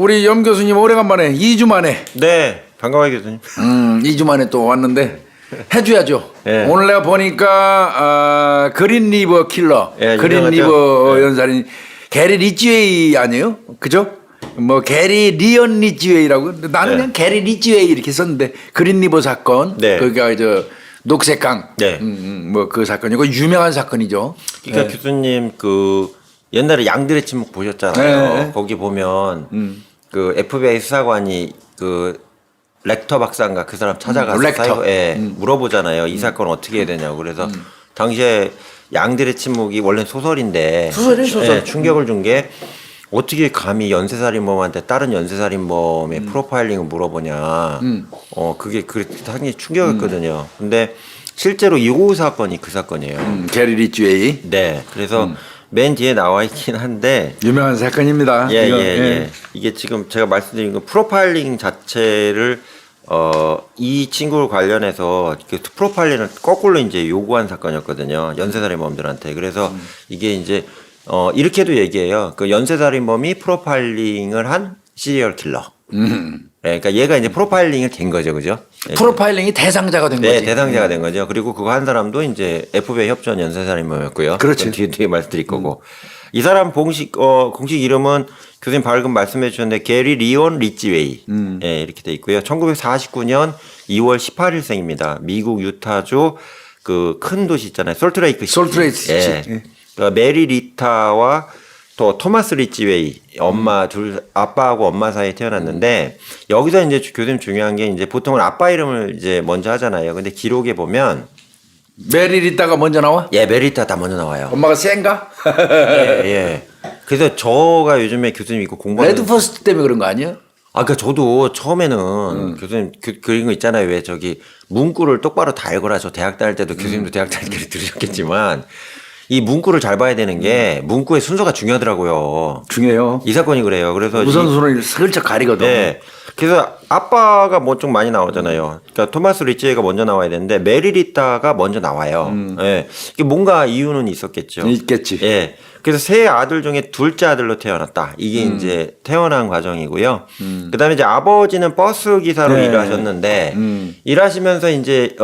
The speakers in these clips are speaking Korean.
우리 염 교수님 오래간만에 2주 만에 네, 반가워요 교수님. 2주 만에 또 왔는데 해줘야죠. 네. 오늘 내가 보니까 그린 리버 킬러, 네, 그린 유명하죠? 리버 네. 연살인 게리 리치웨이 아니에요? 그죠? 뭐 게리 리언 리치웨이라고 나는 네. 그냥 게리 리치웨이 이렇게 썼는데 그린 리버 사건, 네. 거기가 저 녹색강, 네. 뭐 그 사건이고 유명한 사건이죠. 그러니까 네. 교수님 그 옛날에 양들의 침묵 보셨잖아요. 네. 거기 보면 그 FBI 수사관이 그 렉터 박사인가 그 사람 찾아가서 렉터. 물어보잖아요. 이 사건 어떻게 해야 되냐고. 그래서 당시에 양들의 침묵이 원래 소설인데 소설. 충격을 준 게 어떻게 감히 연쇄살인범한테 다른 연쇄살인범의 프로파일링을 물어보냐. 그게 상당히 충격이었거든요. 근데 실제로 이 사건이 그 사건이에요. 게리 리치웨이 네. 그래서 맨 뒤에 나와 있긴 한데 유명한 사건입니다. 이거, 이게 지금 제가 말씀드린 그 프로파일링 자체를 이 친구를 관련해서 그 프로파일링을 거꾸로 이제 요구한 사건이었거든요. 연쇄살인범들한테. 그래서 이게 이제 이렇게도 얘기해요. 그 연쇄살인범이 프로파일링을 한 시리얼 킬러. 네, 그러니까 얘가 이제 프로파일링을 된 거죠, 그죠? 프로파일링이 대상자가 된 네, 거지. 대상자가 된 거죠. 그리고 그거 한 사람도 이제 FBI 협조한 연쇄살인범이었고요. 그렇지. 그건 뒤에 말씀드릴 거고. 이 사람 공식 이름은 교수님 방금 말씀해 주셨는데 게리 리온 리치웨이. 예, 이렇게 돼 있고요. 1949년 2월 18일생입니다. 미국 유타주 그 큰 도시 있잖아요. 솔트레이크 시티. 솔트레이크 시티. 예. 그러니까 메리 리타와 또 토마스 리치웨이 엄마 아빠하고 엄마 사이에 태어났는데 여기서 이제 교수님 중요한 게 이제 보통은 아빠 이름을 이제 먼저 하잖아요. 근데 기록에 보면 메리 리타가 먼저 나와? 메리 리타 다 먼저 나와요. 엄마가 센가? 예. 그래서 저가 요즘에 교수님 이거 공부하는 레드 퍼스트 때문에 그런 거 아니에요? 그러니까 저도 처음에는 교수님 그런 거 있잖아요. 왜 저기 문구를 똑바로 다 읽어라. 저 대학 다닐 때도 교수님도 대학 다닐 때 들으셨겠지만 이 문구를 잘 봐야 되는 게 문구의 순서가 중요하더라고요. 중요해요. 이 사건이 그래요. 그래서 우선순위를 슬쩍 가리거든. 네. 그래서 아빠가 뭐 좀 많이 나오잖아요. 그러니까 토마스 리치웨이가 먼저 나와야 되는데 메리 리타가 먼저 나와요. 예. 이게 뭔가 이유는 있었겠죠. 있겠지. 예. 그래서 세 아들 중에 둘째 아들로 태어났다. 이게 이제 태어난 과정이고요. 그다음에 이제 아버지는 버스 기사로 네. 일을 하셨는데 일하시면서 이제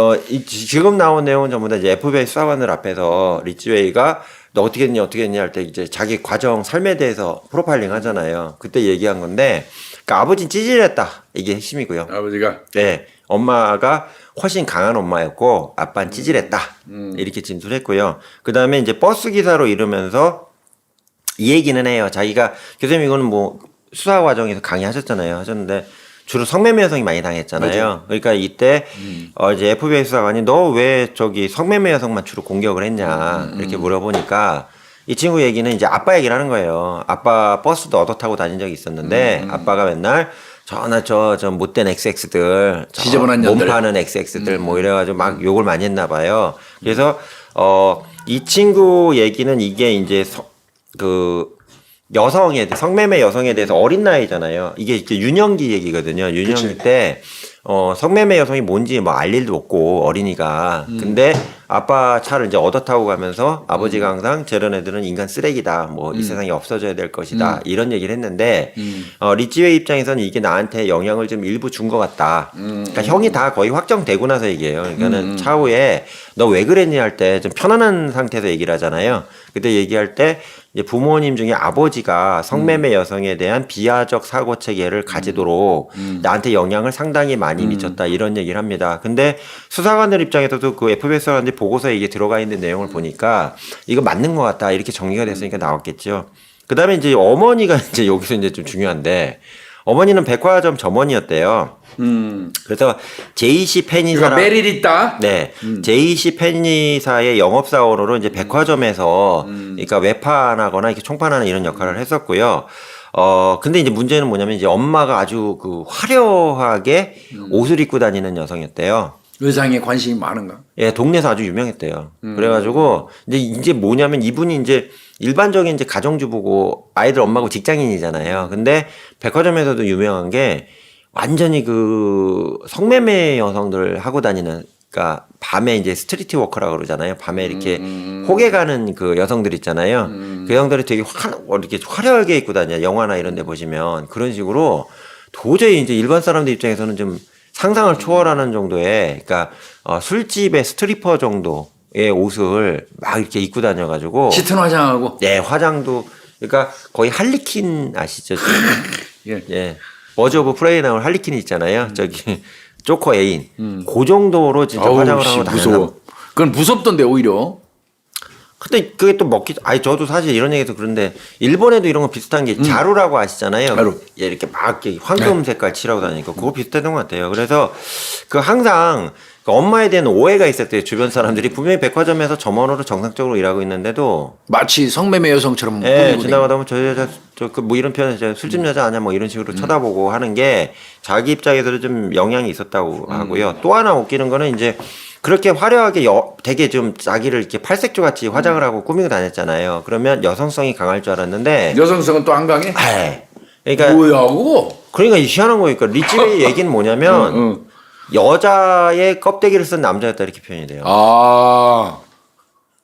지금 나온 내용은 전부 다 이제 FBI 수사관들 앞에서 리치웨이가 너 어떻게 했니 할 때 이제 자기 과정 삶에 대해서 프로파일링 하잖아요. 그때 얘기한 건데 그러니까 아버지는 찌질했다. 이게 핵심이고요. 아버지가. 네. 엄마가 훨씬 강한 엄마였고 아빠는 찌질했다. 이렇게 진술했고요. 그다음에 이제 버스 기사로 이르면서 이 얘기는 해요. 자기가 교수님 이거는 뭐 수사 과정에서 강의하셨잖아요. 하셨는데 주로 성매매 여성이 많이 당했잖아요. 맞아요. 그러니까 이때 이제 FBI 수사관이 너 왜 저기 성매매 여성만 주로 공격을 했냐 이렇게 물어보니까 이 친구 얘기는 이제 아빠 얘기를 하는 거예요. 아빠 버스도 얻어 타고 다닌 적이 있었는데 아빠가 맨날 저 못된 XX들 지저분한 몸 년들. 파는 XX들 뭐 이래가지고 막 욕을 많이 했나 봐요. 그래서 이 친구 얘기는 이게 이제 성매매 여성에 대해서 어린 나이잖아요. 이게 이제 유년기 얘기거든요. 유년기 때 성매매 여성이 뭔지 뭐 알 일도 없고 어린이가 근데 아빠 차를 이제 얻어 타고 가면서 아버지가 항상 저런 애들은 인간 쓰레기다 뭐 이 세상에 없어져야 될 것이다 이런 얘기를 했는데 리치웨이 입장에서는 이게 나한테 영향을 좀 일부 준 것 같다. 그러니까 형이 다 거의 확정되고 나서 얘기해요. 그러니까는 차후에 너 왜 그랬니 할 때 좀 편안한 상태에서 얘기를 하잖아요. 그때 얘기할 때 이제 부모님 중에 아버지가 성매매 여성에 대한 비하적 사고 체계를 가지도록 나한테 영향을 상당히 많이 미쳤다 이런 얘기를 합니다. 근데 수사관들 입장에서도 그 FBI 수사관들 보고서에 이게 들어가 있는 내용을 보니까 이거 맞는 것 같다 이렇게 정리가 됐으니까 나왔겠죠. 그다음에 이제 어머니가 이제 여기서 이제 좀 중요한데 어머니는 백화점 점원이었대요. 그래서 JC 페니사랑 그러니까 메리 리타. 네, JC 페니사의 영업사원으로 이제 백화점에서 그러니까 외판하거나 이렇게 총판하는 이런 역할을 했었고요. 근데 이제 문제는 뭐냐면 이제 엄마가 아주 그 화려하게 옷을 입고 다니는 여성이었대요. 의상에 관심이 많은가? 예, 동네에서 아주 유명했대요. 그래가지고 이제 뭐냐면 이분이 이제 일반적인 이제 가정주부고 아이들 엄마고 직장인이잖아요. 근데 백화점에서도 유명한 게 완전히 그 성매매 여성들 하고 다니는 그러니까 밤에 이제 스트리트 워커라고 그러잖아요. 밤에 이렇게 호개 가는 그 여성들 있잖아요. 그 여성들이 되게 이렇게 화려하게 입고 다녀요. 영화나 이런 데 보시면. 그런 식으로 도저히 이제 일반 사람들 입장에서는 좀 상상을 초월하는 정도의, 그러니까 술집의 스트리퍼 정도의 옷을 막 이렇게 입고 다녀가지고. 짙은 화장하고. 네, 화장도, 그러니까 거의 할리퀸 아시죠? 예. 예. 버즈 오브 프레이 나올 할리퀸 있잖아요. 저기 조커 애인. 그 정도로 진짜 아우, 화장을 씨, 하고 다녔나. 무서워. 그건 무섭던데 아니 근데 그게 또 아니 저도 사실 이런 얘기도 그런데 일본에도 이런 거 비슷한 게 자루라고 아시잖아요. 자루. 예, 이렇게 막 이렇게 황금 색깔 칠하고 다니니까 그거 비슷했던 것 같아요. 그래서 그 항상 그 엄마에 대한 오해가 있었대요. 주변 사람들이 분명히 백화점에서 점원으로 정상적으로 일하고 있는데도 마치 성매매 여성처럼 예, 꾸미고 지나가다 보면 저 여자 저 그 뭐 이런 표현을 술집 여자 아니야 뭐 이런 식으로 쳐다보고 하는 게 자기 입장에서도 좀 영향이 있었다고 하고요. 또 하나 웃기는 거는 이제 그렇게 화려하게 되게 좀 자기를 이렇게 팔색조 같이 화장을 하고 꾸미고 다녔잖아요. 그러면 여성성이 강할 줄 알았는데 여성성은 또 안 강해? 예. 그러니까 뭐야 그거? 그러니까 희한한 거니까 리치웨이 얘기는 뭐냐면 여자의 껍데기를 쓴 남자였다 이렇게 표현이 돼요.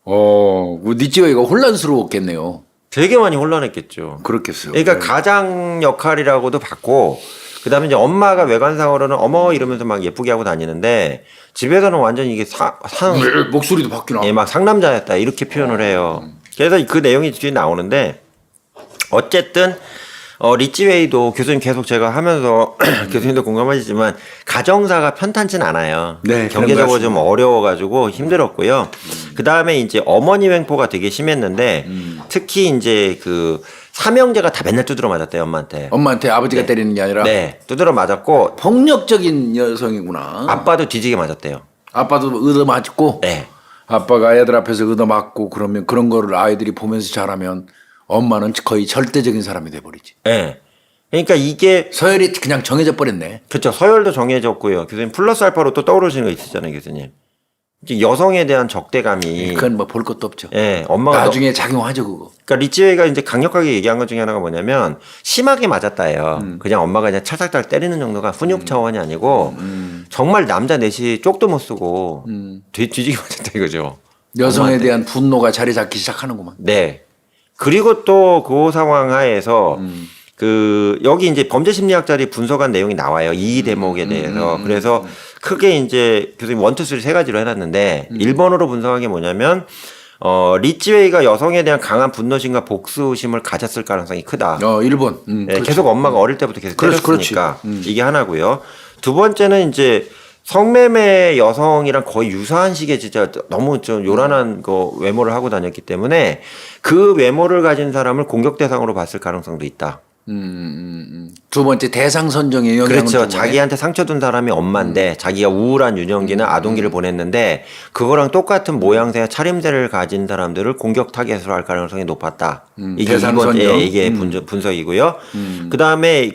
그 니찌웨이가 혼란스러웠겠네요. 되게 많이 혼란했겠죠. 그렇겠어요. 그러니까 네. 가장 역할이라고도 받고 그다음에 이제 엄마가 외관상으로는 어머 이러면서 막 예쁘게 하고 다니는데 집에서는 완전히 이게 목소리도 바뀌나? 막 상남자였다 이렇게 표현을 해요. 그래서 그 내용이 뒤에 나오는데 어쨌든 리치웨이도 교수님 계속 제가 하면서 교수님도 공감하시지만 가정사가 편탄치는 않아요. 네, 경제적으로 그런 좀 어려워가지고 힘들었고요. 그 다음에 이제 어머니 횡포가 되게 심했는데 특히 이제 그 삼형제가 다 맨날 두드려 맞았대요 엄마한테. 엄마한테 아버지가 때리는 게 아니라 네, 두드려 맞았고 폭력적인 여성이구나. 아빠도 뒤지게 맞았대요. 아빠도 얻어 맞고 네. 아빠가 애들 앞에서 얻어 맞고 그러면 그런 거를 아이들이 보면서 자라면 엄마는 거의 절대적인 사람이 돼버리지. 네. 그러니까 이게 서열이 그냥 정해져 버렸네. 그렇죠. 서열도 정해졌고요. 교수님 플러스 알파로 또 떠오르시는 거 있으잖아요, 교수님. 이제 여성에 대한 적대감이 그건 뭐 볼 것도 없죠. 예, 엄마가 나중에 작용하죠 그거. 그러니까 리치웨이가 이제 강력하게 얘기한 것 중에 하나가 뭐냐면 심하게 맞았다예요. 그냥 엄마가 그냥 찰싹찰 때리는 정도가 훈육 차원이 아니고 정말 남자 넷이 쪽도 못 쓰고 뒤지게 맞았다 이거죠. 여성에 엄마한테. 대한 분노가 자리 잡기 시작하는구만. 네. 그리고 또 그 상황 하에서 그 여기 이제 범죄 심리학자들이 분석한 내용이 나와요. 이 대목에 대해서. 그래서 크게 이제 교수님 1, 2, 3 세 가지로 해놨는데 1번으로 분석한 게 뭐냐면 리치웨이가 여성에 대한 강한 분노심과 복수심을 가졌을 가능성이 크다. 1번. 네, 계속 엄마가 어릴 때부터 계속 그렇지, 때렸으니까 이게 하나고요. 두 번째는 이제 성매매 여성이랑 거의 유사한 식의 진짜 너무 좀 요란한 그 외모를 하고 다녔기 때문에 그 외모를 가진 사람을 공격 대상으로 봤을 가능성도 있다. 두 번째 대상 선정의 영향을 그렇죠. 준 거네. 자기한테 상처 준 사람이 엄마인데 자기가 우울한 유년기나 아동기를 보냈는데 그거랑 똑같은 모양새와 차림새를 가진 사람들을 공격 타겟으로 할 가능성이 높았다. 이게 대상 이번 선정. 이게 분석이고요. 그 다음에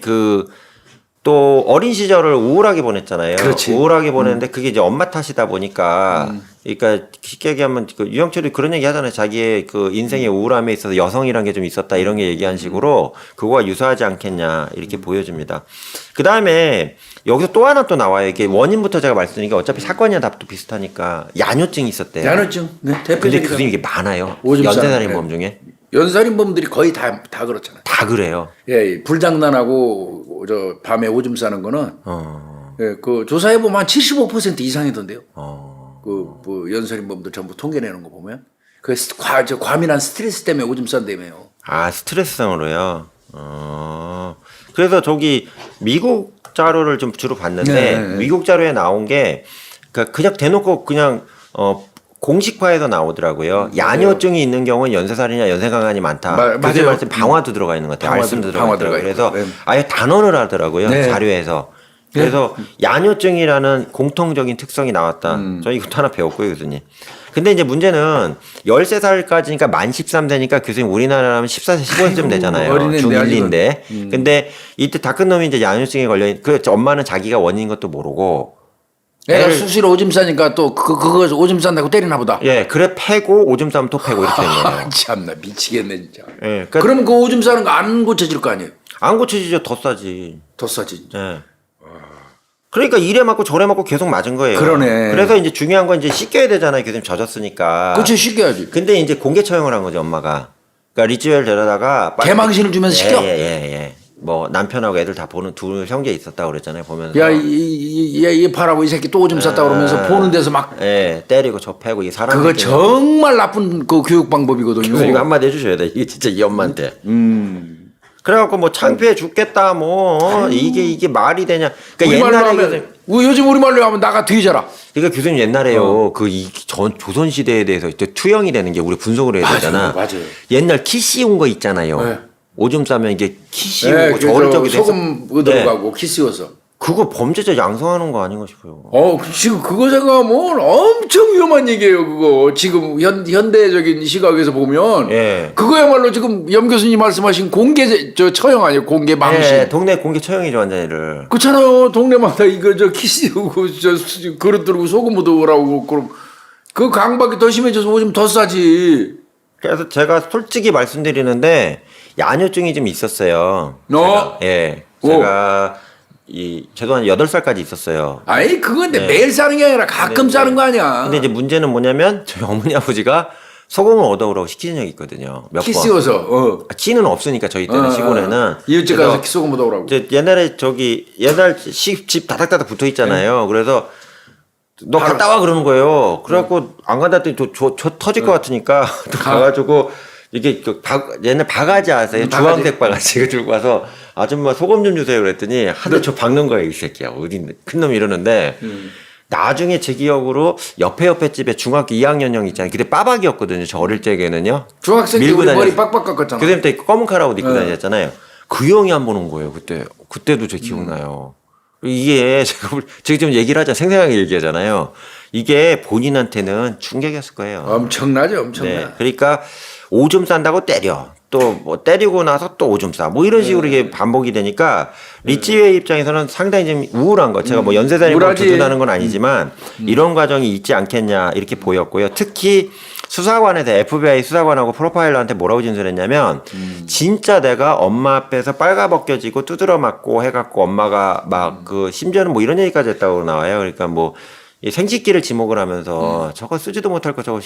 또 어린 시절을 우울하게 보냈잖아요. 그렇지. 우울하게 보냈는데 그게 이제 엄마 탓이다 보니까 그러니까 쉽게 얘기하면 그 유영철이 그런 얘기 하잖아요. 자기의 그 인생의 우울함에 있어서 여성이란 게 좀 있었다 이런 게 얘기한 식으로 그거와 유사하지 않겠냐 이렇게 보여집니다. 그 다음에 여기서 또 하나 또 나와요. 이게 원인부터 제가 말씀드리니까 어차피 사건이나 답도 비슷하니까 야뇨증이 있었대요. 야뇨증. 네, 근데 대표적인 교수님 이게 많아요. 오줌 연쇄살인범 중에 연살인범들이 거의 다 그렇잖아요. 다 그래요. 예, 불장난하고 저 밤에 오줌 싸는 거는 예, 그 조사해 보면 한 75% 이상이던데요. 뭐 연살인범들 전부 통계내는 거 보면 그 과민한 스트레스 때문에 오줌 싼다며요. 아 스트레스상으로요. 그래서 저기 미국 자료를 좀 주로 봤는데 네. 미국 자료에 나온 게 그냥 대놓고 그냥 공식화해서 나오더라고요. 야뇨증이 있는 경우는 연쇄살인이나 연쇄강간이 많다. 맞아요. 교수님 말씀 방화도 들어가 있는 것 같아요. 말씀도 들어가 방화 있더라고요. 들어가 그래서 있고. 네. 아예 단언을 하더라고요. 네. 자료에서. 그래서 야뇨증이라는 공통적인 특성이 나왔다. 저 이것도 하나 배웠고요, 교수님. 근데 이제 문제는 13살까지니까 만 13세니까 교수님 우리나라라면 14세, 15세쯤 되잖아요. 어린애인데, 중1인데. 근데 이때 다 큰 놈이 이제 야뇨증에 걸려 그 엄마는 자기가 원인인 것도 모르고 애가 수시로 오줌 싸니까 또 그거 오줌 싼다고 때리나 보다. 예, 그래 패고 오줌 싸면 또 패고 이렇게 된 거예요. 참나 미치겠네 진짜. 예, 그러니까 그러면 그 오줌 싸는 거 안 고쳐질 거 아니에요? 안 고쳐지죠. 더 싸지. 더 싸지. 예. 그러니까 이래 맞고 저래 맞고 계속 맞은 거예요. 그러네. 그래서 이제 중요한 건 이제 씻겨야 되잖아요. 교수님 젖었으니까. 그치, 씻겨야지. 근데 이제 공개 처형을 한 거죠, 엄마가. 그러니까 리치웰 데려다가 개망신을 주면서 시켜? 예. 뭐 남편하고 애들 다 보는 두 형제 있었다고 그랬잖아요. 보면서. 야, 이 파라고 이 새끼 또 오줌 쌌다 그러면서 보는 데서 막 예, 때리고 접해고 이 사람. 그거 정말 나쁜 그 교육 방법이거든요. 교수님 한마디 해주셔야 돼. 이게 진짜 이 엄마한테. 그래갖고 뭐 창피해 죽겠다 뭐 이게 말이 되냐. 그러니까 우리말로 옛날에 하면 요즘 우리말로 하면 나가 뒤져라. 그러니까 교수님 옛날에요. 그 이 전 조선 시대에 대해서 이제 투영이 되는 게 우리 분석을 해야 되잖아. 맞아요. 옛날 키 씌운 거 있잖아요. 네. 오줌 싸면 이게 키 씌우고 네, 저 어릴 적에 소금 들어가고 키 씌워서. 그거 범죄자 양성하는 거 아닌가 싶어요. 지금 그거 생각하면 엄청 위험한 얘기예요, 그거. 지금 현대적인 시각에서 보면. 예. 그거야말로 지금 염 교수님 말씀하신 공개, 처형 아니에요? 공개 망신. 예, 동네 공개 처형이죠 완전히를. 그렇잖아요. 동네마다 이거 키 씌우고, 그릇 들고 소금 묻어오라고. 그럼 그 강박이 더 심해져서 오줌 더 싸지. 그래서 제가 솔직히 말씀드리는데 야뇨증이 좀 있었어요. 너? 예. 제가 저도 한 8살까지 있었어요. 아니, 그건 근데 매일 싸는 게 아니라 가끔 싸는 거 아니야. 근데 이제 문제는 뭐냐면 저희 어머니 아버지가 소금을 얻어오라고 시키는 적이 있거든요. 몇 키 번. 씌워서. 키는 없으니까 저희 때는 시골에는. 이웃집 가서 키 소금 묻어오라고. 이제 옛날에 옛날 집 다닥다닥 붙어 있잖아요. 그래서 너 갔다 와 그러는 거예요. 그래갖고 안 간다 했더니 저 터질 것 같으니까 또 가가지고 이게 옛날 바가지 아세요? 주황색 바가지 이거 들고 와서 아줌마 소금 좀 주세요 그랬더니 하도 저 박는 거예요 이 새끼야. 어디 큰 놈 이러는데 나중에 제 기억으로 옆에 집에 중학교 2학년 형 있잖아요. 그때 빠박이었거든요. 저 어릴 적에는요. 중학생 때 밀고 우리 머리 다녔어요. 빡빡 깎았잖아. 그때 때 검은 카라 옷 입고 다녔잖아요. 그 형이 한 번 온 거예요. 그때도 제 기억나요. 이게 제가 지금 얘기를 하자 생생하게 얘기하잖아요. 이게 본인한테는 충격이었을 거예요. 엄청나죠, 엄청나. 네. 그러니까 오줌 싼다고 때려. 또 뭐 때리고 나서 또 오줌 싸. 뭐 이런 식으로 이게 반복이 되니까 리치웨이 입장에서는 상당히 좀 우울한 거. 제가 뭐 연쇄살인범 두둔하는 건 아니지만 이런 과정이 있지 않겠냐 이렇게 보였고요. 특히 수사관에서 FBI 수사관하고 프로파일러한테 뭐라고 진술했냐면 진짜 내가 엄마 앞에서 빨가벗겨지고 두드러 맞고 해갖고 엄마가 막 그 심지어는 뭐 이런 얘기까지 했다고 나와요. 그러니까 뭐 이 생식기를 지목을 하면서 저거 쓰지도 못할 거 저거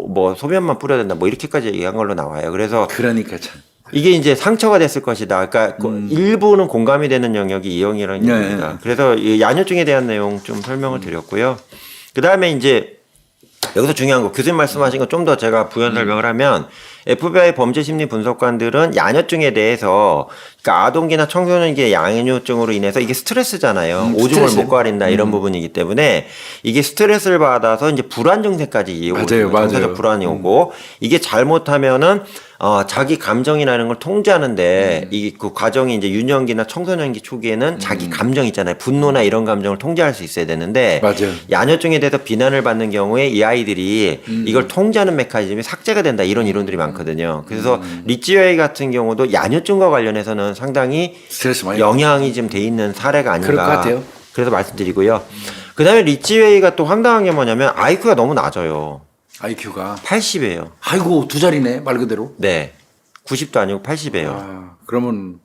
뭐 소변만 뿌려야 된다 뭐 이렇게까지 얘기한 걸로 나와요. 그래서 그러니까 참. 이게 이제 상처가 됐을 것이다. 그러니까 일부는 공감이 되는 영역이 이 형이라는 네. 얘기입니다. 그래서 이 야뇨증에 대한 내용 좀 설명을 드렸고요. 그 다음에 이제 여기서 중요한 거 교수님 말씀하신 거 좀 더 제가 부연 설명을 하면 FBI 범죄심리 분석관들은 야뇨증에 대해서 그러니까 아동기나 청소년기의 야뇨증으로 인해서 이게 스트레스잖아요. 오줌을 스트레스. 못 가린다 이런 부분이기 때문에 이게 스트레스를 받아서 이제 불안 증세까지 맞아요, 정서적 맞아요. 불안이 오고 이게 잘못하면은 자기 감정이나 이런 걸 통제하는데 이 그 과정이 이제 유년기나 청소년기 초기에는 자기 감정 있잖아요. 분노나 이런 감정을 통제할 수 있어야 되는데 맞아요. 야뇨증에 대해서 비난을 받는 경우에 이 아이들이 이걸 통제하는 메커니즘이 삭제가 된다 이런 이론들이 많거든요. 그래서 리치웨이 같은 경우도 야뇨증과 관련해서는 상당히 스트레스 많이 영향이 좀 돼 있는 사례가 아닌가. 그럴 것 같아요. 그래서 말씀드리고요. 그다음에 리치웨이가 또 황당한 게 뭐냐면 IQ가 너무 낮아요. IQ가 80이에요. 아이고 2자리네 말 그대로. 네. 90도 아니고 80이에요. 그러면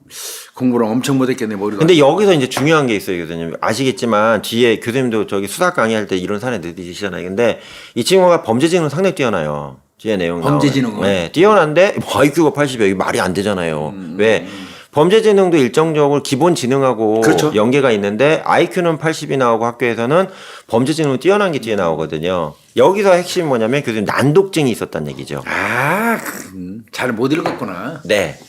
공부를 엄청 못했겠네 머리가. 근데 여기서 이제 중요한 게 있어요, 교수님. 아시겠지만 뒤에 교수님도 저기 수사 강의할 때 이런 사례 들으시잖아요. 근데 이 친구가 범죄지능은 상당히 뛰어나요. 뒤에 내용 범죄지능은? 네, 뛰어난데 뭐 IQ가 80이에요. 이게 말이 안 되잖아요. 왜? 범죄지능도 일정적으로 기본 지능하고 그렇죠. 연계가 있는데 IQ는 80이 나오고 학교에서는 범죄지능은 뛰어난 게 뒤에 나오거든요. 여기서 핵심이 뭐냐면 교수님 난독증이 있었다는 얘기죠. 잘 못 읽었구나. 네.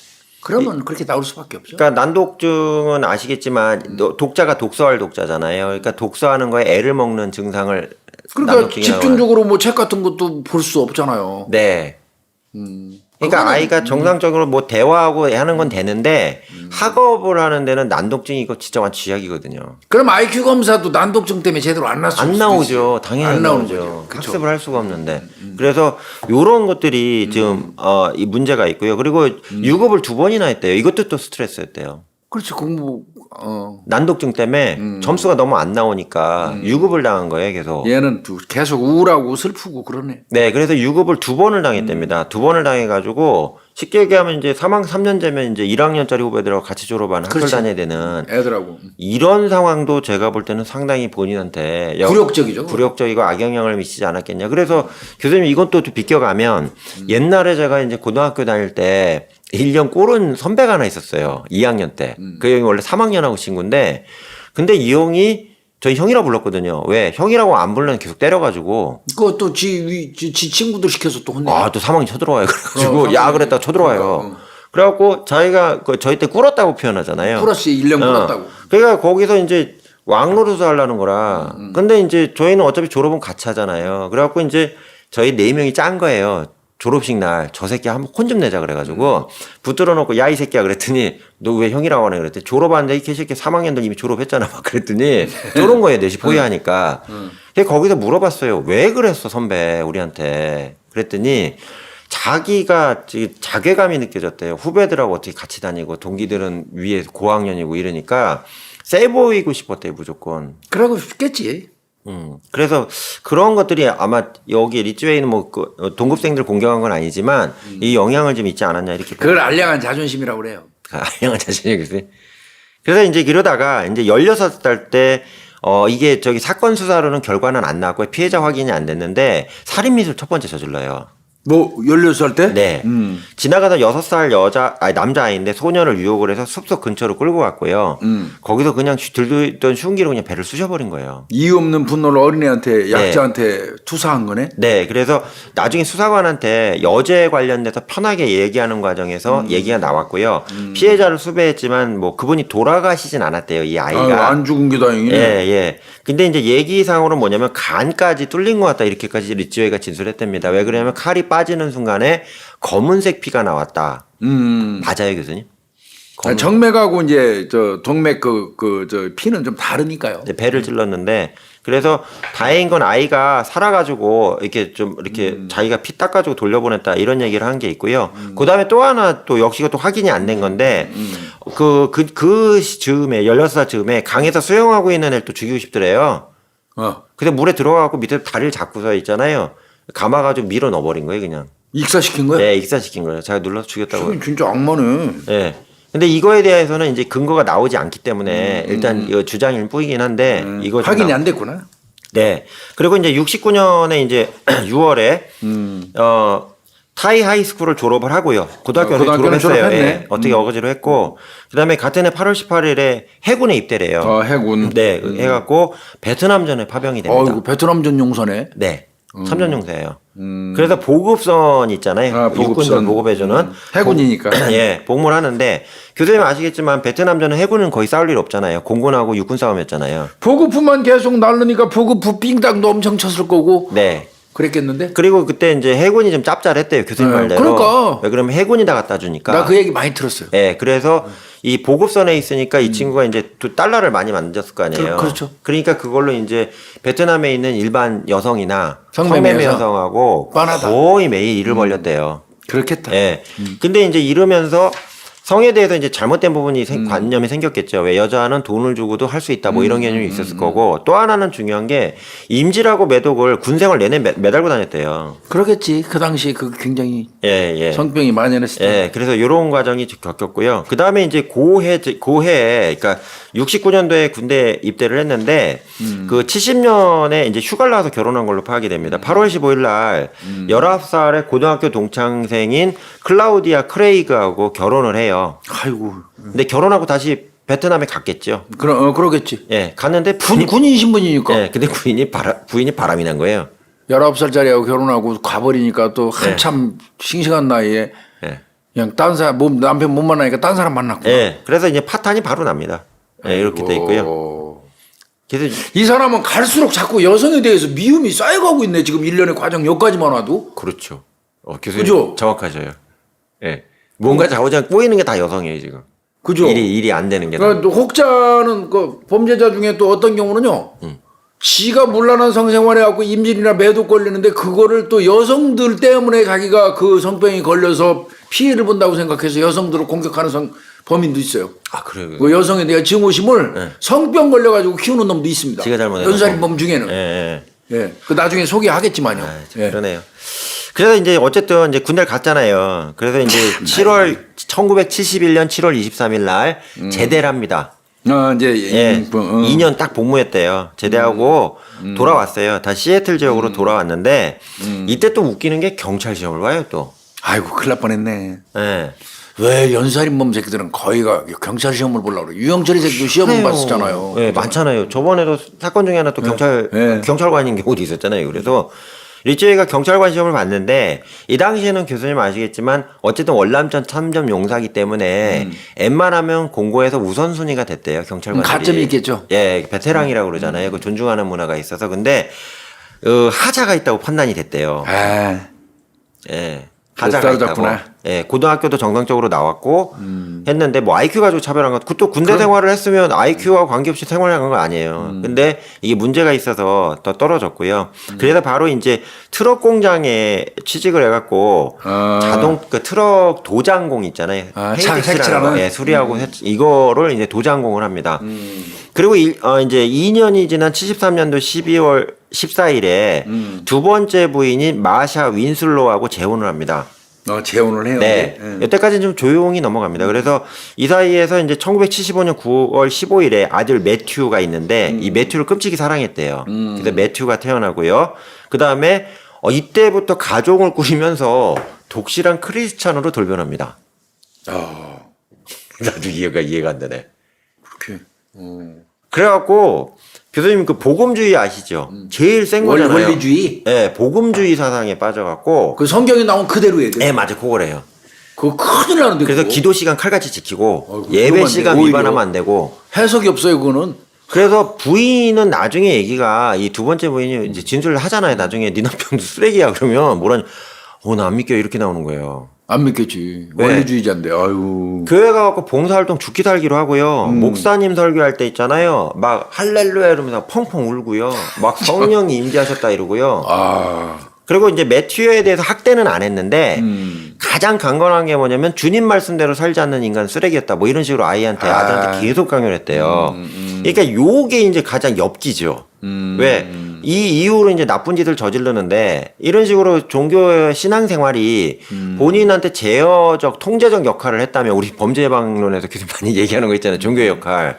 그러면 그렇게 나올 수밖에 없죠. 그러니까 난독증은 아시겠지만 독자가 독서할 독자잖아요. 그러니까 독서하는 거에 애를 먹는 증상을 그러니까 난독증이라고 집중적으로 뭐 책 같은 것도 볼 수 없잖아요. 네. 그러니까 아이가 정상적으로 뭐 대화하고 하는 건 되는데 학업을 하는 데는 난독증이 이거 진짜 완전 쥐약이거든요. 그럼 IQ 검사도 난독증 때문에 제대로 안 나올 안 나오죠. 당연히 안 안 나오는 나오죠. 거죠. 그쵸. 학습을 할 수가 없는데. 그래서 요런 것들이 지금 이 문제가 있고요. 그리고 유급을 2번이나 했대요. 이것도 또 스트레스였대요. 그렇지 공부 난독증 때문에 점수가 너무 안 나오니까 유급을 당한 거예요, 계속. 얘는 계속 우울하고 슬프고 그러네. 네, 그래서 유급을 2번을 당했답니다. 2번을 당해가지고 쉽게 얘기하면 이제 3년제면 이제 1학년짜리 후배들하고 같이 졸업하는 학교를 그렇지. 다녀야 되는 애들하고 이런 상황도 제가 볼 때는 상당히 본인한테 굴욕적이죠. 굴욕적이고 악영향을 미치지 않았겠냐. 그래서 교수님 이건 또 비껴가면 옛날에 제가 이제 고등학교 다닐 때 1년 꼴은 선배가 하나 있었어요. 2학년 때. 그 형이 원래 3학년하고 친구인데 근데 이 형이 저희 형이라고 불렀거든요. 왜? 형이라고 안 부르면 계속 때려가지고. 그것도 지 친구들 시켜서 또 혼내. 또 3학년 쳐들어와요. 그래가지고 야 그랬다가 쳐들어와요. 그래갖고 자기가 저희 때 꿇었다고 표현하잖아요. 플러스 1년 꿇었다고. 그러니까 거기서 이제 왕노릇을 하려는 거라. 근데 이제 저희는 어차피 졸업은 같이 하잖아요. 그래갖고 이제 저희 4명이 짠 거예요. 졸업식 날 저 새끼 한번 혼 좀 내자 그래가지고 붙들어 놓고 야 이 새끼야 그랬더니 너 왜 형이라고 하냐 그랬더니 졸업하는데 이 새끼 3학년들 이미 졸업했잖아 막 그랬더니 쫄은 거예요. 넷이 포위하니까. 거기서 물어봤어요. 왜 그랬어 선배 우리한테. 그랬더니 자기가 자괴감이 느껴졌대요. 후배들하고 어떻게 같이 다니고 동기들은 위에 고학년이고 이러니까 세 보이고 싶었대요 무조건. 그러고 싶겠지. 그래서 그런 것들이 아마 여기 리츠웨이는 뭐 동급생들 공격한 건 아니지만 이 영향을 좀 있지 않았냐 이렇게. 그걸 알량한 자존심이라고 그래요. 알량한 자신이겠어요. 그래서 이제 이러다가 이제 16살 때 이게 사건 수사로는 결과는 안 나왔고 피해자 확인이 안 됐는데 살인미수를 첫 번째 저질러요. 뭐 16살 때? 네. 지나가다 6살 남자아이인데 소녀를 유혹을 해서 숲속 근처로 끌고 갔고요. 거기서 그냥 들던 흉기로 그냥 배를 쑤셔버린 거예요. 이유 없는 분노를 어린애한테 약자한테 투사한 거네. 네. 그래서 나중에 수사관한테 여죄 관련돼서 편하게 얘기하는 과정에서 얘기가 나왔고요. 피해자를 수배했지만 뭐 그분이 돌아가시진 않았대요. 이 아이가. 안 죽은 게 다행이네. 예. 근데 이제 얘기상으로는 뭐냐면 간까지 뚫린 것 같다 이렇게까지 리츠웨이가 진술했답니다. 왜 그러냐면 칼이 빠지는 순간에 검은색 피가 나왔다. 맞아요, 교수님? 정맥하고 이제 동맥 피는 좀 다르니까요. 네, 배를 찔렀는데 그래서 다행인 건 아이가 살아가지고 이렇게 자기가 피 닦아주고 돌려보냈다 이런 얘기를 한 게 있고요. 그 다음에 또 하나 또 역시가 또 확인이 안 된 건데 그 즈음에 16살 즈음에 강에서 수영하고 있는 애를 또 죽이고 싶더래요. 근데 물에 들어가고 밑에 다리를 잡고서 있잖아요. 감아가지고 밀어 넣어버린 거예요, 그냥. 익사시킨 거야? 네, 익사시킨 거예요. 자기가 눌러서 죽였다고. 진짜 악마네. 네. 근데 이거에 대해서는 이제 근거가 나오지 않기 때문에 일단 이거 주장일 뿐이긴 한데 이거 확인이 안 됐구나. 네. 그리고 이제 69년에 이제 6월에 타이 하이스쿨을 졸업을 하고요. 고등학교를 졸업했어요. 예. 어떻게 어거지로 했고 그다음에 같은 해 8월 18일에 해군에 입대를 해요. 해군. 네. 해갖고 베트남전에 파병이 됩니다. 이거 베트남전 용사네. 네. 3년 용사예요. 그래서 보급선 있잖아요. 육군전 보급해주는 해군이니까. 예, 복무를 하는데 교수님 아시겠지만 베트남전은 해군은 거의 싸울 일 없잖아요. 공군하고 육군 싸움이었잖아요. 보급부만 계속 날르니까 보급부 빙당도 엄청 쳤을 거고. 네. 그랬겠는데? 그리고 그때 이제 해군이 좀 짭짤했대요. 교수님 말대로. 그러니까. 왜 그러면 해군이 다 갖다 주니까. 나 그 얘기 많이 들었어요. 네, 그래서 이 보급선에 있으니까 이 친구가 이제 달러를 많이 만졌을 거 아니에요. 그렇죠. 그러니까 그걸로 이제 베트남에 있는 일반 여성이나 성매매 여성하고 뻔하다. 거의 매일 일을 벌렸대요. 그렇겠다. 예. 근데 이제 이러면서 성에 대해서 이제 잘못된 부분이 관념이 생겼겠죠. 왜 여자는 돈을 주고도 할 수 있다 뭐 이런 개념이 있었을 거고 또 하나는 중요한 게 임질하고 매독을 군생활 내내 매달고 다녔대요. 그러겠지. 그 당시 굉장히 예. 성병이 만연했을 때. 예. 그래서 이런 과정이 겪었고요. 그 다음에 이제 고해 그러니까 69년도에 군대 입대를 했는데 그 70년에 이제 휴가를 나와서 결혼한 걸로 파악이 됩니다. 8월 15일 날 19살의 고등학교 동창생인 클라우디아 크레이그하고 결혼을 해요. 아이고. 근데 결혼하고 다시 베트남에 갔겠죠. 그러겠지. 예, 갔는데 군인 신분이니까. 예, 근데 부인이 바람이 난 거예요. 19살짜리하고 결혼하고 가버리니까 또 한참 싱싱한 나이에 그냥 딴 사람, 남편 못 만나니까 딴 사람 만났구나. 예, 그래서 이제 파탄이 바로 납니다. 예, 이렇게 돼 있고요. 그래서 이 사람은 갈수록 자꾸 여성에 대해서 미움이 쌓여가고 있네. 지금 1년의 과정 여기까지만 와도. 그렇죠. 교수님 그죠? 정확하셔요. 예. 뭔가 자오장 꼬이는 게 다 여성이에요, 지금. 그죠? 일이 안 되는 게. 그러니까 또 혹자는 그 범죄자 중에 또 어떤 경우는요. 지가 문란한 성생활에 갖고 임질이나 매독 걸리는데 그거를 또 여성들 때문에 자기가 그 성병이 걸려서 피해를 본다고 생각해서 여성들을 공격하는 범인도 있어요. 아, 그래요. 그 여성에 대한 증오심을 성병 걸려가지고 키우는 놈도 있습니다. 지가 잘못해서. 연살인범 중에는. 예. 예. 그 나중에 소개하겠지만요. 아, 예. 그러네요. 그래서 이제 어쨌든 이제 군대를 갔잖아요. 그래서 이제 1971년 7월 23일 날 제대를 합니다. 이제 예. 2년 딱 복무했대요. 제대하고 돌아왔어요. 다시 시애틀 지역으로 돌아왔는데 이때 또 웃기는 게 경찰 시험을 봐요, 또. 아이고 큰일 날 뻔했네. 예. 왜 연살인범 새끼들은 거의가 경찰 시험을 보려고 그래. 유영철이 새끼도 시험을 봤었잖아요. 예, 많잖아요. 저번에도 사건 중에 하나 또 경찰관인 경우도 있었잖아요. 그래서 리치웨이가 경찰관 시험을 봤는데 이 당시에는 교수님 아시겠지만 어쨌든 월남전 참전 용사기 때문에 웬만하면 공고에서 우선순위가 됐대요. 경찰관들이. 가점이 있겠죠. 예, 베테랑이라고 그러잖아요. 그 존중하는 문화가 있어서. 근데 하자가 있다고 판단이 됐대요. 아, 예. 그래서 하자가 있다고. 떨어졌구나. 예, 고등학교도 정상적으로 나왔고 했는데 뭐 IQ 가지고 차별한 것. 그것도 군대 생활을 했으면 IQ와 관계없이 생활한 건 아니에요. 근데 이게 문제가 있어서 더 떨어졌고요. 그래서 바로 이제 트럭 공장에 취직을 해갖고 자동 그 트럭 도장공 있잖아요. 색칠하는? 페인팅칠하는 거, 예, 수리하고 이거를 이제 도장공을 합니다. 그리고 이제 2년이 지난 73년도 12월 14일에 두 번째 부인인 마샤 윈슬로하고 재혼을 합니다. 재혼을 해요. 네. 여태까지는 좀 조용히 넘어갑니다. 그래서 이 사이에서 이제 1975년 9월 15일에 아들 매튜가 있는데 이 매튜를 끔찍이 사랑했대요. 그래서 매튜가 태어나고요. 그 다음에 이때부터 가족을 꾸리면서 독실한 크리스찬으로 돌변합니다. 나도 이해가 안 되네. 그렇게. 그래갖고 교수님 그 복음주의 아시죠? 제일 센 거잖아요. 원리주의. 네, 복음주의 사상에 빠져갖고. 그 성경에 나온 그대로 해야 돼. 네, 맞아, 그거래요. 그거 큰일 나는데. 그래서 그거. 기도 시간 칼같이 지키고 어이구, 예배 그러면 시간 안 돼, 오히려. 위반하면 안 되고. 해석이 없어요, 그거는. 그래서 부인은 나중에 얘기가 이 두 번째 부인이 이제 진술을 하잖아요. 나중에 네 남편도 쓰레기야 그러면 뭐라니? 나 안 믿겨 이렇게 나오는 거예요. 안 믿겠지. 네. 원리주의자인데. 아유. 교회 가갖고 봉사활동 죽기 살기로 하고요. 목사님 설교할 때 있잖아요. 막 할렐루야 이러면서 펑펑 울고요. 막 성령이 임재하셨다 이러고요. 그리고 이제 매튜에 대해서 학대는 안 했는데 가장 강건한 게 뭐냐면 주님 말씀대로 살지 않는 인간 쓰레기였다. 뭐 이런 식으로 아들한테 계속 강요를 했대요. 그러니까 요게 이제 가장 엽기죠. 왜? 이 이후로 이제 나쁜 짓을 저지르는데 이런 식으로 종교 신앙생활이 본인한테 제어적 통제적 역할을 했다면 우리 범죄 예방론에서 계속 많이 얘기하는 거 있잖아요. 종교의 역할.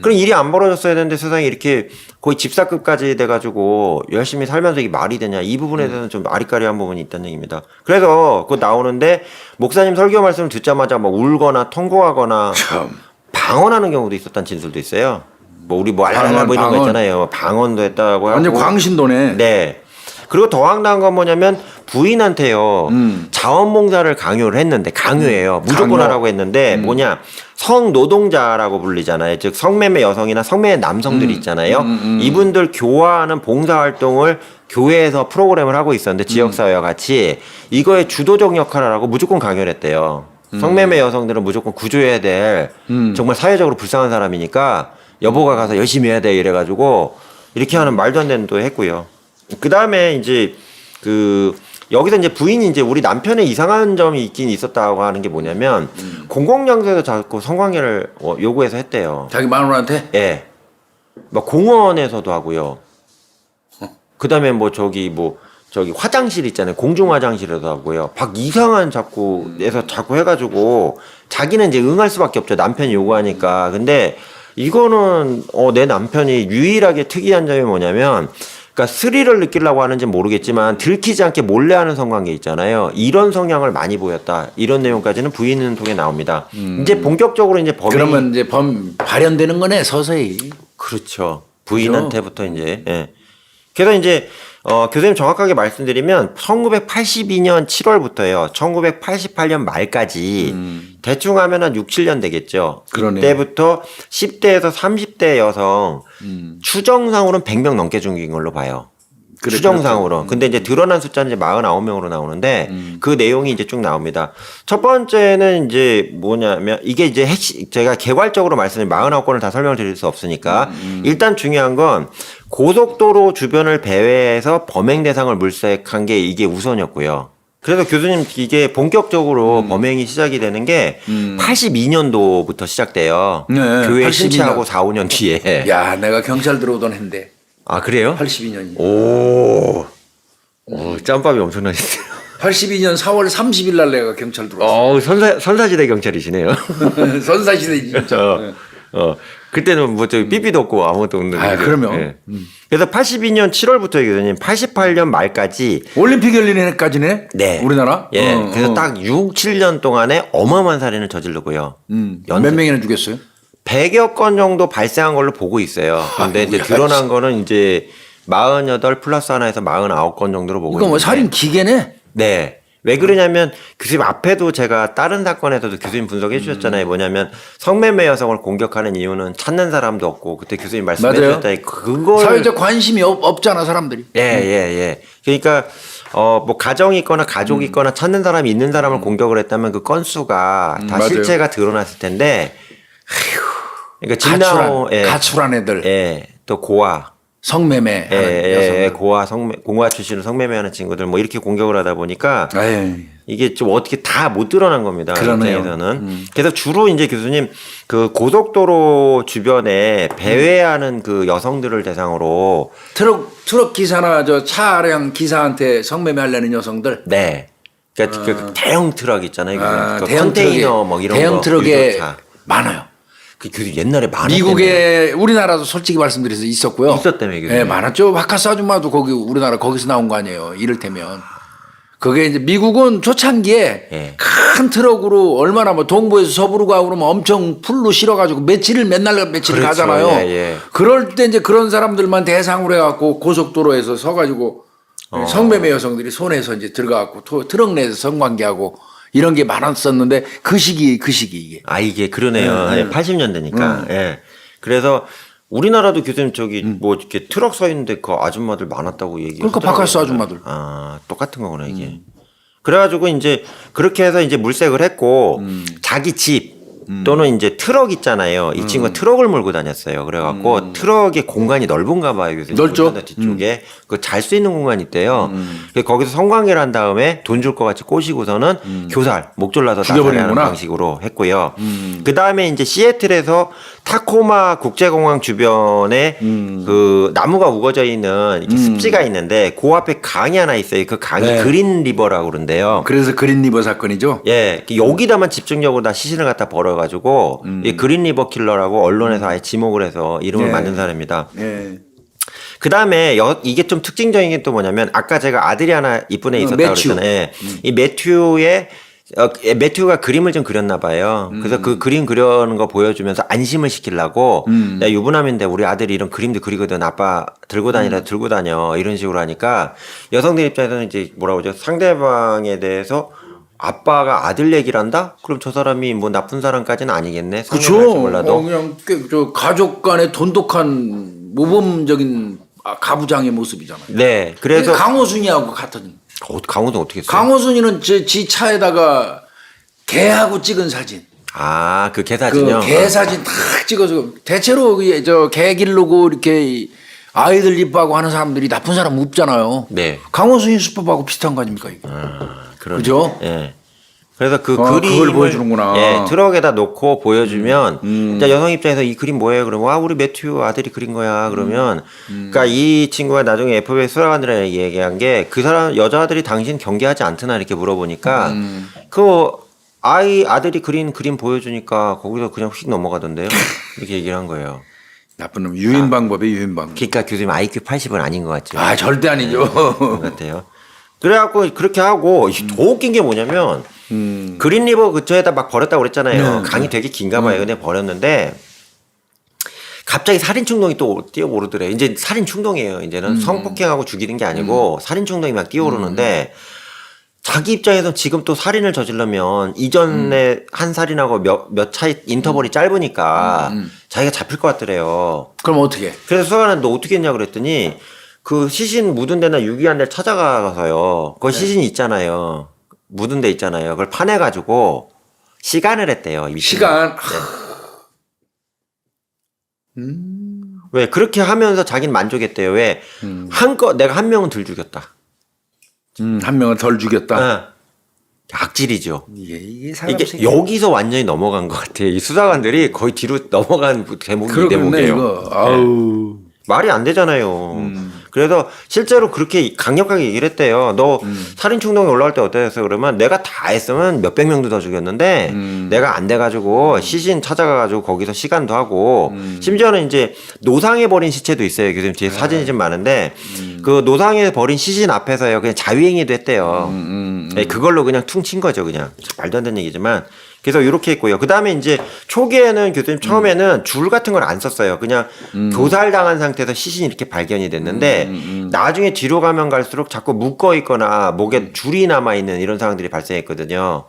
그럼 일이 안 벌어졌어야 되는데 세상에 이렇게 거의 집사급까지 돼가지고 열심히 살면서 이게 말이 되냐. 이 부분에 대해서는 좀 아리까리한 부분이 있다는 얘기입니다. 그래서 그거 나오는데 목사님 설교 말씀을 듣자마자 뭐 울거나 통곡하거나 참. 방언하는 경우도 있었다는 진술도 있어요. 뭐 우리 뭐 알랄라 뭐 이런 거 있잖아요. 방언도 했다고 하고. 완전 광신도네. 네. 그리고 더 황당한 건 뭐냐면 부인한테요. 자원봉사를 강요해요. 무조건 강요. 하라고 했는데 뭐냐 성노동자라고 불리잖아요. 즉 성매매 여성이나 성매매 남성들이 있잖아요. 이분들 교화하는 봉사활동을 교회에서 프로그램을 하고 있었는데 지역사회와 같이 이거에 주도적 역할을 하고 무조건 강요를 했대요. 성매매 여성들은 무조건 구조해야 될 정말 사회적으로 불쌍한 사람이니까 여보가 가서 열심히 해야 돼 이래가지고 이렇게 하는 말도 안 되는 도 했고요. 그 다음에 이제 여기서 이제 부인이 이제 우리 남편의 이상한 점이 있긴 있었다고 하는 게 뭐냐면 공공장소에서 자꾸 성관계를 요구해서 했대요. 자기 마누라한테? 예. 막 공원에서도 하고요. 그 다음에 저기 화장실 있잖아요. 공중 화장실에도 하고요. 막 이상한 자꾸 해가지고 자기는 이제 응할 수밖에 없죠. 남편이 요구하니까. 근데 이거는 내 남편이 유일하게 특이한 점이 뭐냐면 그러니까 스릴을 느끼려고 하는지 모르겠지만 들키지 않게 몰래 하는 성관계 있잖아요. 이런 성향을 많이 보였다. 이런 내용까지는 부인은 통해 나옵니다. 이제 본격적으로 이제 범인이 그러면 이제 발현되는 거네, 서서히. 그렇죠. 부인한테부터 이제 예. 그래서 이제 교수님 정확하게 말씀드리면 1982년 7월부터요. 1988년 말까지 대충 하면 한 6, 7년 되겠죠. 그러네요. 이때부터 10대에서 30대 여성 추정상으로는 100명 넘게 죽인 걸로 봐요. 추정상으로. 근데 이제 드러난 숫자는 이제 49명으로 나오는데 그 내용이 이제 쭉 나옵니다. 첫 번째는 이제 뭐냐면 이게 이제 제가 개괄적으로 말씀드린 49건을 다 설명을 드릴 수 없으니까 일단 중요한 건 고속도로 주변을 배회해서 범행 대상을 물색한 게 이게 우선이었고요. 그래서 교수님 이게 본격적으로 범행이 시작이 되는 게 82년도부터 시작돼요. 네, 교회 82년. 신치하고 4, 5년 뒤에. 야, 내가 경찰 들어오던 해인데 아 그래요? 82년이. 오, 짬밥이 엄청나셨어요. 82년 4월 30일 날 내가 경찰 들어왔어. 선사시대 경찰이시네요. 선사시대 진짜. 그때는 뭐 저기 삐삐도 없고 아무것도 없는. 아, 그러면. 예. 그래서 82년 7월부터 교수님 88년 말까지. 올림픽 열리는 해까지네. 네. 우리나라. 예. 그래서 딱 6, 7년 동안에 어마어마한 살인을 저지르고요. 몇 명이나 죽였어요? 100여 건 정도 발생한 걸로 보고 있어요. 근데 이제 드러난 거는 이제 48 플러스 하나에서 49건 정도로 보고 이거 뭐 있는데. 살인 기계네. 네. 왜 그러냐면 교수님 앞에도 제가 다른 사건에서도 교수님 분석해 주셨잖아요. 뭐냐면 성매매 여성을 공격하는 이유는 찾는 사람도 없고 그때 교수님 말씀해 맞아요. 주셨다니 그걸 사회적 관심이 없잖아 사람들이. 예. 그러니까 뭐 가정이 있거나 가족이 있거나 찾는 사람이 있는 사람을 공격을 했다면 그 건수가 다 맞아요. 실체가 드러났을 텐데 그러니까 진나오 가출한 애들. 예. 또 고아 성매매 고아 공화 출신으로 성매매하는 친구들 뭐 이렇게 공격을 하다 보니까 에이. 이게 좀 어떻게 다 못 드러난 겁니다. 그러네요. 에서는 그래서 주로 이제 교수님 그 고속도로 주변에 배회하는 그 여성들을 대상으로 트럭 기사나 저 차량 기사한테 성매매 하려는 여성들. 네. 그러니까 그 대형 트럭 있잖아요. 그 대형 컨테이너 뭐 이런 대형 거 트럭에 유조차. 많아요. 그 교수 옛날에 많았대요. 미국에 우리나라도 솔직히 말씀드려서 있었고요. 있었다며요, 교수님. 네, 많았죠. 바카스 아줌마도 거기 우리나라 거기서 나온 거 아니에요. 이를테면. 그게 이제 미국은 초창기에 예. 큰 트럭으로 얼마나 뭐 동부에서 서부로 가고 그러면 엄청 풀로 실어가지고 며칠 그렇죠. 가잖아요. 예. 그럴 때 이제 그런 사람들만 대상으로 해갖고 고속도로에서 서가지고 성매매 여성들이 손에서 이제 들어가갖고 트럭 내에서 성관계하고 이런 게 많았었는데 그 시기 이게. 아 이게 그러네요. 80년대니까. 예. 그래서 우리나라도 교수님 저기 뭐 이렇게 트럭 서 있는데 그 아줌마들 많았다고 얘기하더라고요. 그러니까 바카스 아줌마들. 아 똑같은 거구나 이게. 그래가지고 이제 그렇게 해서 이제 물색을 했고 자기 집 또는 이제 트럭 있잖아요. 이 친구가 트럭을 몰고 다녔어요. 그래갖고 트럭의 공간이 넓은가 봐요. 교수님. 넓죠. 운전대 뒤쪽에 그 잘 수 있는 공간이 있대요. 그래서 거기서 성관계를 한 다음에 돈 줄 것 같이 꼬시고서는 교살 목졸라서 나살하는 죽여버리는구나. 방식으로 했고요. 그 다음에 이제 시애틀에서 타코마 국제공항 주변에 그 나무가 우거져 있는 이렇게 습지가 있는데 그 앞에 강이 하나 있어요. 그 강이 네. 그린 리버라고 그러는데요. 그래서 그린리버 사건이죠. 예, 여기다만 집중적으로 다 시신을 갖다 벌어가지고 이 그린 리버 킬러라고 언론에서 아예 지목을 해서 이름을 네. 만든 사람입니다. 예. 그 다음에 이게 좀 특징적인 게 또 뭐냐면 아까 제가 아들이 하나 이쁜 애 있었다고 매튜. 그랬잖아요. 이 매튜가 그림을 좀 그렸나 봐요. 그래서 그 그림 그려는 거 보여주면서 안심을 시키려고 야 유부남인데 우리 아들이 이런 그림도 그리거든 아빠 들고 다녀 이런 식으로 하니까 여성들 입장에서는 이제 뭐라고 하죠 상대방에 대해서 아빠가 아들 얘기를 한다? 그럼 저 사람이 뭐 나쁜 사람까지는 아니겠네. 그렇죠. 몰라도. 그냥 저 가족 간의 돈독한 모범적인 가부장의 모습이잖아요. 네, 그래서 강호순이하고 같은. 강호동 어떻게 했어요? 강호순이는 지 차에다가 개하고 찍은 사진. 아, 그 개 사진요? 그 개 사진 탁 찍어서 대체로 저개 기르고 이렇게 아이들 이뻐하고 하는 사람들이 나쁜 사람 없잖아요. 네. 강호순이 수법하고 비슷한 거 아닙니까 이게? 그러네. 그죠? 예. 그래서 그 그걸 그림을 보여주는구나. 예, 트럭에다 놓고 보여주면 진짜 여성 입장에서 이 그림 뭐예요? 그러면 와 우리 매튜 아들이 그린 거야. 그러면 그러니까 이 친구가 나중에 FBI 수사관들에게 얘기한 게 그 사람 여자들이 당신 경계하지 않더나 이렇게 물어보니까 그 아들이 그린 그림 보여주니까 거기서 그냥 휙 넘어가던데요. 이렇게 얘기를 한 거예요. 나쁜 놈 유인 방법이 유인 방법. 그러니까 교수님 IQ 80은 아닌 것 같죠. 아 절대 아니죠. 그런 것 같아요. 그래갖고 그렇게 하고 더 웃긴 게 뭐냐면 그린리버 근처에다 막 버렸다고 그랬잖아요. 강이 되게 긴가 봐요. 근데 버렸는데 갑자기 살인 충동이 또 뛰어오르더래요. 이제 살인 충동이에요. 이제는 성폭행하고 죽이는 게 아니고 살인 충동이 막 뛰어오르는데 자기 입장에서 지금 또 살인을 저지르면 이전에 한 살인하고 몇 차이 인터벌이 짧으니까 자기가 잡힐 것 같더래요. 그럼 어떻게? 그래서 수사관은 너 어떻게 했냐 그랬더니 그 시신 묻은 데나 유기한 데를 찾아가서요. 그 시신이 있잖아요. 묻은 데 있잖아요. 그걸 파내가지고 시간을 했대요. 이 시간. 왜 그렇게 하면서 자기는 만족했대요. 왜 내가 한 명은 덜 죽였다. 한 명은 덜 죽였다. 악질이죠. 이게 사람 이게 생각. 여기서 완전히 넘어간 것 같아요. 이 수사관들이 거의 뒤로 넘어간 대목이 이 그러겠네 대목이에요. 이거. 아우. 말이 안 되잖아요. 그래서 실제로 그렇게 강력하게 얘기를 했대요. 너 살인 충동이 올라올 때 어땠어? 그러면 내가 다 했으면 몇백 명도 더 죽였는데 내가 안 돼가지고 시신 찾아가가지고 거기서 시간도 하고 심지어는 이제 노상해 버린 시체도 있어요. 교수님 뒤에 사진이 좀 많은데 그 노상해 버린 시신 앞에서요 그냥 자위행위도 했대요. 네, 그걸로 그냥 퉁친 거죠. 그냥 말도 안 되는 얘기지만. 그래서 이렇게 했고요. 그 다음에 이제 초기에는 교수님 처음에는 줄 같은 걸 안 썼어요. 그냥 교살당한 상태에서 시신이 이렇게 발견이 됐는데 나중에 뒤로 가면 갈수록 자꾸 묶어 있거나 목에 줄이 남아 있는 이런 상황들이 발생했거든요.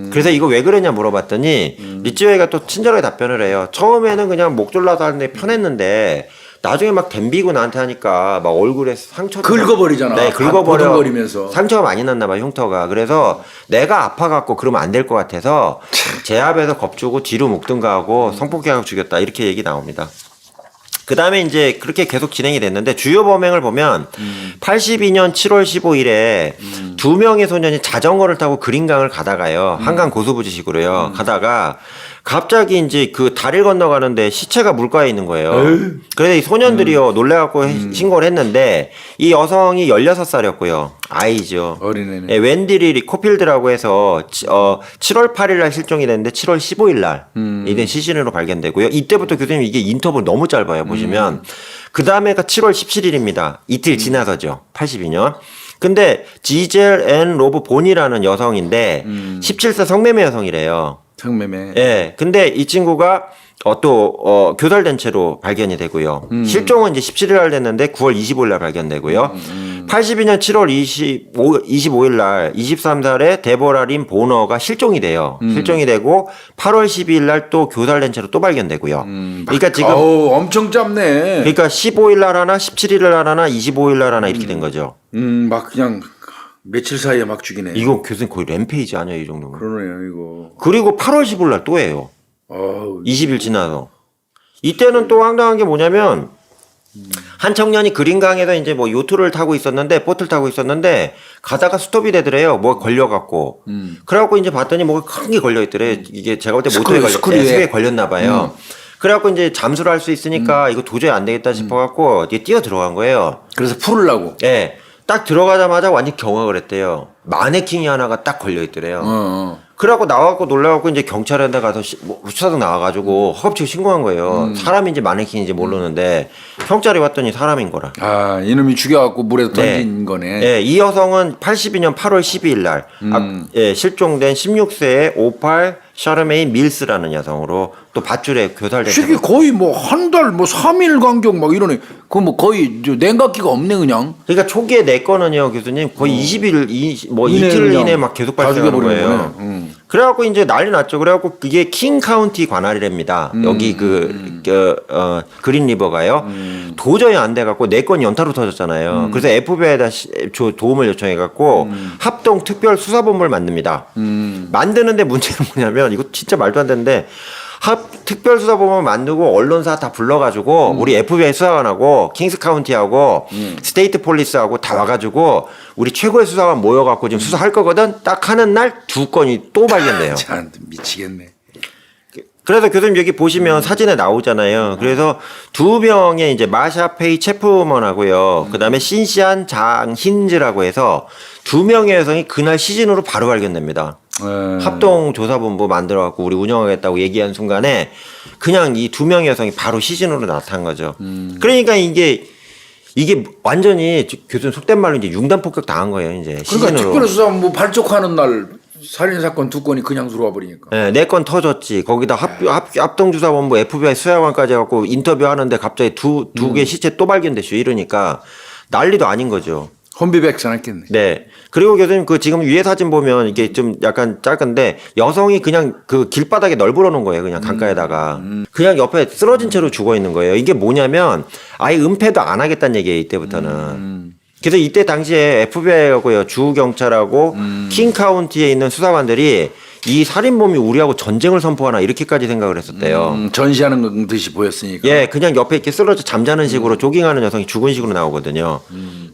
그래서 이거 왜 그러냐 물어봤더니 리츠웨이가 또 친절하게 답변을 해요. 처음에는 그냥 목 졸라서 하는데 편했는데 나중에 막 덤비고 나한테 하니까 막 얼굴에 상처 긁어버리잖아. 네, 긁어버려. 보들거리면서. 상처가 많이 났나 봐 흉터가. 그래서 내가 아파갖고 그러면 안 될 것 같아서 제 앞에서 겁주고 뒤로 묶든가 하고 성폭행하고 죽였다 이렇게 얘기 나옵니다. 그 다음에 이제 그렇게 계속 진행이 됐는데 주요 범행을 보면 82년 7월 15일에 두 명의 소년이 자전거를 타고 그린강을 가다가요. 한강 고수부지식으로요. 가다가 갑자기 이제 그 다리를 건너가는데 시체가 물가에 있는 거예요. 그래서 이 소년들이요 놀래갖고 신고를 했는데 이 여성이 16살이었고요. 아이죠. 어린애네. 예, 웬디리 코필드라고 해서 7월 8일 날 실종이 됐는데 7월 15일 날 이된 시신으로 발견되고요. 이때부터 교수님 이게 인터벌 너무 짧아요. 보시면 그 다음에가 7월 17일입니다. 이틀 지나서죠. 82년. 근데 지젤 앤 로브 본이라는 여성인데 17세 성매매 여성이래요. 성매매. 예. 근데 이 친구가 교살된 채로 발견이 되고요. 실종은 이제 17일 날 됐는데 9월 25일 날 발견되고요. 82년 7월 25일 날 23살의 데보라 린 보너가 실종이 돼요. 실종이 되고 8월 12일 날 또 교살된 채로 또 발견되고요. 그러니까 지금 엄청 짧네. 그러니까 15일 날 하나, 17일 날 하나, 25일 날 하나 이렇게 된 거죠. 막 그냥 며칠 사이에 막 죽이네. 이거 교수님 거의 램페이지 아니에요, 이 정도면. 그러네요 이거. 그리고 8월 15일 날 또 해요. 어우. 20일 지나서. 이때는 또 황당한 게 뭐냐면 한 청년이 그린강에서 이제 뭐 요트를 타고 있었는데 보트를 타고 있었는데 가다가 스톱이 되더래요. 뭐가 걸려갖고. 그래갖고 이제 봤더니 뭐가 큰 게 걸려있더래. 이게 제가 볼 때 모터에 스크류에 걸렸나 봐요. 그래갖고 이제 잠수를 할 수 있으니까 이거 도저히 안 되겠다 싶어갖고 이게 뛰어 들어간 거예요. 그래서 풀으려고. 예. 딱 들어가자마자 완전 경악을 했대요. 마네킹이 하나가 딱 걸려있더래요. 그래갖고 나와갖고 놀라갖고 이제 경찰에 가서 후차등 나와가지고 허겁지겁 신고한 거예요. 사람인지 마네킹인지 모르는데 경찰이 왔더니 사람인 거라. 아 이놈이 죽여갖고 물에 던진 거네. 예, 이 여성은 82년 8월 12일 날 실종된 16세의 오팔 샤르메인 밀스라는 여성으로 또 밧줄에 교살된. 이게 거의 뭐 한 달 뭐 3일 간격 막 이러네. 그 뭐 거의 냉각기가 없네 그냥. 그러니까 초기에 내 거는요 교수님 거의 20일 뭐 이틀 이내 막 계속 발생하는 거예요. 그래갖고 이제 난리 났죠. 그래갖고 그게 킹 카운티 관할이랍니다. 여기 그린 리버가요. 도저히 안 돼갖고 내 건이 연타로 터졌잖아요. 그래서 FBI에다 도움을 요청해갖고 합동 특별 수사본부를 만듭니다. 만드는데 문제는 뭐냐면 이거 진짜 말도 안 되는데 특별수사본부 만들고 언론사 다 불러가지고 우리 FBI 수사관하고 킹스 카운티하고 스테이트 폴리스하고 다 와가지고 우리 최고의 수사관 모여갖고 지금 수사할 거거든. 딱 하는 날 두 건이 또 발견돼요. 참 미치겠네. 그래서 교수님 여기 보시면 사진에 나오잖아요. 그래서 두 명의 이제 마샤 페이 체프먼하고요. 그다음에 신시안 장 힌즈라고 해서 두 명의 여성이 그날 시신으로 바로 발견됩니다. 합동조사본부 만들어갖고 우리 운영하겠다고 얘기한 순간에 그냥 이 두 명의 여성이 바로 시신으로 나타난 거죠. 그러니까 이게 완전히 교수님 속된 말로 이제 융단 폭격 당한 거예요. 이제 시신으로. 그러니까 특별수사 뭐 발족하는 날 살인 사건 두 건이 그냥 들어와 버리니까. 네, 내 건 터졌지. 거기다 합동조사본부 FBI 수사관까지 해갖고 인터뷰하는데 갑자기 두 개 시체 또 발견됐죠. 이러니까 난리도 아닌 거죠. 혼비백산했겠네. 네. 그리고 교수님 그 지금 위에 사진 보면 이게 좀 약간 짧은데 여성이 그냥 그 길바닥에 널브러 놓은 거예요. 그냥 강가에다가. 그냥 옆에 쓰러진 채로 죽어 있는 거예요. 이게 뭐냐면 아예 은폐도 안 하겠다는 얘기예요. 이때부터는. 그래서 이때 당시에 FBI하고요. 주 경찰하고 킹 카운티에 있는 수사관들이 이 살인범이 우리하고 전쟁을 선포하나 이렇게까지 생각을 했었대요. 전시하는 듯이 보였으니까. 예, 그냥 옆에 이렇게 쓰러져 잠자는 식으로 조깅하는 여성이 죽은 식으로 나오거든요.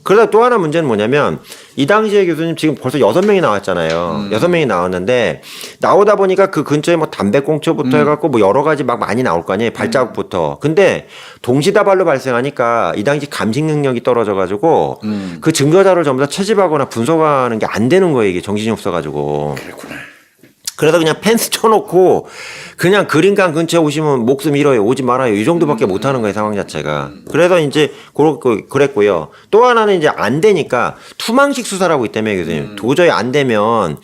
그러다 또 하나 문제는 뭐냐면 이 당시에 교수님 지금 벌써 6명이 나왔잖아요. 6명이 나왔는데 나오다 보니까 그 근처에 뭐 담배꽁초부터 해갖고 뭐 여러 가지 막 많이 나올 거 아니에요. 발자국부터. 근데 동시다발로 발생하니까 이 당시 감식 능력이 떨어져가지고 그 증거자료를 전부 다 채집하거나 분석하는 게 안 되는 거예요. 이게 정신이 없어가지고. 그랬구나. 그래서 그냥 펜스 쳐놓고 그냥 그린강 근처에 오시면 목숨 잃어요. 오지 말아요. 이 정도밖에 못 하는 거예요. 상황 자체가. 그래서 이제 그랬고요. 또 하나는 이제 안 되니까 투망식 수사라고 있다며요. 교수님. 도저히 안 되면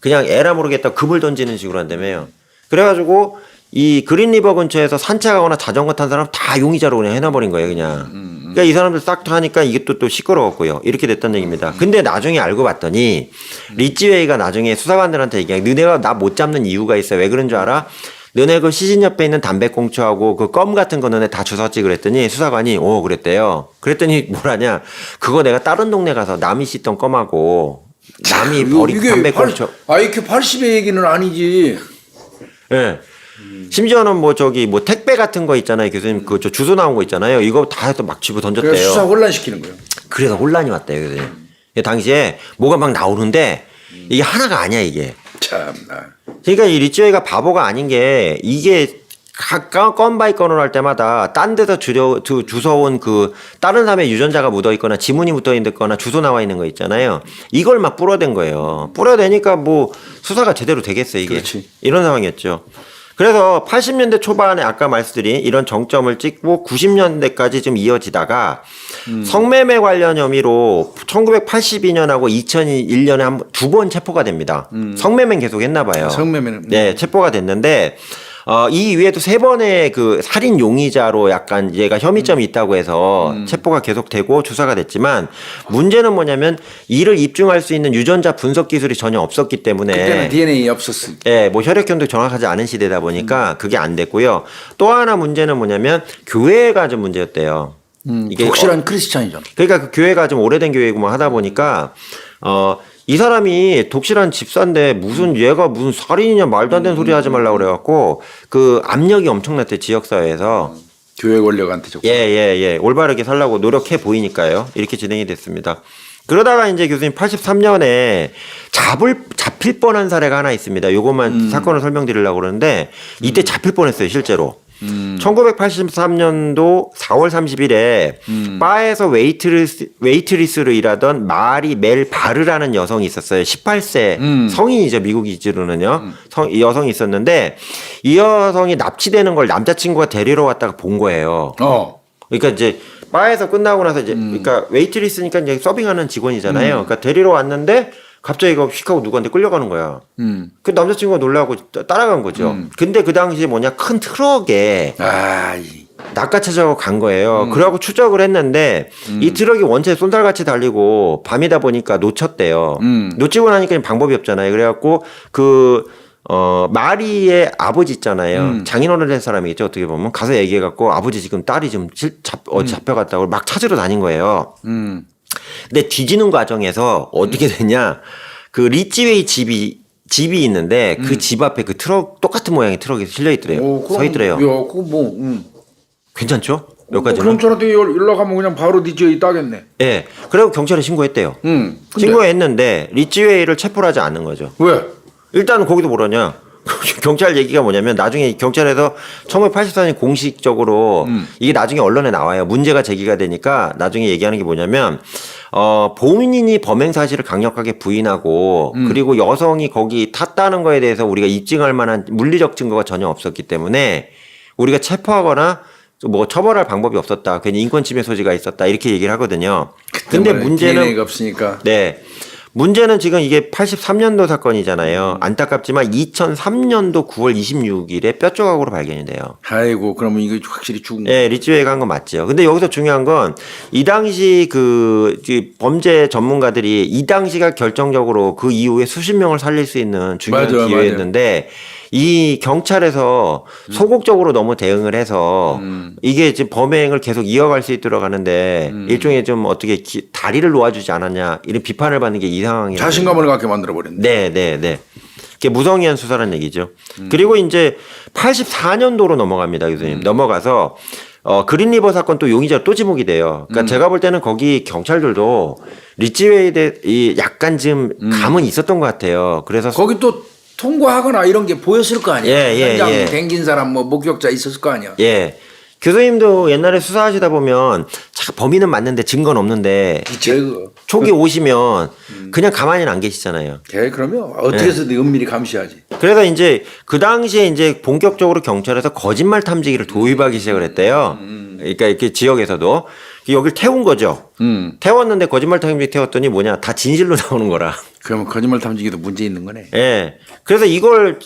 그냥 에라 모르겠다 금을 던지는 식으로 한다며요. 그래가지고 이 그린리버 근처에서 산책하거나 자전거 탄 사람 다 용의자로 그냥 해놔버린 거예요. 그냥. 그러니까 이 사람들 싹 다 하니까 이게 또 시끄러웠고요. 이렇게 됐다는 얘기입니다. 근데 나중에 알고 봤더니 리치웨이가 나중에 수사관들한테 얘기해. 너네가 나 못 잡는 이유가 있어. 왜 그런 줄 알아? 너네 그 시신 옆에 있는 담배꽁초하고 그 껌 같은 거 너네 다 주웠지 그랬더니 수사관이 그랬대요. 그랬더니 뭐라냐? 그거 내가 다른 동네 가서 남이 씻던 껌하고 남이 버린 담배꽁초. IQ 80의 얘기는 아니지. 예. 네. 심지어는 뭐 택배 같은 거 있잖아요. 교수님 그 주소 나온 거 있잖아요. 이거 다 해서 막 집어 던졌대요. 그래서 수사 혼란시키는 거예요. 그래서 혼란이 왔대요. 교수님. 당시에 뭐가 막 나오는데 이게 하나가 아니야 이게. 참나. 그러니까 이 리치웨이가 바보가 아닌 게 이게 건 바이 건으로 할 때마다 딴 데서 주워온 그 다른 사람의 유전자가 묻어 있거나 지문이 묻어 있거나 주소 나와 있는 거 있잖아요. 이걸 막 뿌려댄 거예요. 뿌려대니까 뭐 수사가 제대로 되겠어요 이게. 그렇지. 이런 상황이었죠. 그래서 80년대 초반에 아까 말씀드린 이런 정점을 찍고 90년대까지 좀 이어지다가 성매매 관련 혐의로 1982년하고 2001년에 두 번 체포가 됩니다. 성매매는 계속 했나 봐요. 성매매는. 네, 체포가 됐는데 이 이후에도 3번의 그 살인 용의자로 약간 얘가 혐의점이 있다고 해서 체포가 계속되고 조사가 됐지만 문제는 뭐냐면 이를 입증할 수 있는 유전자 분석 기술이 전혀 없었기 때문에 그때는 DNA 없었어. 예, 뭐 혈액형도 정확하지 않은 시대다 보니까 그게 안 됐고요. 또 하나 문제는 뭐냐면 교회가 좀 문제였대요. 이게 독실한 크리스찬이죠. 그러니까 그 교회가 좀 오래된 교회고 뭐 하다 보니까 이 사람이 독실한 집사인데 얘가 무슨 살인이냐 말도 안 되는 소리 하지 말라고 그래갖고 그 압력이 엄청났대 지역사회에서. 교회 권력한테 줬고. 예. 올바르게 살라고 노력해 보이니까요. 이렇게 진행이 됐습니다. 그러다가 이제 교수님 83년에 잡힐 뻔한 사례가 하나 있습니다. 요것만 사건을 설명드리려고 그러는데 이때 잡힐 뻔했어요, 실제로. 1983년도 4월 30일에 바에서 웨이트리스로 일하던 마리 멜 바르라는 여성이 있었어요. 18세 성인이죠. 미국 기준으로는요. 여성이 있었는데 이 여성이 납치되는 걸 남자친구가 데리러 왔다가 본 거예요. 그러니까 이제 바에서 끝나고 나서 이제 그러니까 웨이트리스니까 이제 서빙하는 직원이잖아요. 그러니까 데리러 왔는데 갑자기 이거 휙 하고 누구한테 끌려가는 거야. 그 남자친구가 놀라고 따라간 거죠. 근데 그 당시에 뭐냐 큰 트럭에 낚아채서 간 거예요. 그러고 추적을 했는데 이 트럭이 원체 쏜살같이 달리고 밤이다 보니까 놓쳤대요. 놓치고 나니까 방법이 없잖아요. 그래갖고 마리의 아버지 있잖아요. 장인어른 된 사람이겠죠. 어떻게 보면 가서 얘기해갖고 아버지 지금 딸이 좀 잡혀갔다고 막 찾으러 다닌 거예요. 근데 뒤지는 과정에서 어떻게 되냐 그 리치웨이 집이 있는데 그 집 앞에 그 트럭 똑같은 모양의 트럭이 실려 있더래요. 서 있더래요. 그거 뭐 괜찮죠? 여기까지는. 경찰한테 연락하면 그냥 바로 리치웨이 따겠네. 예. 그리고 경찰에 신고했대요. 신고했는데 리치웨이를 체포를 하지 않는 거죠. 왜? 일단은 거기도 뭐라냐. 경찰 얘기가 뭐냐면 나중에 경찰에서 1984년 공식적으로 이게 나중에 언론에 나와요. 문제가 제기가 되니까 나중에 얘기하는 게 뭐냐면 범인이 범행 사실을 강력하게 부인하고 그리고 여성이 거기 탔다는 거에 대해서 우리가 입증할 만한 물리적 증거가 전혀 없었기 때문에 우리가 체포하거나 뭐 처벌할 방법이 없었다. 괜히 인권 침해 소지가 있었다. 이렇게 얘기를 하거든요. 근데 문제는 DNA가 없으니까. 네. 문제는 지금 이게 83년도 사건이잖아요. 안타깝지만 2003년도 9월 26일에 뼈 조각으로 발견이 돼요. 아이고, 그러면 이거 확실히 죽은 거. 네, 리치웨이가 한 건 맞죠. 근데 여기서 중요한 건 이 당시 그 범죄 전문가들이 이 당시가 결정적으로 그 이후에 수십 명을 살릴 수 있는 중요한 기회였는데 이 경찰에서 소극적으로 너무 대응을 해서 이게 지금 범행을 계속 이어갈 수 있도록 하는데 일종의 좀 어떻게 다리를 놓아주지 않았냐 이런 비판을 받는 게 이 상황이에요. 자신감을 갖게 만들어버렸네. 네. 그게 무성의한 수사라는 얘기죠. 그리고 이제 84년도로 넘어갑니다, 교수님. 넘어가서 그린리버 사건 또 용의자로 또 지목이 돼요. 그러니까 제가 볼 때는 거기 경찰들도 리치웨이에 대해 약간 좀 감은 있었던 것 같아요. 그래서 거기 또 통과하거나 이런 게 보였을 거 아니야. 현장 댕긴 사람 뭐 목격자 있었을 거 아니야. 예. 교수님도 옛날에 수사하시다 보면 범인은 맞는데 증거는 없는데 초기 오시면 그냥 가만히는 안 계시잖아요. 그러면 어떻게 해서든 은밀히 감시하지. 그래서 이제 그 당시에 이제 본격적으로 경찰에서 거짓말 탐지기를 도입하기 시작을 했대요. 그러니까 이렇게 지역에서도 여길 태운 거죠. 태웠는데 거짓말 탐지기 태웠더니 뭐냐 다 진실로 나오는 거라. 그러면 거짓말 탐지기도 문제 있는 거네. 예. 그래서 이걸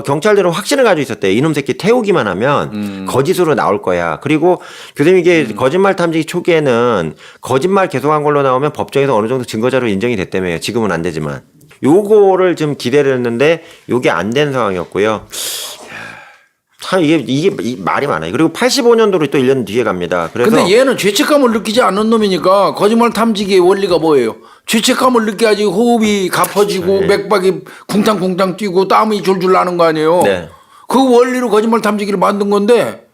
경찰들은 확신을 가지고 있었대요. 이놈 새끼 태우기만 하면 거짓으로 나올 거야. 그리고 교수님 이게 거짓말 탐지기 초기에는 거짓말 계속한 걸로 나오면 법정에서 어느 정도 증거자료 인정이 됐다며요. 지금은 안 되지만. 요거를 좀 기대를 했는데 요게 안 된 상황이었고요. 참 이게 말이 많아요. 그리고 85년도로 또 1년 뒤에 갑니다. 그래서 근데 얘는 죄책감을 느끼지 않는 놈이니까 거짓말 탐지기의 원리가 뭐예요? 죄책감을 느껴야지 호흡이 가퍼지고 맥박이 쿵탕쿵탕 뛰고 땀이 줄줄 나는 거 아니에요? 네. 그 원리로 거짓말 탐지기를 만든 건데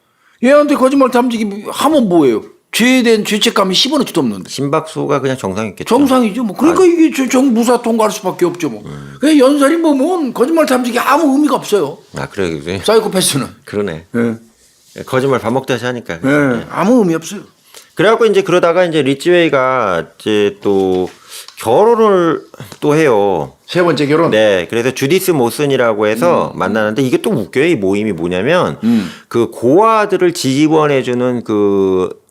얘한테 거짓말 탐지기 하면 뭐예요? 죄에 대한 죄책감이 10원어치도 없는데. 심박수가 그냥 정상이었겠죠. 정상이죠. 뭐 그러니까 이게 정무사 통과할 수밖에 없죠. 뭐. 그냥 연설이 보면 거짓말 탐지기 아무 의미가 없어요. 아 그래요, 교수님. 사이코패스는. 그러네. 예. 거짓말 밥 먹다시 하니까. 예. 아무 의미 없어요. 그래갖고 이제 그러다가 이제 리치웨이가 이제 또 결혼을 또 해요. 세 번째 결혼. 네. 그래서 주디스 모슨이라고 해서 만나는데 이게 또 웃겨요. 이 모임이 뭐냐면 그 고아들을 지원해주는 그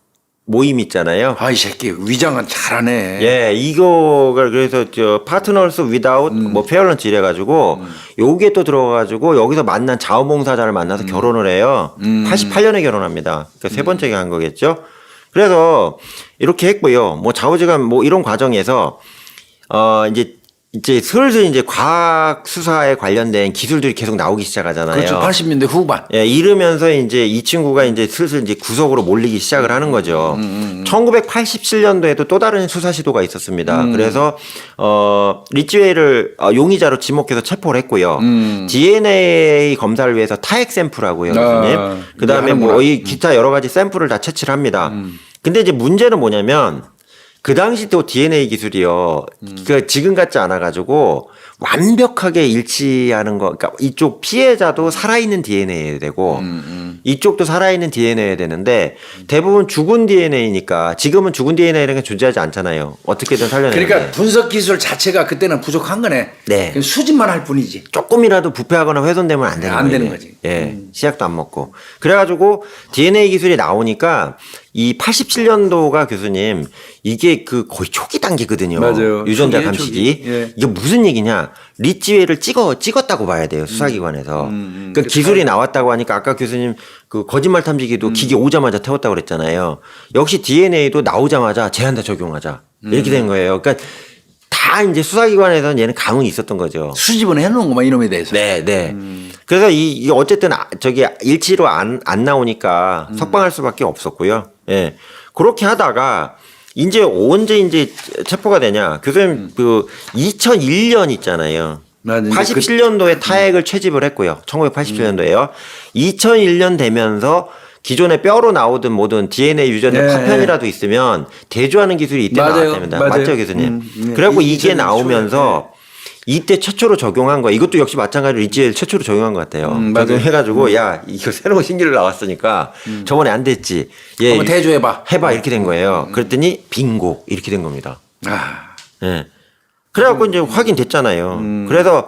모임 있잖아요. 아, 이 새끼 위장은 잘하네. 예, 이거가 그래서 파트너스 위다웃 뭐 페어런츠 이래가지고 요게 또 들어가가지고 여기서 만난 자원봉사자를 만나서 결혼을 해요. 88년에 결혼합니다. 그러니까 세 번째 한 거겠죠. 그래서 이렇게 했고요. 뭐 좌우지간 뭐 이런 과정에서 이제 슬슬 이제 과학 수사에 관련된 기술들이 계속 나오기 시작하잖아요. 그렇죠. 80년대 후반. 예, 이러면서 이제 이 친구가 이제 슬슬 이제 구석으로 몰리기 시작을 하는 거죠. 1987년도에도 또 다른 수사 시도가 있었습니다. 그래서 리치웨이를 용의자로 지목해서 체포를 했고요. DNA 검사를 위해서 타액 샘플하고요, 교수님. 그다음에 뭐 이 기타 여러 가지 샘플을 다 채취를 합니다. 근데 이제 문제는 뭐냐면 그 당시 또 DNA 기술이요. 그 지금 같지 않아 가지고 완벽하게 일치하는 거. 그러니까 이쪽 피해자도 살아있는 DNA여야 되고 이쪽도 살아있는 DNA여야 되는데 대부분 죽은 DNA니까 지금은 죽은 DNA라는 게 존재하지 않잖아요. 어떻게든 살려내는데. 그러니까 분석 기술 자체가 그때는 부족한 거네. 네. 그냥 수집만 할 뿐이지. 조금이라도 부패하거나 훼손되면 안 되는 안 거예요. 되는 거지. 예. 씨약도 안 먹고. 그래가지고 DNA 기술이 나오니까 이 87년도가 교수님 이게 그 거의 초기 단계거든요. 맞아요. 유전자 초기에, 감식이. 초기. 예. 이게 무슨 얘기냐. 리치웨이를 찍었다고 봐야 돼요. 수사기관에서. 그러니까 기술이 나왔다고 하니까 아까 교수님 그 거짓말 탐지기도 기기 오자마자 태웠다고 그랬잖아요. 역시 DNA도 나오자마자 제한다 적용하자. 이렇게 된 거예요. 그러니까 다 이제 수사기관에서는 얘는 감흥이 있었던 거죠. 수집은 해놓은 거만 이놈에 대해서. 네, 네. 그래서 이 어쨌든 저기 일치로 안 나오니까 석방할 수밖에 없었고요. 예. 그렇게 하다가 이제 언제 이제 체포가 되냐. 교수님 그 2001년 있잖아요. 87년도에 타액을 채집을 했고요. 1987년도에요. 2001년 되면서 기존에 뼈로 나오든 뭐든 DNA 유전자 파편이라도 있으면 대조하는 기술이 이때 나왔답니다. 맞죠, 교수님? 그래갖고 이게 나오면서 이때 최초로 적용한 거야. 이것도 역시 마찬가지로 리치웨이 최초로 적용한 것 같아요. 적용해가지고 야 이거 새로운 신기를 나왔으니까 저번에 안 됐지. 예, 한번 대조해봐. 해봐 이렇게 된 거예요. 그랬더니 빙고 이렇게 된 겁니다. 아. 예. 그래갖고 이제 확인됐잖아요. 그래서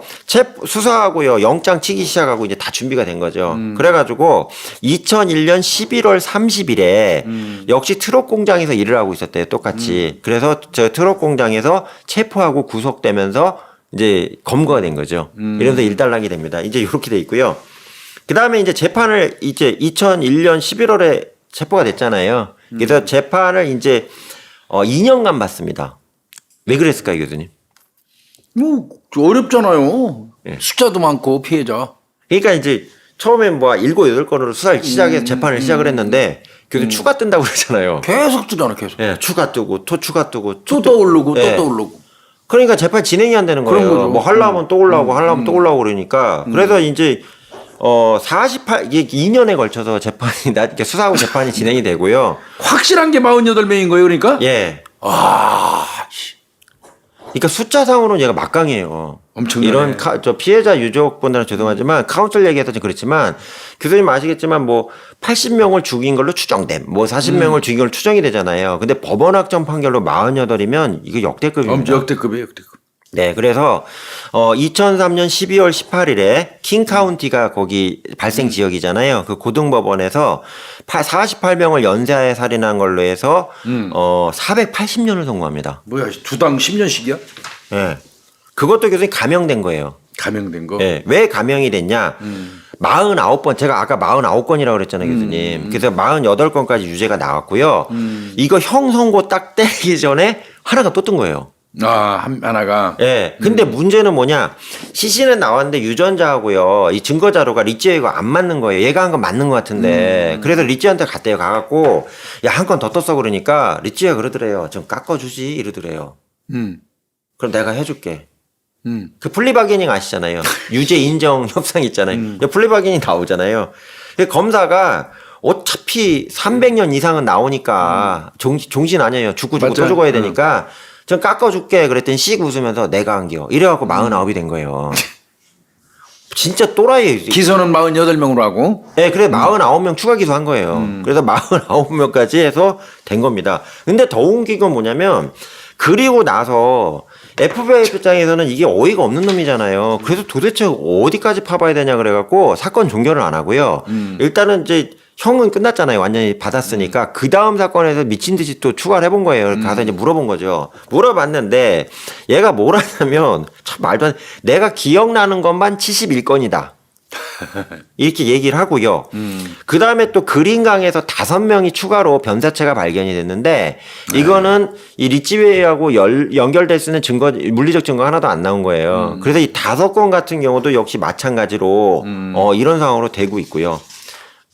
수사하고요, 영장 치기 시작하고 이제 다 준비가 된 거죠. 그래가지고 2001년 11월 30일에 역시 트럭 공장에서 일을 하고 있었대요, 똑같이. 그래서 저 트럭 공장에서 체포하고 구속되면서 이제 검거가 된 거죠. 이러면서 일단락이 됩니다. 이제 이렇게 돼 있고요. 그 다음에 이제 재판을 이제 2001년 11월에 체포가 됐잖아요. 그래서 재판을 이제 2년간 받습니다. 왜 그랬을까요, 교수님? 뭐 어렵잖아요. 네. 숫자도 많고 피해자. 그러니까 이제 처음엔 뭐 7, 8건으로 수사를 시작해서 재판을 시작을 했는데 교수 추가 뜬다고 그러잖아요. 계속 뜨잖아, 계속. 예, 추가 뜨고 또 추가 뜨고 또 떠오르고 또 떠오르고. 그러니까 재판 진행이 안 되는 그런 거예요. 거죠. 뭐 하려면 또 올라오고 하려면 또 올라오고 그러니까. 그래서 이제 이게 2년에 걸쳐서 재판이 이렇게 수사하고 재판이 진행이 되고요. 확실한 게 48명인 거예요, 그러니까? 예. 아, 그러니까 숫자상으로는 얘가 막강해요. 엄청나네. 이런 저 피해자 유족분들은 죄송하지만 카운슬 얘기해서 좀 그렇지만 교수님 아시겠지만 뭐 80명을 죽인 걸로 추정됨, 뭐 40명을 죽인 걸로 추정이 되잖아요. 근데 법원 확정 판결로 48이면 이거 역대급입니다. 역대급이에요, 역대급. 네, 그래서 2003년 12월 18일에 킹카운티가 거기 발생 지역이잖아요. 그 고등법원에서 48명을 연쇄하에 살인한 걸로 해서 480년을 선고합니다. 뭐야, 두당 10년씩이야? 네. 그것도 교수님 감형된 거예요. 감형된 거? 네. 왜 감형이 됐냐? 49번, 제가 아까 49건이라고 그랬잖아요, 교수님. 그래서 48건까지 유죄가 나왔고요. 이거 형 선고 딱 때리기 전에 하나가 또 뜬 거예요. 하나가. 예. 근데 문제는 뭐냐? 시신은 나왔는데 유전자하고요. 이 증거 자료가 리찌가 안 맞는 거예요. 얘가 한 건 맞는 것 같은데. 그래서 리찌한테 갔대요. 가갖고, 야, 한 건 더 떴어. 그러니까 리찌가 그러더래요. 좀 깎아주지. 이러더래요. 그럼 내가 해줄게. 그 플리바게닝 아시잖아요. 유죄 인정 협상 있잖아요. 플리바게닝 나오잖아요. 검사가 어차피 300년 이상은 나오니까 종신 아니에요. 죽고 또 죽어야 되니까. 전 깎아줄게. 그랬더니 씩 웃으면서 내가 안겨. 이래갖고 49이 된 거예요. 진짜 또라이예요. 기소는 48명으로 하고. 네, 그래 49명 추가 기소한 거예요. 그래서 49명까지 해서 된 겁니다. 근데 더 웃긴 건 뭐냐면 그리고 나서 FBI 입장에서는 이게 어이가 없는 놈이잖아요. 그래서 도대체 어디까지 파봐야 되냐 그래갖고 사건 종결을 안 하고요. 일단은 이제 형은 끝났잖아요. 완전히 받았으니까. 그 다음 사건에서 미친 듯이 또 추가를 해본 거예요. 가서 이제 물어본 거죠. 물어봤는데 얘가 뭘 하냐면 참 말도 안 돼. 내가 기억나는 것만 71건이다. 이렇게 얘기를 하고요. 그 다음에 또 그린강에서 5명이 추가로 변사체가 발견이 됐는데 이거는 이 리치웨이하고 연결될 수 있는 증거, 물리적 증거 하나도 안 나온 거예요. 그래서 이 5건 같은 경우도 역시 마찬가지로 이런 상황으로 되고 있고요.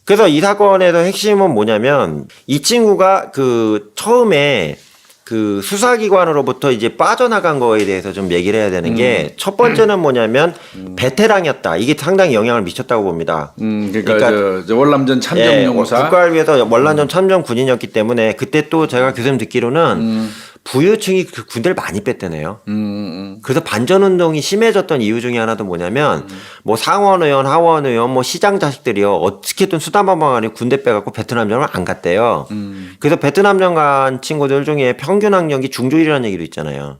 그래서 이 사건에서 핵심은 뭐냐면 이 친구가 그 처음에 그 수사기관으로부터 이제 빠져나간 거에 대해서 좀 얘기를 해야 되는 게 첫 번째는 뭐냐면 베테랑이었다. 이게 상당히 영향을 미쳤다고 봅니다. 그러니까 저 월남전 참전용사. 국가를 위해서 월남전 참전 군인이었기 때문에 그때 또 제가 교수님 듣기로는 부유층이 그 군대를 많이 뺐대네요. 그래서 반전운동이 심해졌던 이유 중에 하나도 뭐냐면 뭐 상원의원, 하원의원, 뭐 시장 자식들이요 어떻게든 수단방방하니 군대 빼갖고 베트남전을 안 갔대요. 그래서 베트남전 간 친구들 중에 평균 학력이 중졸이라는 얘기도 있잖아요.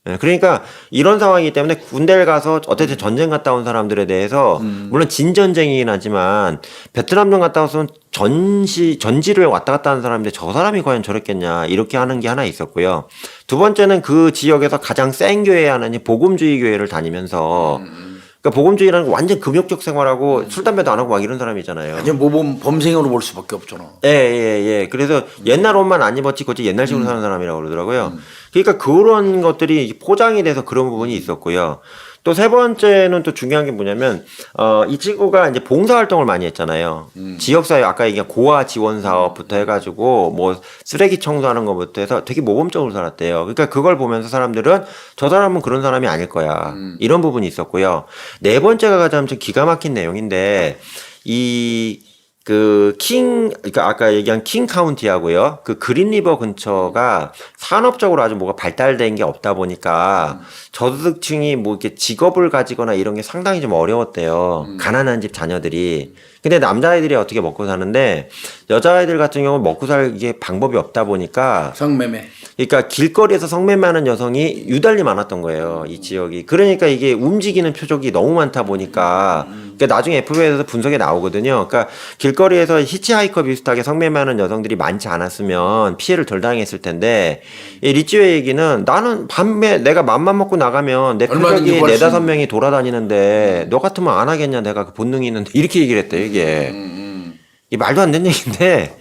네, 그러니까 이런 상황이기 때문에 군대를 가서 어쨌든 전쟁 갔다 온 사람들에 대해서 물론 진전쟁이긴 하지만 베트남전 갔다 왔으면 전지를 왔다 갔다 하는 사람인데 저 사람이 과연 저랬겠냐 이렇게 하는 게 하나 있었고요. 두 번째는 그 지역에서 가장 센 교회 하나는 복음주의 교회를 다니면서 그러니까 복음주의라는 거 완전 금욕적 생활하고 술 담배도 안 하고 막 이런 사람이잖아요. 완전 모범 범생으로 볼 수밖에 없잖아. 예. 그래서 옛날 옷만 안 입었지 그치 옛날식으로 사는 사람이라고 그러더라고요. 그러니까 그런 것들이 포장이 돼서 그런 부분이 있었고요. 또 세 번째는 또 중요한 게 뭐냐면 이 친구가 이제 봉사활동을 많이 했잖아요. 지역사회 아까 얘기한 고아 지원 사업부터 해가지고 뭐 쓰레기 청소하는 것부터 해서 되게 모범적으로 살았대요. 그러니까 그걸 보면서 사람들은 저 사람은 그런 사람이 아닐 거야. 이런 부분이 있었고요. 네 번째가 가장 좀 기가 막힌 내용인데 그러니까 아까 얘기한 킹 카운티하고요. 그 그린리버 근처가 산업적으로 아주 뭐가 발달된 게 없다 보니까 저소득층이 뭐 이렇게 직업을 가지거나 이런 게 상당히 좀 어려웠대요. 가난한 집 자녀들이. 근데 남자아이들이 어떻게 먹고 사는데 여자아이들 같은 경우는 먹고 살 이게 방법이 없다 보니까 성매매. 그러니까 길거리에서 성매매하는 여성이 유달리 많았던 거예요. 이 지역이. 그러니까 이게 움직이는 표적이 너무 많다 보니까 그러니까 나중에 FBI에서 분석에 나오거든요. 그러니까 길거리에서 히치하이커 비슷하게 성매매하는 여성들이 많지 않았으면 피해를 덜 당했을 텐데 이 리치웨이 얘기는 나는 밤에 내가 맘만 먹고 나가면 내 표적이 4-5명이 돌아다니는데 너 같으면 안 하겠냐 내가 그 본능이 있는데 이렇게 얘기를 했대요. 이게 이 말도 안 되는 얘기인데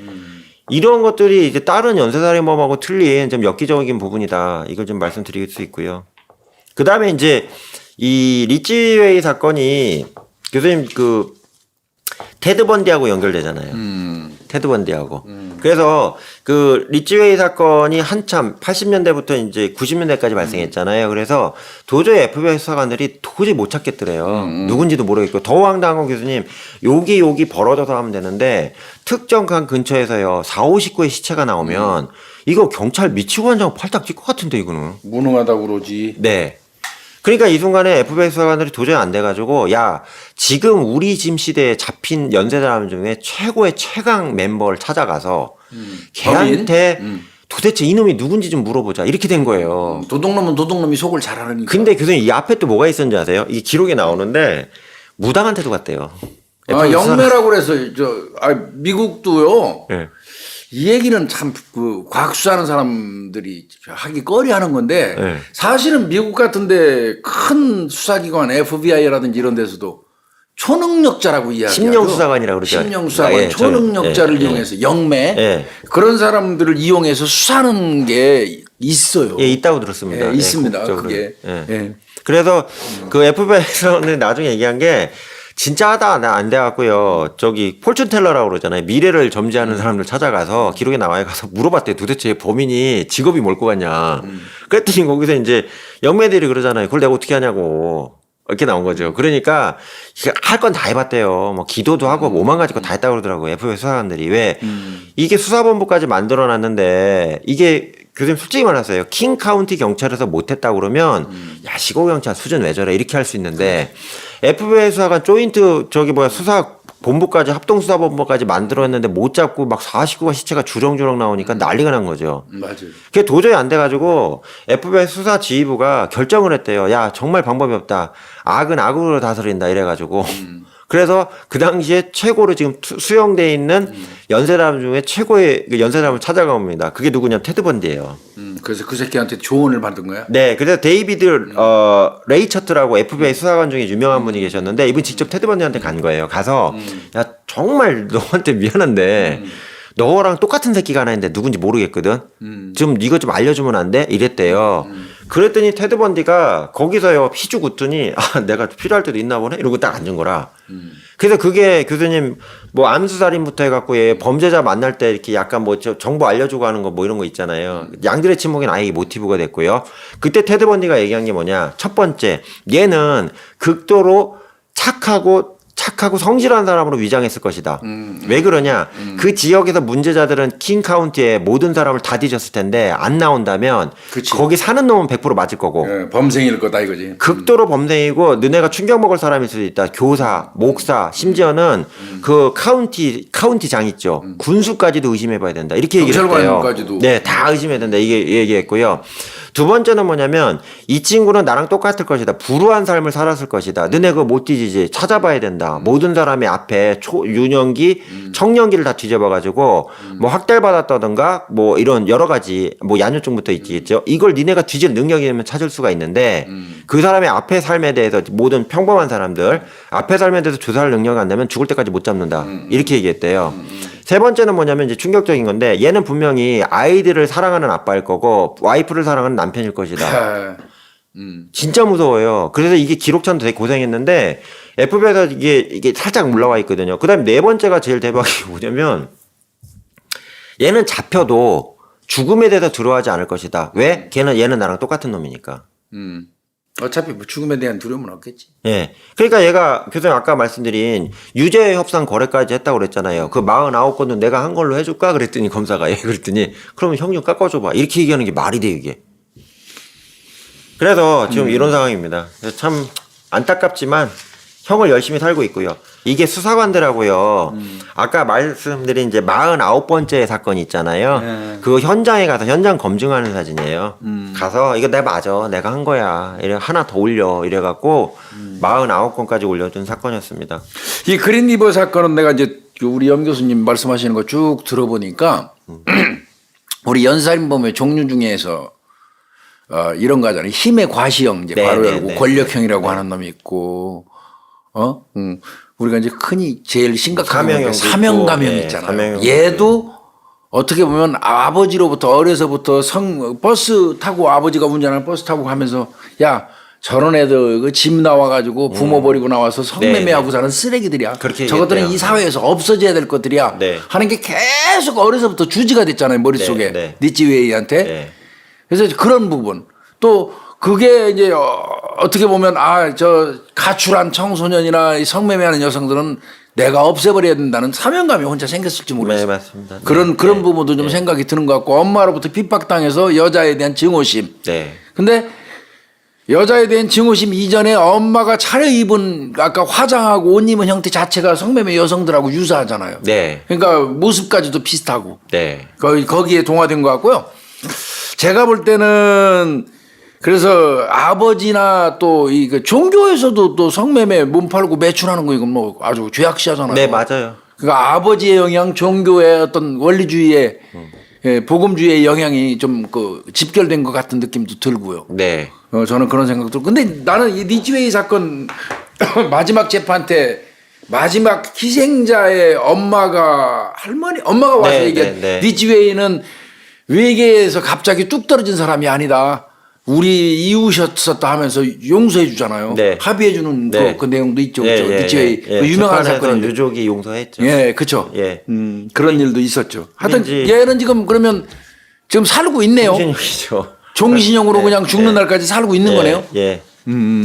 이런 것들이 이제 다른 연쇄살인범하고 틀린 좀 엽기적인 부분이다. 이걸 좀 말씀드릴 수 있고요. 그 다음에 이제 이 리치웨이 사건이 교수님 그 테드 번디하고 연결되잖아요. 테드 번디하고. 그래서 그 리치웨이 사건이 한참 80년대부터 이제 90년대까지 발생했잖아요. 그래서 도저히 FBI 수사관들이 도저히 못 찾겠더래요. 누군지도 모르겠고. 더 황당한 건 교수님, 여기 벌어져서 하면 되는데 특정 간 근처에서요 4, 59의 시체가 나오면 이거 경찰 미치고 한장 팔딱 뛸 것 같은데 이거는. 무능하다고 그러지. 네. 그러니까 이 순간에 FBI 수사관들이 도저히 안 돼가지고 야 지금 우리 짐 시대에 잡힌 연쇄사람 중에 최고의 최강 멤버를 찾아가서 걔한테 도대체 이놈이 누군지 좀 물어보자 이렇게 된 거예요. 도둑놈은 도둑놈이 속을 잘 알으니까. 근데 교수님 이 앞에 또 뭐가 있었는지 아세요? 이 기록에 나오는데 무당한 태도 같대요. 영매라고 그래서 미국도요. 네. 이 얘기는 참 그 과학 수사하는 사람들이 하기 꺼려하는 건데 네. 사실은 미국 같은데 큰 수사기관 FBI라든지 이런 데서도 초능력자라고 이야기하죠. 심령수사관이라고 그러죠. 심령수사관, 예, 초능력자를 이용해서 영매 예. 그런 사람들을 이용해서 수사하는 게 있어요. 예, 있다고 들었습니다. 예, 있습니다. 국적으로. 그게. 예. 예. 그래서 그 FBI에서는 나중에 얘기한 게 진짜 하다 안 돼갖고요. 저기 폴춘 텔러라고 그러잖아요. 미래를 점지하는 사람들 찾아가서 기록에 나와요. 가서 물어봤대요. 도대체 범인이 직업이 뭘 것 같냐. 그랬더니 거기서 이제 영매들이 그러잖아요. 그걸 내가 어떻게 하냐고. 이렇게 나온 거죠. 그러니까 할 건 다 해봤대요. 뭐 기도도 하고 뭐 5만 가지 거 다 했다고 그러더라고요. FBI 수사관들이. 왜 이게 수사본부까지 만들어놨는데 이게 교수님 솔직히 말하세요. 킹 카운티 경찰에서 못했다고 그러면 야 시고 경찰 수준 왜 저래 이렇게 할 수 있는데 FBI 수사관 조인트 수사 본부까지 합동수사본부까지 만들어냈는데 못 잡고 막 49가 시체가 주렁주렁 나오니까 난리가 난 거죠. 맞아요. 그게 도저히 안 돼가지고 FBI 수사지휘부가 결정을 했대요. 야 정말 방법이 없다. 악은 악으로 다스린다 이래가지고 그래서 그 당시에 최고로 지금 수용돼 있는 연쇄사람 중에 최고의 연쇄사람을 찾아갑니다. 그게 누구냐면 테드 번디예요. 그래서 그 새끼한테 조언을 받은 거야? 네, 그래서 데이비드 레이처트라고 FBI 수사관 중에 유명한 분이 계셨는데 이분 직접 테드 번디한테 간 거예요. 가서 야 정말 너한테 미안한데 너랑 똑같은 새끼가 하나 있는데 누군지 모르겠거든. 좀 이거 좀 알려주면 안 돼? 이랬대요. 그랬더니 테드 번디가 거기서요 피죽 웃더니 아 내가 필요할 때도 있나 보네 이러고 딱 앉은 거라. 그래서 그게 교수님 뭐 암수살인부터 해갖고 얘 범죄자 만날 때 이렇게 약간 뭐 정보 알려주고 하는 거 뭐 이런 거 있잖아요. 양들의 침묵은 아예 모티브가 됐고요. 그때 테드 번디가 얘기한 게 뭐냐. 첫 번째 얘는 극도로 착하고 성실한 사람으로 위장했을 것이다. 왜 그러냐? 그 지역에서 문제자들은 킹 카운티에 모든 사람을 다 뒤졌을 텐데 안 나온다면 그치. 거기 사는 놈은 100% 맞을 거고. 예, 범생일 거다 이거지. 극도로 범죄이고 너네가 충격 먹을 사람일 수도 있다. 교사, 목사, 심지어는 그 카운티장 있죠. 군수까지도 의심해봐야 된다. 이렇게 얘기를 했대요. 경찰관까지도. 네, 다 의심해야 된다. 이게 얘기했고요. 두 번째는 뭐냐면 이 친구는 나랑 똑같을 것이다. 불우한 삶을 살았을 것이다. 너네 그거 못 뒤지지. 찾아봐야 된다. 모든 사람의 앞에 유년기, 청년기를 다 뒤져봐가지고 뭐 학대를 받았다든가 뭐 이런 여러 가지 뭐 야뇨증부터 있겠죠. 이걸 니네가 뒤질 능력이 되면 찾을 수가 있는데 그 사람의 앞의 삶에 대해서 모든 평범한 사람들 앞의 삶에 대해서 조사할 능력이 안 되면 죽을 때까지 못 잡는다. 이렇게 얘기했대요. 세 번째는 뭐냐면 이제 충격적인 건데 얘는 분명히 아이들을 사랑하는 아빠일 거고 와이프를 사랑하는 남편일 것이다. 진짜 무서워요. 그래서 이게 기록찬도 되게 고생했는데 FBI에서 이게 살짝 올라와 있거든요. 그다음에 네 번째가 제일 대박이 뭐냐면 얘는 잡혀도 죽음에 대해서 두려워하지 않을 것이다. 왜? 얘는 나랑 똑같은 놈이니까. 어차피 뭐 죽음에 대한 두려움은 없겠지. 예. 그러니까 얘가 교수님 아까 말씀드린 유죄 협상 거래까지 했다고 그랬잖아요. 그 49건도 내가 한 걸로 해줄까? 그랬더니 검사가 그랬더니 그러면 형 좀 깎아줘봐. 이렇게 얘기하는 게 말이 돼 이게. 그래서 지금 이런 상황입니다. 그래서 참 안타깝지만 형을 열심히 살고 있고요. 이게 수사관들하고요. 아까 말씀드린 이제 49번째 사건이 있잖아요. 네. 그 현장에 가서 현장 검증하는 사진이에요. 가서 이거 내가 맞아. 내가 한 거야. 이래 하나 더 올려. 이래갖고 49건까지 올려준 사건이었습니다. 이 그린리버 사건은 내가 이제 우리 염 교수님 말씀하시는 거 쭉 들어보니까 우리 연살인범의 종류 중에서 이런 거 하잖아요. 힘의 과시형 이제 네, 바로 네, 열고 네. 권력형이라고 하는 놈이 있고 우리가 이제 흔히 제일 심각한 게 사명감형 네, 있잖아요. 사명형. 얘도 어떻게 보면 아버지로부터 어려서부터 버스 타고 아버지가 운전하는 버스 타고 가면서 야 저런 애들 그 집 나와가지고 부모 버리고 나와서 성매매하고 사는 쓰레기들이야. 그렇게 저것들은 얘기했대요. 이 사회에서 없어져야 될 것들이야. 네. 하는 게 계속 어려서부터 주지가 됐잖아요 머릿속에 네. 니찌웨이한테. 네. 그래서 그런 부분 또 그게 이제 어떻게 보면 저 가출한 청소년이나 이 성매매하는 여성들은 내가 없애버려야 된다는 사명감이 혼자 생겼을지 모르겠어요. 네, 맞습니다. 그런 네. 부분도 좀 생각이 드는 것 같고 엄마로부터 핍박당해서 여자에 대한 증오심. 네. 근데 여자에 대한 증오심 이전에 엄마가 차려입은 아까 화장하고 옷 입은 형태 자체가 성매매 여성들하고 유사하잖아요. 네. 그러니까 모습까지도 비슷하고 네. 거기에 동화된 것 같고요. 제가 볼 때는 그래서 아버지나 또 이 종교에서도 또 성매매 몸 팔고 매출하는 거 이건 뭐 아주 죄악시하잖아요. 네, 맞아요. 그러니까 아버지의 영향, 종교의 어떤 원리주의의 복음주의의 영향이 좀 집결된 것 같은 느낌도 들고요. 네. 저는 그런 생각도 들고. 근데 나는 이 니찌웨이 사건 마지막 재판 때 마지막 희생자의 엄마가 와서 네, 얘기한 네, 네. 니찌웨이는 외계에서 갑자기 뚝 떨어진 사람이 아니다. 우리 이웃이었었다 하면서 용서해 주잖아요. 네. 합의해 주는 네. 그 내용도 있죠. 예, 그렇죠? 예, 니찌웨이 예. 그 유명한 재판에서 사건인데. 유족이 용서했죠. 예, 그렇죠. 예. 그런 일도 있었죠. 하여튼 왠지- 얘는 지금 그러면 지금 살고 있네요. 정신력이죠. 종신형으로 예, 그냥 죽는 예. 날까지 살고 있는 거네요. 예.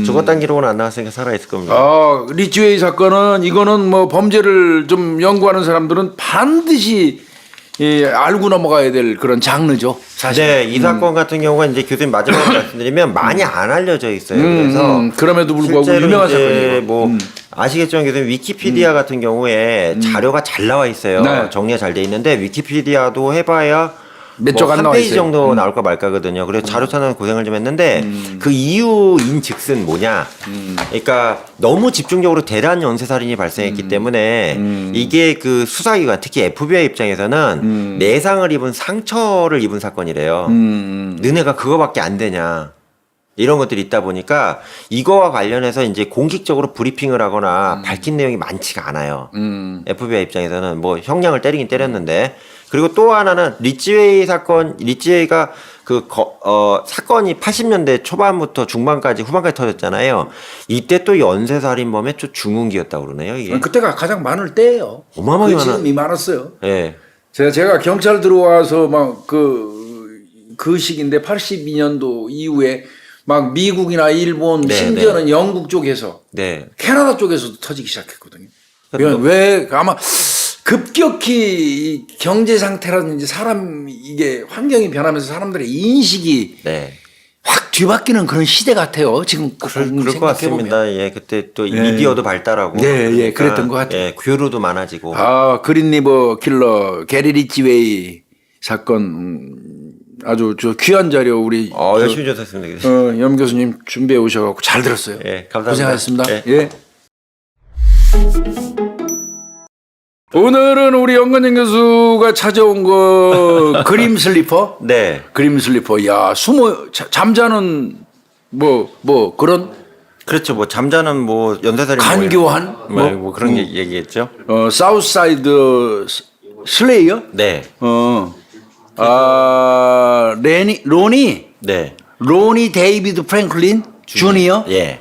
죽었다는 기록은 안 나왔으니까 살아있을 겁니다. 리치웨이 사건은 이거는 뭐 범죄를 좀 연구하는 사람들은 반드시 알고 넘어가야 될 그런 장르죠. 사실. 네, 이 사건 같은 경우가 이제 교수님 마지막으로 말씀드리면 많이 안 알려져 있어요. 그래서 그럼에도 불구하고 실제로 유명한 이제 사건이에요. 뭐 아시겠지만 교수님 위키피디아 같은 경우에 자료가 잘 나와 있어요. 네. 정리가 잘 돼 있는데 위키피디아도 해봐야 몇 쪽 안 한 나와 페이지 있어요. 정도 나올까 말까거든요. 그래서 자료 찾는 고생을 좀 했는데 그 이유인즉슨 뭐냐? 그러니까 너무 집중적으로 대란 연쇄살인이 발생했기 때문에 이게 그 수사기관 특히 FBI 입장에서는 내상을 입은 상처를 입은 사건이래요. 너네가 그거밖에 안 되냐? 이런 것들이 있다 보니까 이거와 관련해서 이제 공식적으로 브리핑을 하거나 밝힌 내용이 많지가 않아요. FBI 입장에서는 뭐 형량을 때리긴 때렸는데 그리고 또 하나는 리치웨이가 사건이 80년대 초반부터 중반까지 후반까지 터졌잖아요. 이때 또 연쇄살인범의 또 중흥기였다고 그러네요. 이게 그때가 가장 많을 때예요. 어마어마하게 지금이 많았어요. 예. 제가 경찰 들어와서 막 그 시기인데 82년도 이후에 막 미국이나 일본 네, 심지어는 영국 쪽에서 네. 캐나다 쪽에서도 터지기 시작했거든요. 왜 아마 급격히 이 경제 상태라든지 이게 환경이 변하면서 사람들의 인식이 네. 확 뒤바뀌는 그런 시대 같아요. 지금 그럴 것 같습니다. 예, 그때 또 미디어도 발달하고. 네, 그러니까, 그랬던 것 같아요. 예, 교류도 많아지고. 그린리버 킬러 게리 리치웨이 사건 아주 귀한 자료 우리 열심히 조사했습니다. 염 교수님 준비해 오셔갖고 잘 들었어요. 예, 감사합니다. 고생하셨습니다. 예. 예. 오늘은 우리 연건영 교수가 찾아온 거 그림 슬리퍼. 네. 그림 슬리퍼. 야, 잠자는 뭐 그런 그렇죠. 뭐 잠자는 뭐 연쇄살인 간교한 뭐 그런 얘기겠죠. 사우스사이드 슬레이어? 네. 로니 데이비드 프랭클린 주니어? 예.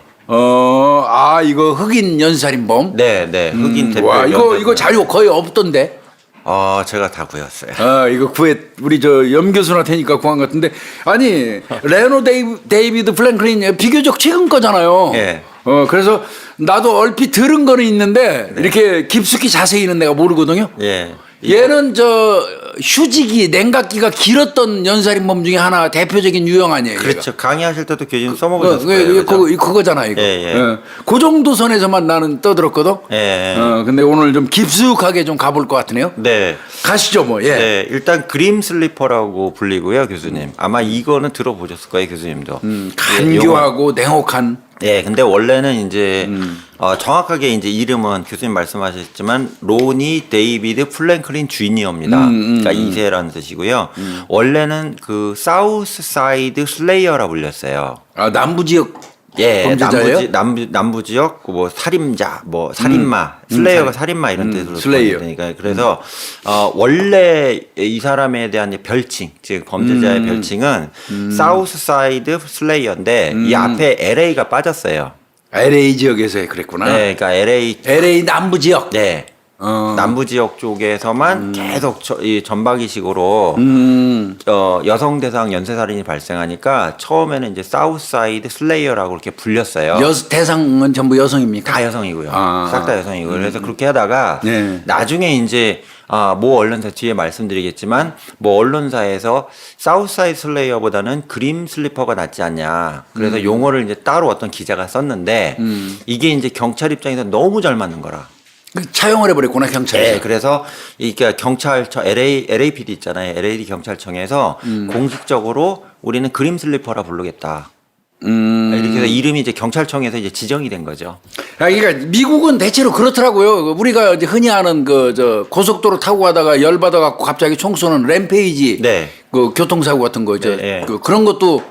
이거 흑인 연살인범? 네. 흑인 대표. 와, 이거 자료 거의 없던데? 제가 다 구했어요. 이거 우리 염 교수한테니까 구한 것 같은데. 아니, 데이비드 프랭클린 비교적 최근 거잖아요. 예. 그래서 나도 얼핏 들은 거는 있는데, 이렇게 깊숙이 자세히는 내가 모르거든요. 예. 얘는 휴지기, 냉각기가 길었던 연살인범 중에 하나 대표적인 유형 아니에요? 그렇죠. 강의하실 때도 교수님 써먹으셨을 거예요. 그거잖아요, 이거. 예. 그 정도 선에서만 나는 떠들었거든. 예. 근데 오늘 좀 깊숙하게 좀 가볼 것 같으네요. 네. 가시죠, 뭐. 예. 네, 일단 그림 슬리퍼라고 불리고요, 교수님. 아마 이거는 들어보셨을 거예요, 교수님도. 간교하고 냉혹한. 네, 근데 원래는 이제 정확하게 이제 이름은 교수님 말씀하셨지만 로니 데이비드 플랭클린 주니어입니다. 그러니까 2세라는 뜻이고요. 원래는 그 사우스 사이드 슬레이어라 불렸어요. 남부 지역 예, 범죄자예요? 남부 지역 뭐 살인자, 뭐 살인마, 슬레이어가 살인마 이런 뜻으로 슬레이어. 되니까 그래서 원래 이 사람에 대한 별칭, 즉 범죄자의 별칭은 사우스 사이드 슬레이어인데 이 앞에 LA가 빠졌어요. LA 지역에서 그랬구나. 네, 그러니까 LA 남부 지역. 네. 남부 지역 쪽에서만 계속 이 전박이식으로 여성 대상 연쇄살인이 발생하니까 처음에는 이제 사우스사이드 슬레이어라고 이렇게 불렸어요. 대상은 전부 여성입니까? 다 여성이고요. 아. 싹 다 여성이고 그래서 그렇게 하다가 네. 나중에 이제 모 언론사 뒤에 말씀드리겠지만 모 언론사에서 사우스사이드 슬레이어보다는 그림 슬리퍼가 낫지 않냐. 그래서 용어를 이제 따로 어떤 기자가 썼는데 이게 이제 경찰 입장에서 너무 잘 맞는 거라. 차용을 해버렸구나 경찰에서. 네, 그래서 이게 경찰청 LAPD 있잖아요. LAD 경찰청에서 공식적으로 우리는 그림 슬리퍼라 부르겠다. 이렇게 해서 이름이 이제 경찰청에서 이제 지정이 된 거죠. 그러니까 미국은 대체로 그렇더라고요. 우리가 이제 흔히 아는 고속도로 타고 가다가 열 받아 갖고 갑자기 총 쏘는 램페이지, 네. 그 교통사고 같은 거 이제 네, 네. 그런 것도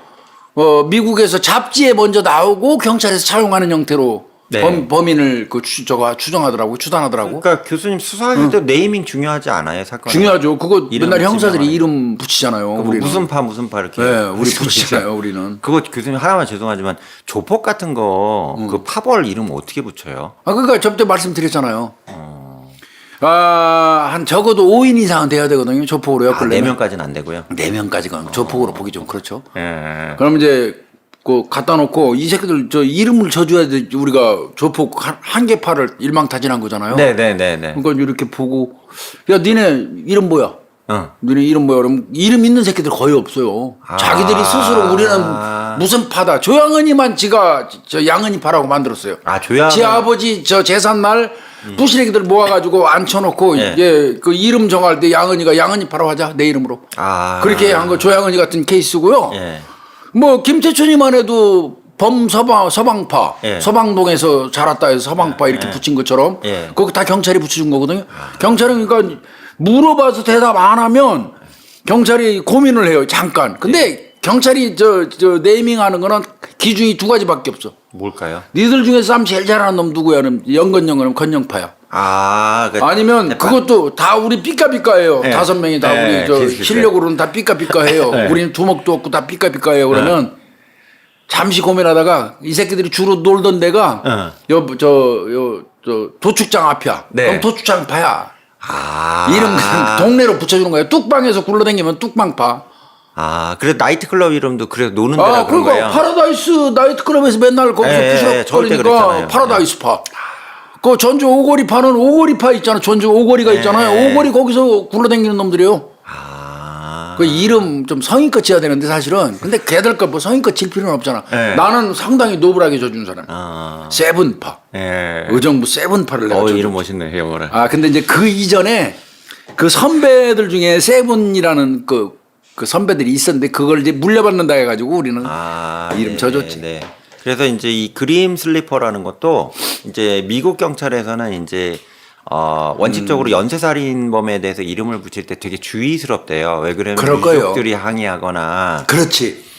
미국에서 잡지에 먼저 나오고 경찰에서 차용하는 형태로. 네. 범인을 추정하더라고, 추단하더라고. 그러니까 교수님 수사할 때 네이밍 중요하지 않아요, 사건? 중요하죠. 그거 맨날 형사들이 지명하는. 이름 붙이잖아요. 뭐 우리는. 무슨 파 이렇게. 네, 우리 붙이잖아요, 우리는. 그거 교수님 하나만 죄송하지만 조폭 같은 거 그 파벌 이름 어떻게 붙여요? 그러니까 저때 말씀드렸잖아요. 한 적어도 5인 이상은 돼야 되거든요. 조폭으로 엮으려면. 4명까지는 안 되고요. 4명까지는 조폭으로 보기 좀 그렇죠. 예. 그럼 이제 갖다 놓고 이 새끼들 이름을 줘줘야 돼. 우리가 조폭 한 개파를 일망타진한 거잖아요. 네네네네. 그러니까 이렇게 보고 야 니네 이름 뭐야? 어. 너네 이름 뭐야? 그럼 이름 있는 새끼들 거의 없어요. 자기들이 스스로 우리는 무슨 파다. 조양은이만 지가 저 양은이 파라고 만들었어요. 조양은. 지 아버지 저 제삿날 부시래기들 모아가지고 앉혀놓고 예. 이제 그 이름 정할 때 양은이가 양은이 파라고 하자 내 이름으로. 그렇게 한 거 조양은이 같은 케이스고요. 예. 뭐 김태춘이만 해도 서방파 예. 서방동에서 자랐다 해서 서방파 이렇게 붙인 것처럼 예. 거기 다 경찰이 붙여준 거거든요. 경찰은 그러니까 물어봐서 대답 안 하면 경찰이 고민을 해요. 잠깐. 근데 경찰이 저 네이밍하는 거는 기준이 2가지밖에 없어. 뭘까요? 니들 중에서 싸움 제일 잘하는 놈 누구야? 그럼 영건영은 건영파야. 아니면 그것도 다 우리 삐까삐까예요. 예. 5명이 다 예, 우리 실력으로는 다 삐까삐까해요. 예. 우리는 주먹도 없고 다 삐까삐까해요. 그러면 잠시 고민하다가 이 새끼들이 주로 놀던 데가 도축장 앞이야. 네. 그럼 도축장 파야. 이름 그냥 동네로 붙여주는 거예요. 뚝방에서 굴러다니면 뚝방파. 그래 나이트클럽 이름도 그래 노는 데라 그런 그러니까 거예요. 파라다이스 나이트클럽에서 맨날 거기서 절대 부스럭거리니까 그랬잖아요. 파라다이스 파. 그 전주 오거리 파는 오거리파 있잖아. 전주 오거리가 있잖아요. 오거리 거기서 굴러다니는 놈들이에요. 그 이름 좀 성의껏 지어야 되는데 사실은. 근데 걔들 거 뭐 성의껏 질 필요는 없잖아. 네. 나는 상당히 노블하게 져준 사람. 세븐파. 예. 의정부 세븐파를 내가 져준. 이름 멋있네, 영어라. 근데 이제 그 이전에 그 선배들 중에 세븐이라는 그 선배들이 있었는데 그걸 이제 물려받는다 해가지고 우리는 이름 져줬지. 네. 그래서 이제 이 그림 슬리퍼라는 것도 이제 미국 경찰에서는 이제 원칙적으로 연쇄살인범에 대해서 이름을 붙일 때 되게 주의스럽대요. 왜 그러면 그럴 거예요. 유족들이 항의하거나 그렇지.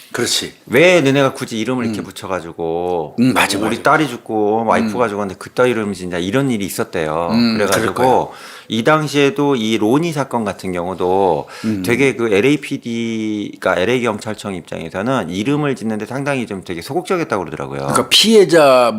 왜 너네가 굳이 이름을 이렇게 붙여가지고 맞아. 우리 딸이 죽고 와이프가 죽었는데 그따 이름이 진짜 이런 일이 있었대요. 그럴 그래가지고 이 당시에도 이 로니 사건 같은 경우도 되게 그 LAPD가 LA 경찰청 입장에서는 이름을 짓는데 상당히 좀 되게 소극적이었다고 그러더라고요. 그러니까 피해자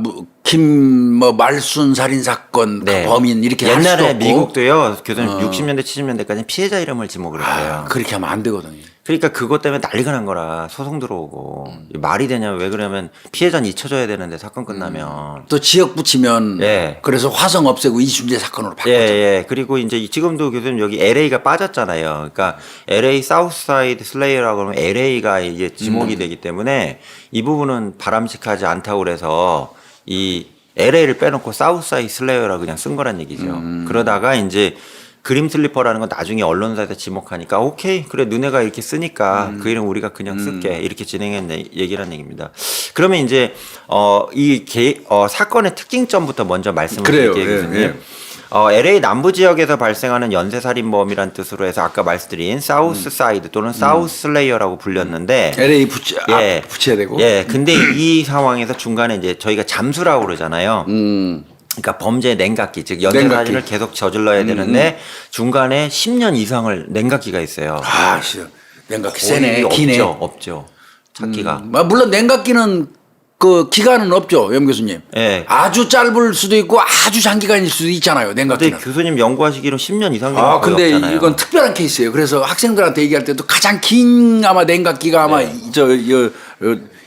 말순 살인 사건 그 범인 이렇게 할 수도 옛날에 없고. 미국도요. 교수님 60년대 70년대까지 피해자 이름을 지목을 했어요. 그렇게 하면 안 되거든요. 그러니까 그것 때문에 난리가 난 거라 소송 들어오고 말이 되냐면 왜 그러면 피해자는 잊혀져야 되는데 사건 끝나면 또 지역 붙이면 예. 그래서 화성 없애고 이순재 사건으로 바꿨죠. 예. 그리고 이제 지금도 교수님 여기 LA가 빠졌잖아요. 그러니까 LA 사우스사이드 슬레이어라고 하면 LA가 이제 지목이 되기 때문에 이 부분은 바람직하지 않다고 그래서 이 LA를 빼놓고 사우스사이드 슬레이어라고 그냥 쓴 거란 얘기죠. 그러다가 이제 그림 슬리퍼라는 건 나중에 언론사에서 지목하니까 오케이 그래 너네가 이렇게 쓰니까 그 이름 우리가 그냥 쓸게 이렇게 진행했네 얘기란 얘기입니다. 그러면 이제 사건의 특징점부터 먼저 말씀을 드릴게요, 교수님. LA 남부 지역에서 발생하는 연쇄살인범이란 뜻으로 해서 아까 말씀드린 사우스 사이드 또는 사우스 슬레이어라고 불렸는데 LA 예, 붙여야 되고. 예, 근데 이 상황에서 중간에 이제 저희가 잠수라고 그러잖아요. 그러니까 범죄의 냉각기, 즉 연쇄살인을 계속 저질러야 되는데 중간에 10년 이상을 냉각기가 있어요. 아, 씨. 냉각기 거의 세네. 기네. 없죠. 찾기가. 물론 냉각기는 그 기간은 없죠, 염 교수님. 예. 아주 짧을 수도 있고 아주 장기간일 수도 있잖아요, 근데 냉각기는. 교수님 연구하시기로 10년 이상 되는 근데 없잖아요. 이건 특별한 케이스예요. 그래서 학생들한테 얘기할 때도 가장 긴 아마 냉각기가 아마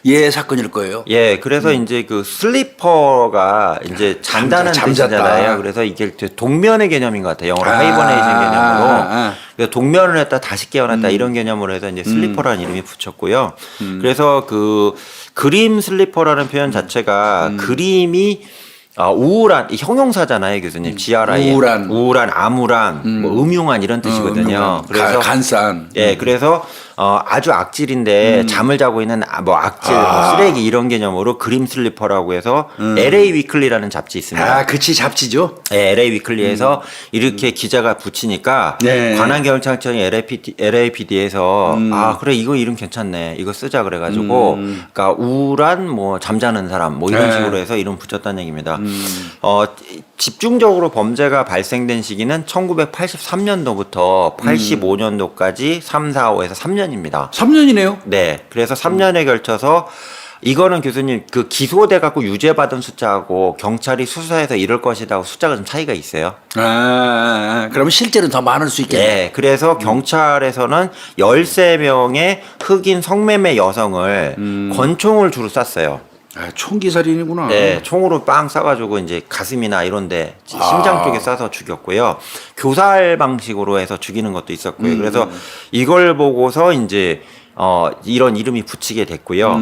예 사건일 거예요. 예, 그래서 이제 그 슬리퍼가 이제 잔다는 잠잤다. 뜻이잖아요. 그래서 이게 동면의 개념인 것 같아요. 영어로 하이버네이션 개념으로. 그래서 동면을 했다 다시 깨어났다 이런 개념으로 해서 이제 슬리퍼라는 이름이 붙였고요. 그래서 그 그림 슬리퍼라는 표현 자체가 그림이 우울한 형용사잖아요, 교수님. GRI. 우울한, 암울한, 뭐 음흉한 이런 뜻이거든요. 그래서 간산. 예, 그래서 아주 악질인데 잠을 자고 있는 뭐 악질, 뭐 쓰레기 이런 개념으로 그림 슬리퍼라고 해서 LA 위클리라는 잡지 있습니다. 그치 잡지죠. 예, LA 위클리에서 이렇게 기자가 붙이니까 네. 관악경찰청이 LAPD에서 그래 이거 이름 괜찮네 이거 쓰자 그래가지고 그러니까 우울한 뭐 잠자는 사람 뭐 이런 식으로 해서 이름 붙였다는 얘기입니다. 집중적으로 범죄가 발생된 시기는 1983년도부터 85년도까지 3, 4, 5에서 3년입니다. 3년이네요. 네. 그래서 3년에 걸쳐서 이거는 교수님 그 기소돼 갖고 유죄받은 숫자하고 경찰이 수사해서 이럴 것이다 하고 숫자가 좀 차이가 있어요. 그러면 실제로는 더 많을 수 있겠네요. 네. 그래서 경찰에서는 13명의 흑인 성매매 여성을 권총을 주로 쐈어요. 총기살인이구나. 네, 총으로 빵 쏴가지고 이제 가슴이나 이런데 심장 쪽에 쏴서 죽였고요. 교살 방식으로 해서 죽이는 것도 있었고요. 그래서 이걸 보고서 이제 이런 이름이 붙이게 됐고요.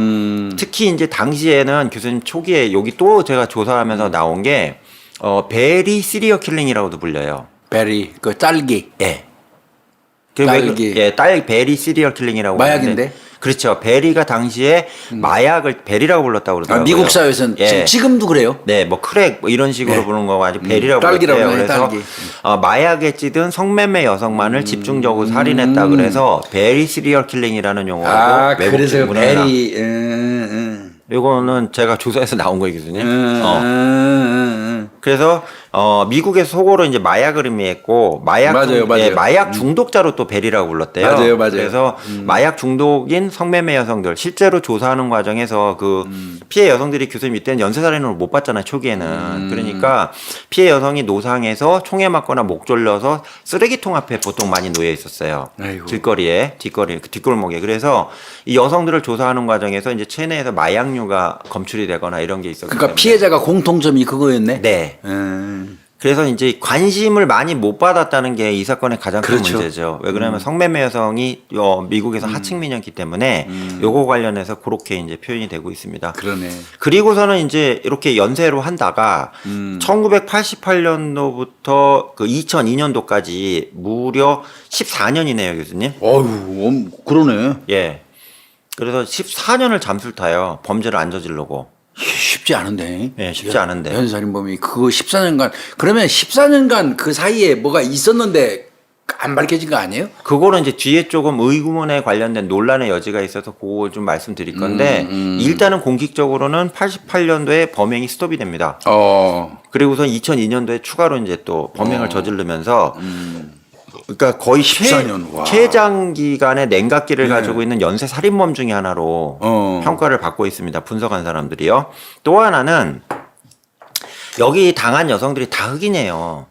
특히 이제 당시에는 교수님 초기에 여기 또 제가 조사하면서 나온 게 베리 시리어 킬링이라고도 불려요. 베리 그 딸기. 예. 딸기. 베리 시리얼 킬링이라고 마약인데? 하는데 그렇죠. 베리가 당시에 마약을 베리라고 불렀다고 그러더라고요. 미국 사회에서는 지금도 그래요. 네, 뭐 크랙 뭐 이런 식으로 부르는 거가 아주 베리라고 딸기라고 불렀대요. 해요, 그래서 딸기. 마약에 찌든 성매매 여성만을 집중적으로 살인했다 그래서 베리 시리얼 킬링이라는 용어로 외국 그래서 친구는 베리. 이거는 제가 조사해서 나온 거예요, 교수님. 그래서 미국에서 속어로 이제 마약을 의미했고 맞아요. 마약 중독자로 또 베리라고 불렀대요. 맞아요. 그래서 마약 중독인 성매매 여성들 실제로 조사하는 과정에서 그 피해 여성들이 교수님 이때는 연쇄살인을 못 봤잖아요, 초기에는. 그러니까 피해 여성이 노상에서 총에 맞거나 목 졸려서 쓰레기통 앞에 보통 많이 놓여 있었어요. 아이고. 뒷골목에. 그래서 이 여성들을 조사하는 과정에서 이제 체내에서 마약류가 검출이 되거나 이런 게 있었기 그러니까 때문에. 피해자가 공통점이 그거였네. 네. 그래서 이제 관심을 많이 못 받았다는 게 이 사건의 가장 큰 그렇죠. 문제죠. 왜 그러냐면 성매매 여성이 미국에서 하층민이었기 때문에 요거 관련해서 그렇게 이제 표현이 되고 있습니다. 그러네. 그리고서는 이제 이렇게 연쇄로 한다가 1988년도부터 그 2002년도까지 무려 14년이네요, 교수님. 어휴, 그러네. 예. 그래서 14년을 잠수를 타요. 범죄를 안 저지르고. 쉽지 않은데. 예, 쉽지 않은데. 연살인범이 그거 14년간 그러면 14년간 그 사이에 뭐가 있었는데 안 밝혀진 거 아니에요? 그거는 이제 뒤에 조금 의구문에 관련된 논란의 여지가 있어서 그거 좀 말씀드릴 건데 일단은 공식적으로는 88년도에 범행이 스톱이 됩니다. 그리고선 2002년도에 추가로 이제 또 범행을 저지르면서 그러니까 거의 14년. 와. 최장기간의 냉각기를 가지고 있는 연쇄 살인범 중에 하나로 평가를 받고 있습니다. 분석한 사람들이요. 또 하나는 여기 당한 여성들이 다 흑인이에요.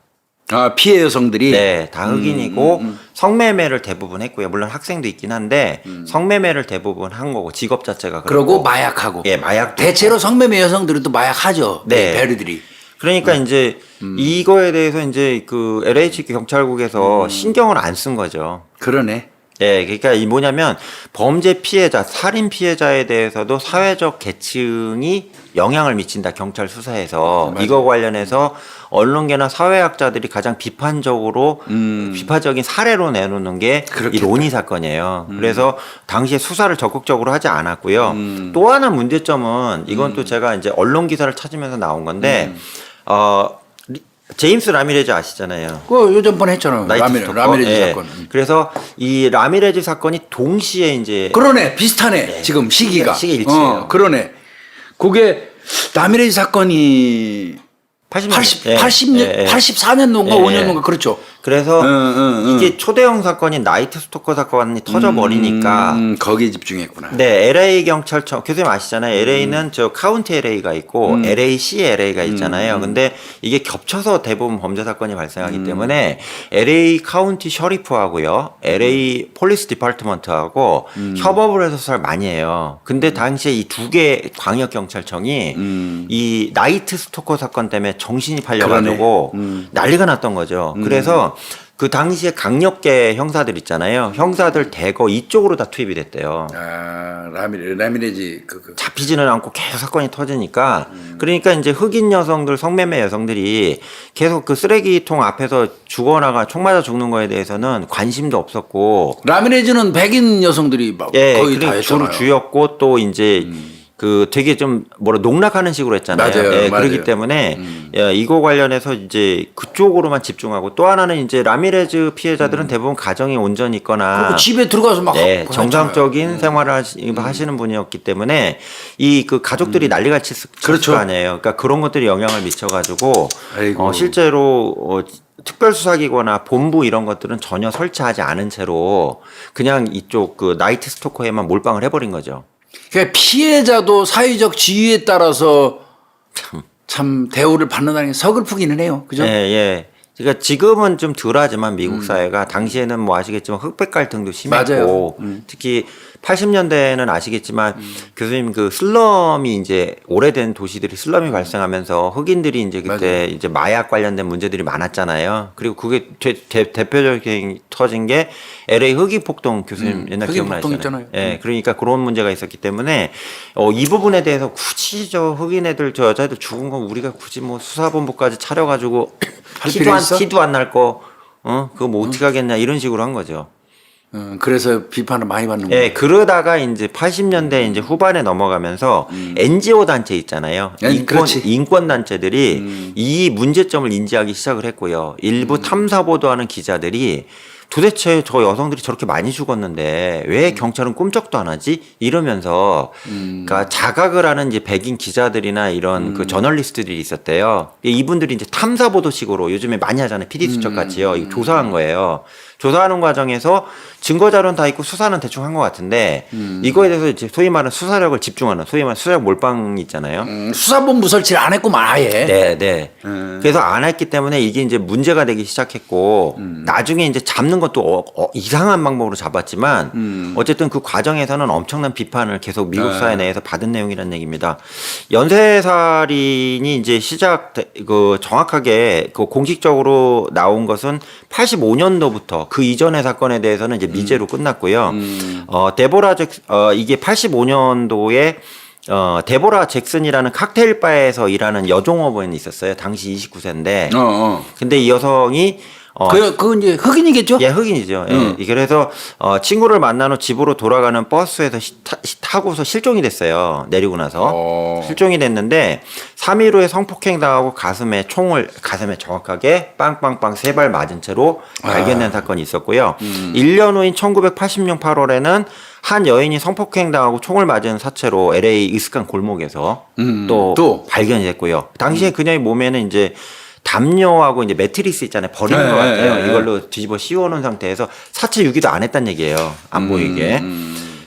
피해 여성들이. 네, 다 흑인이고 성매매를 대부분 했고요. 물론 학생도 있긴 한데 성매매를 대부분 한 거고 직업 자체가 그러고 마약하고. 예, 마약. 대체로 성매매 여성들은 또 마약하죠. 네. 베리들이. 그러니까 이제 이거에 대해서 이제 그 LH 경찰국에서 신경을 안 쓴 거죠. 그러네. 예, 그러니까 이 뭐냐면 범죄 피해자, 살인 피해자에 대해서도 사회적 계층이 영향을 미친다. 경찰 수사에서 맞아요. 이거 관련해서 언론계나 사회학자들이 가장 비판적인 사례로 내놓는 게 이 로니 사건이에요. 그래서 당시에 수사를 적극적으로 하지 않았고요. 또 하나 문제점은 이건 또 제가 이제 언론 기사를 찾으면서 나온 건데 제임스 라미레즈 아시잖아요. 그 요전번에 했잖아요. 나이트 스토커. 라미레즈 예. 사건. 그래서 이 라미레즈 사건이 동시에 이제 그러네. 비슷하네. 지금 시기가. 시기 일치예요. 그러네. 그게 라미레즈 사건이 80년, 84년도인가 5년도인가 그렇죠. 그래서 이게 초대형 사건이 나이트 스토커 사건이 터져버리니까 거기에 집중했구나. 네, LA 경찰청 교수님 아시잖아요. LA는 저 카운티 LA가 있고 LA시 LA가 있잖아요. 근데 이게 겹쳐서 대부분 범죄 사건이 발생하기 때문에 LA 카운티 셔리프하고요, LA 폴리스 디파트먼트하고 협업을 해서 수사를 많이 해요. 근데 당시에 이 두 개 광역 경찰청이 이 나이트 스토커 사건 때문에 정신이 팔려가지고 난리가 났던 거죠. 그래서 그 당시에 강력계 형사들 있잖아요. 형사들 대거 이쪽으로 다 투입이 됐대요. 아, 라미레지 잡히지는 않고 계속 사건이 터지니까 그러니까 이제 흑인 여성들, 성매매 여성들이 계속 그 쓰레기통 앞에서 죽어나가 총 맞아 죽는 거에 대해서는 관심도 없었고 라미레즈는 백인 여성들이 막 예, 거의 다 주로 했잖아요. 주였고 또 이제 그 되게 좀 농락하는 식으로 했잖아요. 맞아요, 예, 맞아요. 그렇기 때문에 예, 이거 관련해서 이제 그쪽으로만 집중하고 또 하나는 이제 라미레즈 피해자들은 대부분 가정이 온전히 있거나 그리고 집에 들어가서 막 네, 했잖아요. 정상적인 생활을 하시는 분이었기 때문에 이 그 가족들이 난리가 쳤을 그렇죠. 거 아니에요. 그러니까 그런 것들이 영향을 미쳐가지고 아이고. 실제로 특별수사기거나 본부 이런 것들은 전혀 설치하지 않은 채로 그냥 이쪽 그 나이트 스토커에만 몰빵을 해버린 거죠. 그러니까 피해자도 사회적 지위에 따라서 참 대우를 받는다는 게 서글프기는 해요. 그죠? 예, 예. 그러니까 지금은 좀 덜하지만 미국 사회가 당시에는 뭐 아시겠지만 흑백 갈등도 심했고 특히 80년대에는 아시겠지만 교수님 그 슬럼이 이제 오래된 도시들이 슬럼이 발생하면서 흑인들이 이제 그때 이제 마약 관련된 문제들이 많았잖아요. 그리고 그게 대표적인 터진 게 LA 흑인 폭동 교수님 옛날 흑인 폭동 기억나시잖아요. 있잖아요. 예, 그러니까 그런 문제가 있었기 때문에 이 부분에 대해서 굳이 저 흑인 애들 저 여자애들 죽은 거 우리가 굳이 뭐 수사본부까지 차려가지고 티도 안 날 거, 그거 뭐 어떻게 하겠냐 이런 식으로 한 거죠. 그래서 비판을 많이 받는 예, 거예요. 그러다가 이제 80년대 이제 후반에 넘어가면서 NGO 단체 있잖아요. 그렇지. 인권 단체들이 이 문제점을 인지하기 시작을 했고요. 일부 탐사 보도하는 기자들이 도대체 저 여성들이 저렇게 많이 죽었는데 왜 경찰은 꼼짝도 안 하지? 이러면서 그러니까 자각을 하는 이제 백인 기자들이나 이런 그 저널리스트들이 있었대요. 이분들이 이제 탐사 보도식으로 요즘에 많이 하잖아요. PD 수첩 같이요. 이거 조사한 거예요. 조사하는 과정에서 증거 자료는 다 있고 수사는 대충 한 것 같은데 이거에 대해서 이제 소위 말하는 수사력을 집중하는 소위 말하는 수사력 몰빵이 있잖아요. 수사본부 설치를 안 했구만 아예. 네, 네. 그래서 안 했기 때문에 이게 이제 문제가 되기 시작했고 나중에 이제 잡는 것도 이상한 방법으로 잡았지만 어쨌든 그 과정에서는 엄청난 비판을 계속 미국 사회 내에서 받은 내용이라는 얘기입니다. 연쇄살인이 이제 그 정확하게 그 공식적으로 나온 것은 85년도부터 그 이전의 사건에 대해서는 이제 미제로 끝났고요. 이게 85년도에 데보라 잭슨이라는 칵테일 바에서 일하는 여종업원이 있었어요. 당시 29세인데. 근데 이 여성이 그건 이제 흑인이겠죠? 예, 흑인이죠. 예. 그래서 친구를 만난 후 집으로 돌아가는 버스에서 타고서 실종이 됐어요. 내리고 나서 실종이 됐는데 3일 후에 성폭행 당하고 가슴에 정확하게 빵빵빵 3발 맞은 채로 발견된 사건이 있었고요. 1년 후인 1980년 8월에는 한 여인이 성폭행 당하고 총을 맞은 사체로 LA 익숙한 골목에서 또 발견이 됐고요. 당시에 그녀의 몸에는 이제 담요하고 이제 매트리스 있잖아요. 버린 것 같아요. 이걸로 뒤집어 씌워놓은 상태에서 사체 유기도 안 했다는 얘기예요. 안 보이게.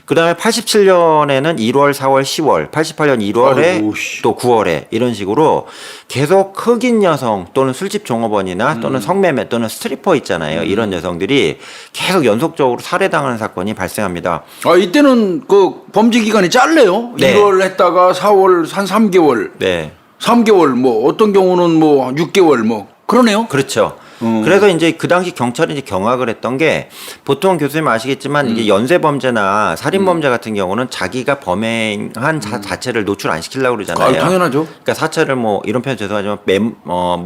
그 다음에 87년에는 1월, 4월, 10월, 88년 1월에 또 9월에 이런 식으로 계속 흑인 여성 또는 술집 종업원이나 또는 성매매 또는 스트리퍼 있잖아요. 이런 여성들이 계속 연속적으로 살해당하는 사건이 발생합니다. 이때는 그 범죄 기간이 짧네요. 네. 1월 했다가 4월 한 3개월. 네. 3개월 뭐 어떤 경우는 뭐 6개월 뭐 그러네요. 그렇죠. 그래서 이제 그 당시 경찰이 이제 경악을 했던 게 보통 교수님 아시겠지만 이게 연쇄 범죄나 살인 범죄 같은 경우는 자기가 범행한 자체를 노출 안 시키려고 그러잖아요. 당연하죠. 그러니까 사체를 뭐 이런 표현 죄송하지만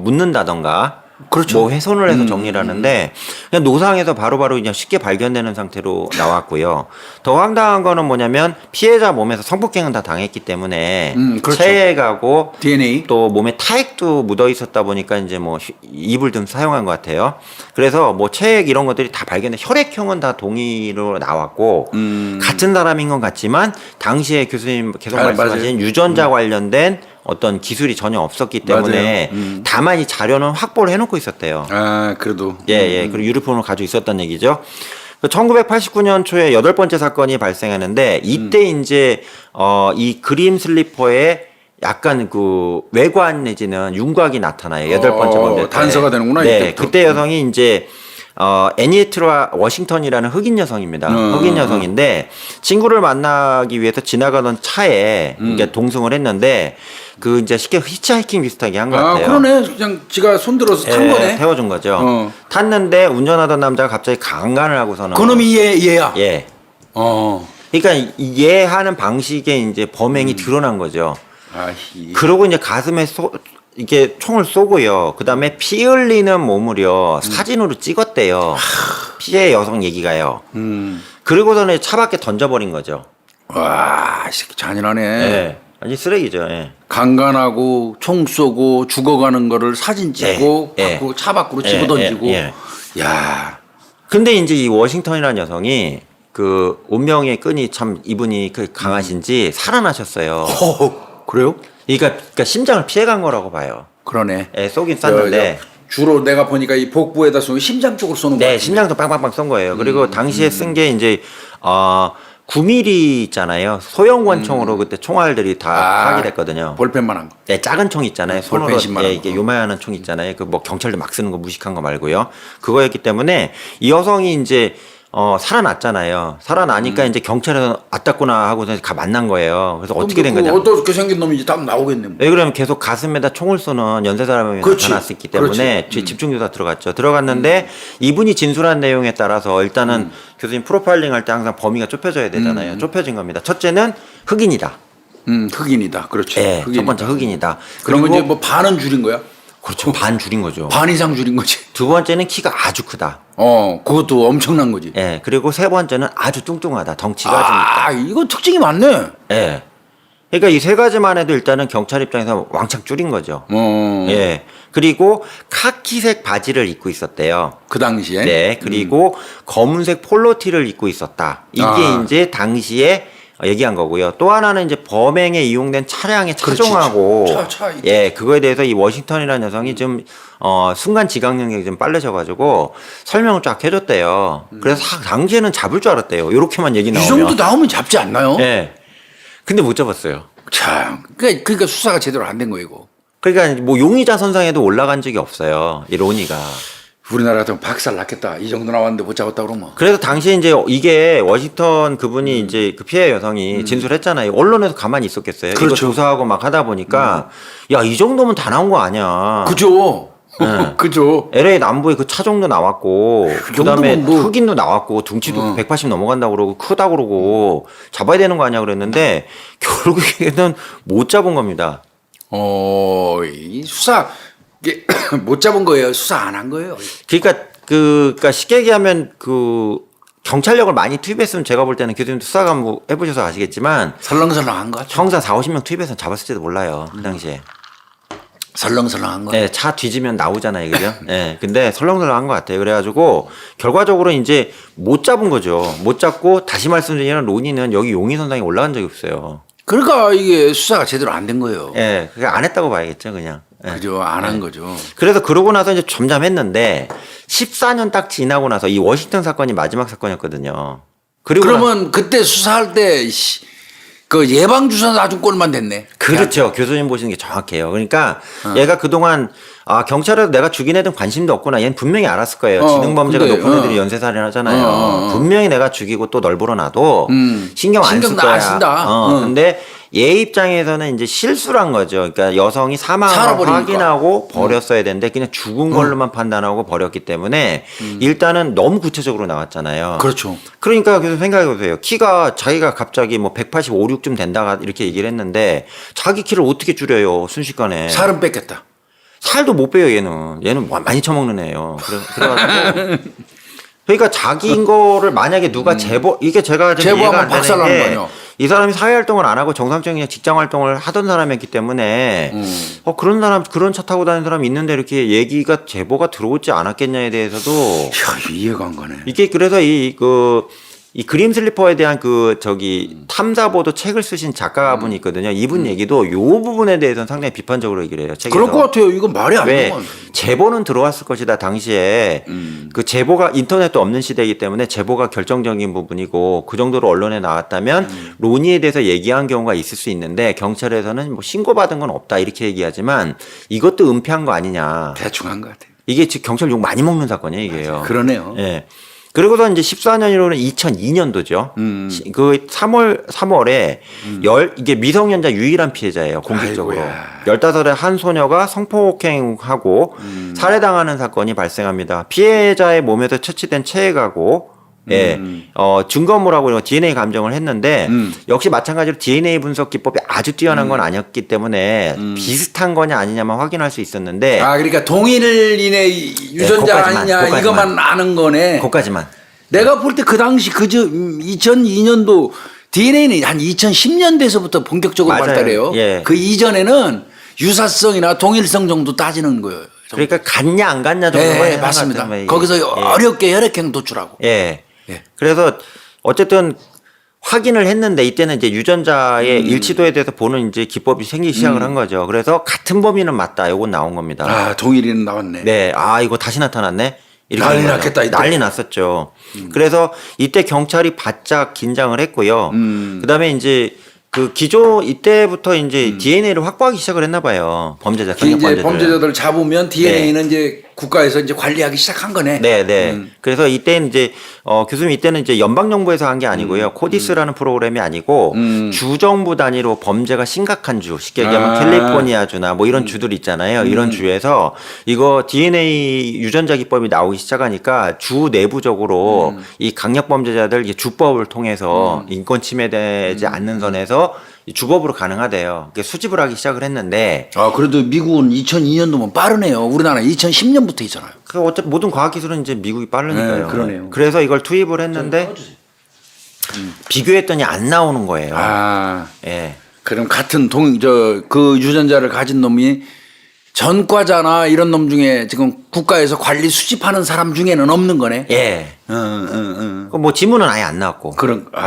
묻는다던가 그렇죠. 뭐 훼손을 해서 정리를 하는데 그냥 노상에서 바로바로 그냥 쉽게 발견되는 상태로 나왔고요. 더 황당한 거는 뭐냐면 피해자 몸에서 성폭행은 다 당했기 때문에 그렇죠. 체액하고 DNA 또 몸에 타액도 묻어 있었다 보니까 이제 뭐 이불 좀 사용한 것 같아요. 그래서 뭐 체액 이런 것들이 다 발견돼 혈액형은 다 동의로 나왔고 같은 사람인 건 같지만 당시에 교수님 계속 말씀하신 맞아요. 유전자 관련된 어떤 기술이 전혀 없었기 때문에 다만 이 자료는 확보를 해놓고 있었대요. 아 그래도 예. 그리고 유류폰을 가지고 있었던 얘기죠. 1989년 초에 8번째 사건이 발생하는데 이때 이제 이 그림 슬리퍼에 약간 그 외관 내지는 윤곽이 나타나요. 8번째 범죄 때. 단서가 되는구나. 네, 이때부터. 그때 여성이 이제 애니에트라 워싱턴이라는 흑인 여성입니다. 흑인 여성인데 친구를 만나기 위해서 지나가던 차에 이게 동승을 했는데 그 이제 쉽게 히치하이킹 비슷하게 한 것 같아요. 그러네. 그냥 지가 손들어서 탄 거네. 태워준 거죠. 탔는데 운전하던 남자가 갑자기 강간을 하고서는 그놈이 얘야. 예. 어. 그러니까 얘 하는 방식에 이제 범행이 드러난 거죠. 그러고 이제 가슴에 이게 총을 쏘고요. 그 다음에 피 흘리는 몸을요 사진으로 찍었대요. 피해 여성 얘기가요. 그리고서는 차 밖에 던져버린 거죠. 와, 이 새끼 잔인하네. 예. 아니 쓰레기죠. 예. 강간하고 총 쏘고 죽어가는 거를 사진 찍고 밖으로, 차 밖으로 집어던지고. 야. 근데 이제 이 워싱턴이라는 여성이 그 운명의 끈이 참 이분이 그 강하신지 살아나셨어요. 그래요? 그러니까 심장을 피해간 거라고 봐요. 그러네. 예, 쏘긴 쐈는데. 주로 내가 보니까 이 복부에다 쏘는 심장 쪽으로 쏘는 거. 네, 심장도 빵빵빵 쏜 거예요. 그리고 당시에 쓴 게 이제 9mm 있잖아요. 소형 권총으로 그때 총알들이 다 파괴됐거든요. 볼펜만한 거. 네, 작은 총 있잖아요. 손으로 볼펜 이게 요만한 총 있잖아요. 그 뭐 경찰도 막 쓰는 거 무식한 거 말고요. 그거였기 때문에 이 여성이 이제 살아났잖아요. 살아나니까 이제 경찰에서 왔다구나 하고서 만난 거예요. 그래서 어떻게 된 거냐? 어떻게 생긴 놈인지 딱 나오겠네. 뭐. 왜 그러면 계속 가슴에다 총을 쏘는 연쇄 사람이 나타났었기 때문에 집중조사 들어갔죠. 들어갔는데 이분이 진술한 내용에 따라서 일단은 교수님 프로파일링 할 때 항상 범위가 좁혀져야 되잖아요. 좁혀진 겁니다. 첫째는 흑인이다. 흑인이다. 그렇죠. 네, 첫 번째 흑인이다. 그러면 이제 뭐 반은 줄인 거야? 그렇죠. 반 줄인 거죠. 반 이상 줄인 거지. 두 번째는 키가 아주 크다. 그것도 엄청난 거지. 예. 그리고 세 번째는 아주 뚱뚱하다. 덩치가 좀 있다. 이거 특징이 많네. 예. 그러니까 이 세 가지만 해도 일단은 경찰 입장에서 왕창 줄인 거죠. 예. 그리고 카키색 바지를 입고 있었대요. 그 당시에. 네. 그리고 검은색 폴로티를 입고 있었다. 이게 이제 당시에 얘기한 거고요. 또 하나는 이제 범행에 이용된 차량의 차종하고 예, 그거에 대해서 이 워싱턴이라는 여성이 좀 순간 지각 능력이 좀 빠르셔가지고 설명을 쫙 해줬대요. 그래서 당시에는 잡을 줄 알았대요. 이렇게만 얘기 나오면. 이 정도 나오면 잡지 않나요? 예. 근데 못 잡았어요. 참. 그러니까 수사가 제대로 안 된 거예요, 이거. 그러니까 뭐 용의자 선상에도 올라간 적이 없어요. 이 로니가. 우리나라 같으면 박살 났겠다. 이 정도 나왔는데 못 잡았다 그러면. 그래서 당시에 이제 이게 워싱턴 그분이 이제 그 피해 여성이 진술했잖아요. 언론에서 가만히 있었겠어요. 그렇죠. 이거 조사하고 막 하다 보니까 야, 이 정도면 다 나온 거 아니야. 그죠. 네. 그죠. LA 남부에 그 차종도 나왔고 그다음에 뭐... 흑인도 나왔고 등치도 180 넘어간다고 그러고 크다고 그러고 잡아야 되는 거 아니야 그랬는데 결국에는 못 잡은 겁니다. 이 수사 이게 못 잡은 거예요. 수사 안 한 거예요. 그러니까 쉽게 얘기하면 그 경찰력을 많이 투입했으면 제가 볼 때는 교수님도 수사관 뭐 해보셔서 아시겠지만 설렁설렁한 거 같죠. 형사 40~50명 투입해서 잡았을지도 몰라요. 그 당시에. 설렁설렁한 거. 네, 차 뒤지면 나오잖아요, 그죠? 네, 근데 설렁설렁한 것 같아요. 그래가지고 결과적으로 이제 못 잡은 거죠. 못 잡고 다시 말씀드리면 로니는 여기 용의 선상에 올라간 적이 없어요. 그러니까 이게 수사가 제대로 안 된 거예요. 예, 그러니까 안 했다고 봐야겠죠, 그냥. 예. 그죠, 안 한 거죠. 그래서 그러고 나서 이제 점잠했는데 14년 딱 지나고 나서 이 워싱턴 사건이 마지막 사건이었거든요. 그러면 그때 수사할 때 그 예방 주사는 아주 꼴만 됐네. 그렇죠. 교수님 보시는 게 정확해요. 그러니까 얘가 그동안 경찰에서 내가 죽인 애든 관심도 없구나. 얘는 분명히 알았을 거예요. 지능범죄가 높은 애들이 연쇄살인 하잖아요. 분명히 내가 죽이고 또 널브러 놔도 신경 안 쓸 거야. 근데 얘 입장에서는 이제 실수란 거죠. 그러니까 여성이 사망한 걸 확인하고 버렸어야 되는데 그냥 죽은 걸로만 판단하고 버렸기 때문에 일단은 너무 구체적으로 나왔잖아요. 그렇죠. 그러니까 계속 생각해 보세요. 키가 자기가 갑자기 뭐 185, 6쯤 된다가 이렇게 얘기를 했는데 자기 키를 어떻게 줄여요? 순식간에. 살은 뺐겠다. 살도 못 빼요 얘는 많이 처먹는 애예요. 그래가지고 그러니까 자기인 거를 만약에 누가 이게 제가 좀 이해가 제보하면 안 되는 박살나는 게 거예요. 이 사람이 사회활동을 안 하고 정상적인 직장 활동을 하던 사람이었기 때문에 그런 사람 그런 차 타고 다니는 사람이 있는데 이렇게 얘기가 제보가 들어오지 않았겠냐에 대해서도 이야, 이해가 안 가네. 이게 그래서 이 그림 슬리퍼에 대한 탐사보도 책을 쓰신 작가분이 있거든요. 이분 얘기도 요 부분에 대해서는 상당히 비판적으로 얘기를 해요. 책에서. 그럴 것 같아요. 이건 말이 안 왜 되고. 제보는 들어왔을 것이다. 당시에 그 제보가 인터넷도 없는 시대이기 때문에 제보가 결정적인 부분이고 그 정도로 언론에 나왔다면 논의에 대해서 얘기한 경우가 있을 수 있는데 경찰에서는 뭐 신고받은 건 없다 이렇게 얘기하지만 이것도 은폐한 거 아니냐. 대충 한 것 같아요. 이게 지금 경찰 욕 많이 먹는 사건이에요. 이게요. 그러네요. 예. 그리고서 이제 14년으로는 2002년도죠. 그 3월에 이게 미성년자 유일한 피해자예요. 공식적으로. 아이고야. 15살의 한 소녀가 성폭행하고 살해당하는 사건이 발생합니다. 피해자의 몸에서 채취된 체액하고 증거물하고 DNA 감정을 했는데 역시 마찬가지로 DNA 분석 기법이 아주 뛰어난 건 아니었기 때문에 비슷한 거냐 아니냐만 확인할 수 있었는데 아, 그러니까 동일인의 유전자 거기까지만, 아니냐 거기까지만. 이것만 아는 거네. 거기까지만. 내가 볼 때 그 당시 2002년도 DNA는 한 2010년대에서부터 본격적으로 맞아요. 발달해요. 예. 그 이전에는 유사성이나 동일성 정도 따지는 거예요. 그러니까 갔냐 안 갔냐 정도만 네, 맞습니다. 생각하면 거기서 예. 어렵게 혈액형 도출하고. 예. 예. 그래서 어쨌든 확인을 했는데 이때는 이제 유전자의 일치도에 대해서 보는 이제 기법이 생기기 시작을 한 거죠. 그래서 같은 범인은 맞다. 요건 나온 겁니다. 아, 동일인은 나왔네. 네. 아, 이거 다시 나타났네. 이렇게 난리 된 거죠. 났겠다, 이때. 난리 났었죠. 그래서 이때 경찰이 바짝 긴장을 했고요. 그다음에 이제 이때부터 이제 DNA를 확보하기 시작을 했나 봐요. 범죄자, 그 이제 범죄자들. 범죄자들 잡으면 DNA는 이제 국가에서 이제 관리하기 시작한 거네. 네, 네. 그래서 이때는 이제 교수님 이때는 이제 연방정부에서 한 게 아니고요. 코디스라는 프로그램이 아니고 주정부 단위로 범죄가 심각한 주, 쉽게 얘기하면 캘리포니아주나 뭐 이런 주들 있잖아요. 이런 주에서 이거 DNA 유전자 기법이 나오기 시작하니까 주 내부적으로 이 강력 범죄자들 주법을 통해서 인권 침해되지 않는 선에서 주법으로 가능하대요. 수집을 하기 시작을 했는데 아, 그래도 미국은 2002년도면 빠르네요. 우리나라 2010년부터 있잖아요. 어차피 모든 과학기술은 이제 미국이 빠르니까요. 네, 그러네요. 그래서 이걸 투입을 했는데 비교했더니 안 나오는 거예요. 아, 예. 그럼 같은 그 유전자를 가진 놈이 전과자나 이런 놈 중에 지금 국가에서 관리 수집하는 사람 중에는 없는 거네. 예. 뭐 지문은 아예 안 나왔고.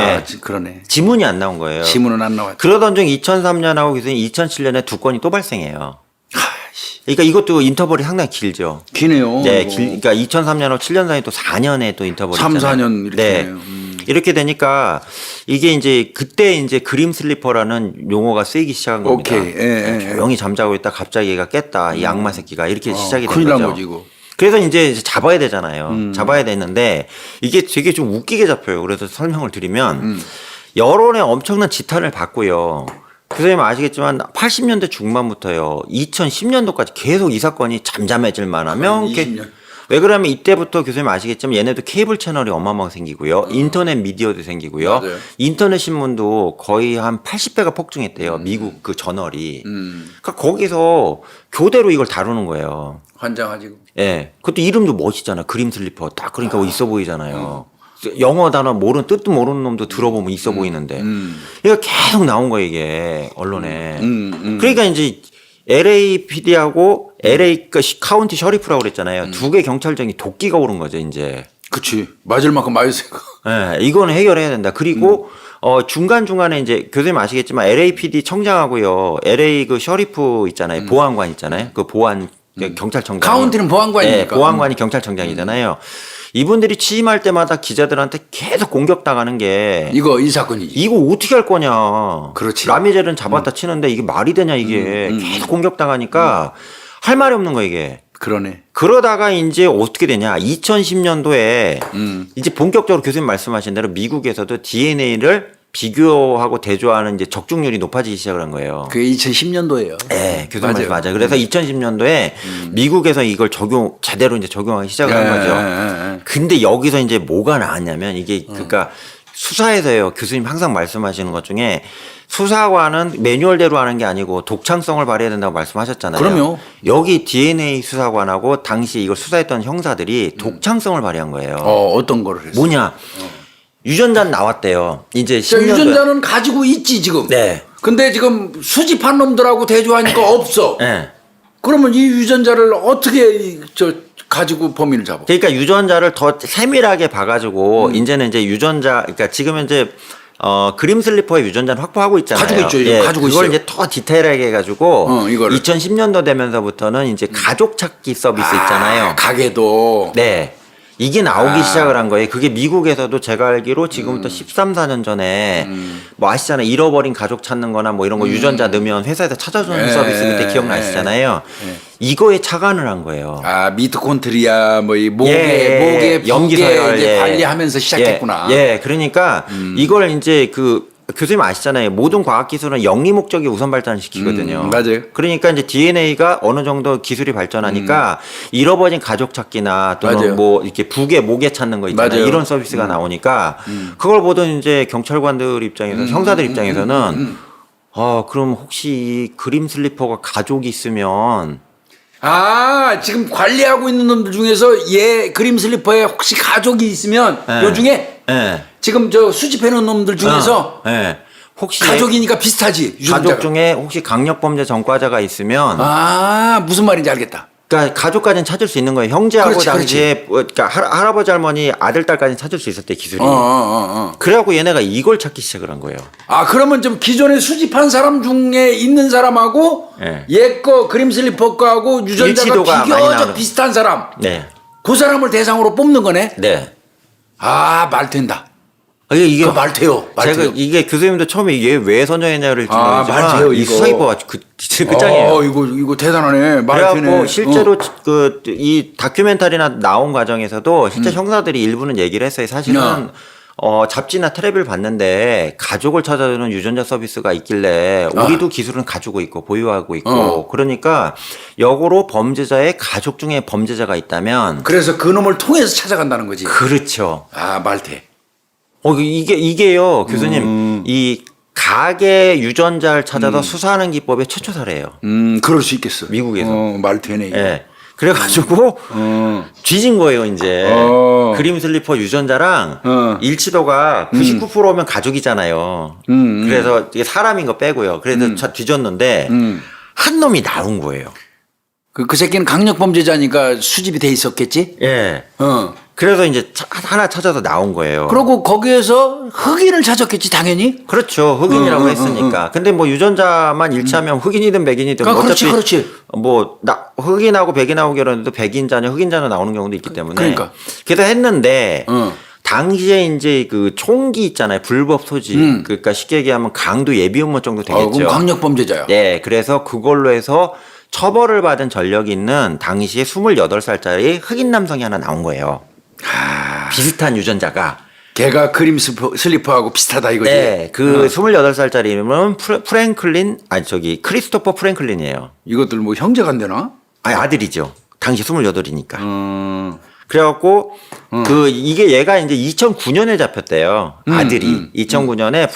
예. 그러네. 지문이 안 나온 거예요. 지문은 안 나왔죠. 그러던 중 2003년하고 2007년에 두 건이 또 발생해요. 아이씨, 그러니까 이것도 인터벌이 상당히 길죠. 기네요. 네, 그러니까 2003년하고 7년 사이 또 4년의 또 인터벌이 3, 있잖아요. 4년 이렇게 네. 되네요. 이렇게 되니까 이게 이제 그때 이제 그림 슬리퍼라는 용어가 쓰이기 시작한 겁니다. 오케이. 예, 예. 조용히 잠자고 있다 갑자기 얘가 깼다. 이 악마 새끼가 이렇게 시작이 된 큰일 난 거죠. 거지, 이거. 그래서 이제 잡아야 되잖아요. 잡아야 되는데 이게 되게 좀 웃기게 잡혀요. 그래서 설명을 드리면 여론의 엄청난 지탄을 받고요. 교수님 아시겠지만 80년대 중반부터요. 2010년도까지 계속 이 사건이 잠잠해질 만하면 20년. 왜 그러냐면 이때부터 교수님 아시겠지만 얘네도 케이블 채널이 어마어마하게 생기고요. 인터넷 미디어도 생기고요. 맞아요. 인터넷 신문도 거의 한 80배가 폭증했대요. 미국 그 저널이. 그러니까 거기서 교대로 이걸 다루는 거예요. 환장하지. 예. 그것도 이름도 멋있잖아요. 그림 슬리퍼. 딱 그러니까 있어 보이잖아요. 영어 단어 모르는 뜻도 모르는 놈도 들어보면 있어 보이는데. 이거 계속 나온 거예요, 이게 언론에. 그러니까 이제 LAPD하고 LA 카운티 셔리프라고 그랬잖아요. 두 개 경찰청이 도끼가 오른 거죠, 이제. 그치. 맞을 만큼 맞으니까. 예, 이거는 해결해야 된다. 그리고 중간중간에 이제 교수님 아시겠지만 LAPD 청장하고요. LA 그 셔리프 있잖아요. 보안관 있잖아요. 그 보안 경찰청장. 카운티는 보안관이니까. 네, 보안관이 경찰청장이잖아요. 이분들이 취임할 때마다 기자들한테 계속 공격당하는 게 이 사건이지. 이거 어떻게 할 거냐. 그렇지. 라미젤은 잡았다 치는데 이게 말이 되냐 이게 계속 공격당하니까 할 말이 없는 거야 이게. 그러네. 그러다가 이제 어떻게 되냐. 2010년도에 이제 본격적으로 교수님 말씀하신 대로 미국에서도 DNA를 비교하고 대조하는 이제 적중률이 높아지기 시작을 한 거예요. 그게 2010년도예요. 네, 교수님 맞아요. 그래서 2010년도에 미국에서 이걸 제대로 이제 적용하기 시작을 한 거죠. 근데 여기서 이제 뭐가 나왔냐면 이게 그러니까 수사에서요. 교수님 항상 말씀하시는 것 중에 수사관은 매뉴얼대로 하는 게 아니고 독창성을 발휘해야 된다고 말씀하셨잖아요. 그럼요. 여기 DNA 수사관하고 당시 이걸 수사했던 형사들이 독창성을 발휘한 거예요. 어떤 거를 했어요? 뭐냐? 유전자 나왔대요. 이제 자, 10년도 유전자는 가지고 있지 지금. 네. 근데 지금 수집한 놈들하고 대조하니까 없어. 네. 그러면 이 유전자를 어떻게 가지고 범인을 잡아? 그러니까 유전자를 더 세밀하게 봐가지고 이제는 이제 유전자, 그러니까 지금 이제 그림 슬리퍼의 유전자는 확보하고 있잖아요. 가지고 있죠. 예, 가지고 그걸 있어요. 이제 더 디테일하게 해가지고 이거를. 2010년도 되면서부터는 이제 가족 찾기 서비스 있잖아요. 가게도. 네. 이게 나오기 시작을 한 거예요. 그게 미국에서도 제가 알기로 지금부터 13, 14년 전에 뭐 아시잖아요. 잃어버린 가족 찾는 거나 뭐 이런 거 유전자 넣으면 회사에서 찾아주는 서비스 그때 기억나시잖아요. 이거에 착안을 한 거예요. 미토콘트리아 뭐 이 목에 염기서열 이제 관리하면서 시작했구나. 예, 그러니까 이걸 이제 그 교수님 아시잖아요. 모든 과학 기술은 영리 목적이 우선 발전시키거든요. 맞아요. 그러니까 이제 DNA가 어느 정도 기술이 발전하니까 잃어버린 가족 찾기나 또는 맞아요. 뭐 이렇게 부계 목에 찾는 거 있잖아요. 맞아요. 이런 서비스가 나오니까 그걸 보던 이제 경찰관들 입장에서 형사들 입장에서는 그럼 혹시 이 그림 슬리퍼가 가족이 있으면 지금 관리하고 있는 놈들 중에서 얘 그림 슬리퍼에 혹시 가족이 있으면 네. 요 중에 예. 지금 수집해놓은 놈들 중에서 예. 혹시 가족이니까 비슷하지. 유전자가. 가족 중에 혹시 강력범죄 전과자가 있으면 무슨 말인지 알겠다. 그러니까 가족까지는 찾을 수 있는 거예요. 형제하고 그렇지, 당시에 그러니까 할아버지 할머니 아들 딸까지는 찾을 수 있었대 기술이. 그래갖고 얘네가 이걸 찾기 시작을 한 거예요. 그러면 좀 기존에 수집한 사람 중에 있는 사람하고 네. 얘 거 그림 슬리퍼 거하고 유전자가 일치도가 많이 비교적 나오는. 비슷한 사람. 네. 그 사람을 대상으로 뽑는 거네. 네. 말 된다. 이게 말 돼요. 말 제가 돼요. 이게 교수님도 처음에 이게 왜 선정했냐를 말 돼요, 모르지만 이 이거. 수사기법가 끝장이에요. 이거 대단하네. 말 그래갖고 되네. 실제로 그 이 다큐멘터리나 나온 과정에서도 실제 형사들이 일부는 얘기를 했어요. 사실은 잡지나 텔레비를 봤는데 가족을 찾아주는 유전자 서비스가 있길래 우리도 기술은 가지고 있고 보유하고 있고 그러니까 역으로 범죄자의 가족 중에 범죄자가 있다면 그래서 그 놈을 통해서 찾아간다는 거지. 그렇죠. 말 돼. 이게요 교수님 이 가계 유전자를 찾아서 수사하는 기법의 최초 사례예요. 그럴 수 있겠어. 미국에서. 말 되네. 이거. 예. 그래가지고 뒤진 거예요 이제 그림 슬리퍼 유전자랑 일치도가 99%면 가족이잖아요. 그래서 이게 사람인 거 빼고요. 그래서 뒤졌는데 한 놈이 나온 거예요. 그 새끼는 강력 범죄자니까 수집이 돼 있었겠지. 예. 그래서 이제 하나 찾아서 나온 거예요. 그리고 거기에서 흑인을 찾았겠지 당연히. 그렇죠. 흑인이라고 했으니까. 근데 뭐 유전자만 일치하면 흑인이든 백인이든 어차피 그렇지. 뭐 흑인하고 백인하고 결혼해도 백인 자녀, 흑인 자녀 나오는 경우도 있기 때문에. 그러니까. 그래서 했는데 당시에 이제 그 총기 있잖아요. 불법 소지. 그러니까 쉽게 얘기하면 강도 예비 음모 정도 되겠죠. 그럼 강력 범죄자야. 네. 그래서 그걸로 해서 처벌을 받은 전력이 있는 당시에 28살짜리 흑인 남성이 하나 나온 거예요. 비슷한 유전자가. 걔가 그림 슬리퍼하고 비슷하다 이거지. 네, 그 28살짜리 이름은 크리스토퍼 프랭클린이에요. 이것들 뭐 형제가 안 되나? 아들이죠. 당시 28이니까. 그래갖고 이게 얘가 이제 2009년에 잡혔대요. 아들이 2009년에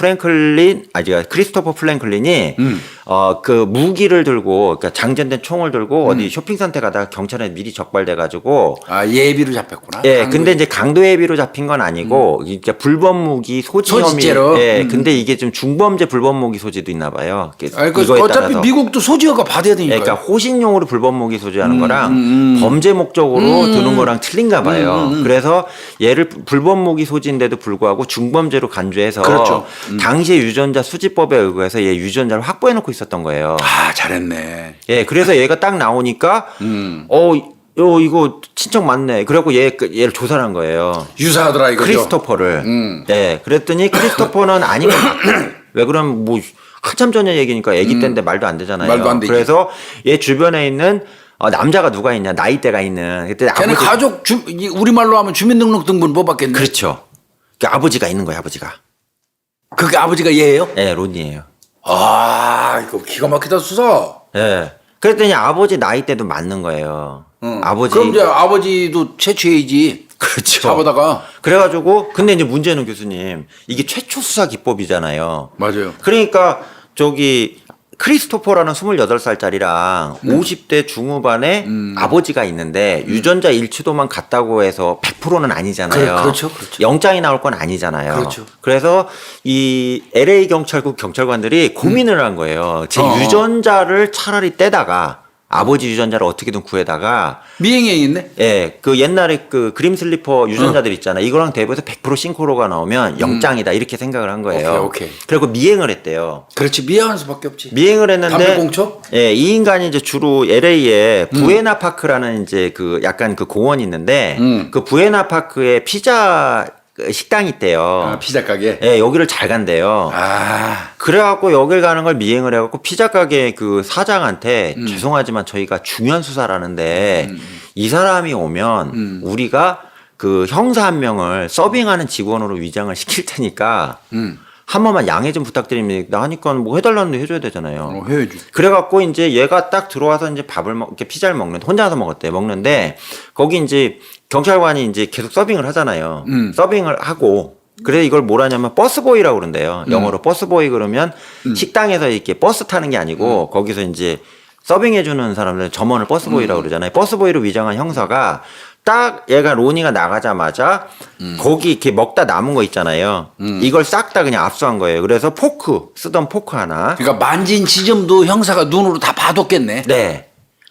크리스토퍼 프랭클린이 그 무기를 들고 그러니까 장전된 총을 들고 어디 쇼핑센터 가다가 경찰에 미리 적발돼가지고 예비로 잡혔구나. 예, 근데 이제 강도 예비로 잡힌 건 아니고 이게 불법 무기 소지 혐의. 소지죄로. 예, 근데 이게 좀 중범죄 불법 무기 소지도 있나 봐요. 어차피 따라서. 미국도 소지허가 받아야 되니까. 그러니까 호신용으로 불법 무기 소지하는 거랑 범죄 목적으로 두는 거랑 틀린가 봐요. 그래서 얘를 불법 무기 소지인데도 불구하고 중범죄로 간주해서 그렇죠. 당시에 유전자 수집법에 의거해서 얘 유전자를 확보해 놓고 있었던 거예요. 잘했네. 예, 그래서 얘가 딱 나오니까 이거 친척 맞네. 그래갖고 얘를 조사를 한 거예요. 유사하더라 이거죠. 크리스토퍼를. 네, 그랬더니 크리스토퍼는 아닌 것 같고. 왜 그러면 뭐 한참 전에 얘기니까 애기 때인데 말도 안 되잖아요. 말도 안 되지. 그래서 얘 주변에 있는 남자가 누가 있냐, 나이대가 있는. 그때 걔는 가족 우리말로 하면 주민등록등본 뽑았겠네. 그렇죠. 그 아버지가 있는 거예요, 아버지가. 그게 아버지가 얘예요? 네, 론이에요. 이거 기가 막히다 수사. 네. 그랬더니 아버지 나이대도 맞는 거예요. 아버지. 그럼 이제 아버지도 채취해야지. 그렇죠. 잡아다가. 그래가지고 근데 이제 문제는 교수님 이게 최초 수사 기법이잖아요. 맞아요. 그러니까 저기 크리스토퍼라는 28살짜리랑 50대 중후반의 아버지가 있는데 유전자 일치도만 같다고 해서 100%는 아니잖아요. 그렇죠. 영장이 나올 건 아니잖아요. 그렇죠. 그래서 이 LA 경찰국 경찰관들이 고민을 한 거예요. 제 유전자를 차라리 떼다가 아버지 유전자를 어떻게든 구해다가 미행행 있네. 예, 그 옛날에 그 그림 슬리퍼 유전자들 있잖아. 이거랑 대비해서 100% 싱크로가 나오면 영장이다 이렇게 생각을 한 거예요. 오케이. 그리고 미행을 했대요. 그렇지. 미행할 수밖에 없지. 미행을 했는데 담배꽁초? 예, 이 인간이 이제 주로 LA에 부에나 파크라는 이제 그 약간 그 공원이 있는데 그 부에나 파크에 피자 식당이 있대요. 아, 피자 가게. 예, 여기를 잘 간대요. 아. 그래갖고 여길 가는 걸 미행을 해갖고 피자 가게 그 사장한테 죄송하지만 저희가 중요한 수사를 하는데 이 사람이 오면 우리가 그 형사 한 명을 서빙하는 직원으로 위장을 시킬 테니까 한 번만 양해 좀 부탁드립니다 하니까 뭐 해달라는데 해줘야 되잖아요. 해야지. 그래갖고 이제 얘가 딱 들어와서 이제 이렇게 피자를 먹는데 혼자서 먹었대. 먹는데 거기 이제 경찰관이 이제 계속 서빙을 하잖아요. 서빙을 하고 그래 이걸 뭐라냐면 버스보이라고 그런대요. 영어로 버스보이 그러면 식당에서 이렇게 버스 타는 게 아니고 거기서 이제 서빙해주는 사람들 점원을 버스보이라고 그러잖아요. 버스보이로 위장한 형사가 딱 얘가 로니가 나가자마자 거기 이렇게 먹다 남은 거 있잖아요. 이걸 싹 다 그냥 압수한 거예요. 그래서 쓰던 포크 하나. 그러니까 만진 지점도 형사가 눈으로 다 봐뒀겠네. 네.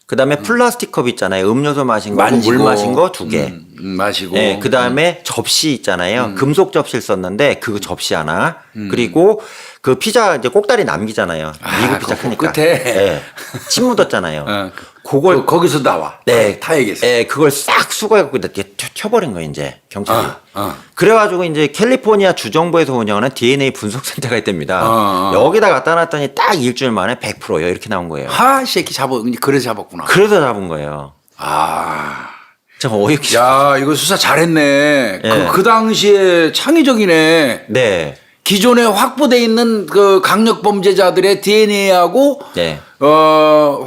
그 다음에 플라스틱 컵 있잖아요. 음료수 마신 거, 만지고. 물 마신 거 2개. 마시고. 네, 그 다음에 접시 있잖아요. 금속 접시를 썼는데 그 접시 하나. 그리고 그 피자 이제 꼭다리 남기잖아요. 미국 피자 그 크니까. 끝에. 네. 침 묻었잖아요. 그걸 거기서 나와. 네, 타야겠어. 네, 그걸 싹 수거해갖고 이렇게 튀어버린 거예요, 이제 경찰이. 어. 그래가지고 이제 캘리포니아 주정부에서 운영하는 DNA 분석센터가 있답니다. 여기다 갖다 놨더니 딱 일주일 만에 100%요 이렇게 나온 거예요. 하, 새끼 그래서 잡았구나. 그래서 잡은 거예요. 아. 참 어이없게. 야, 이거 수사 잘했네. 네. 그 당시에 창의적이네. 네. 기존에 확보돼 있는 그 강력 범죄자들의 DNA하고 네.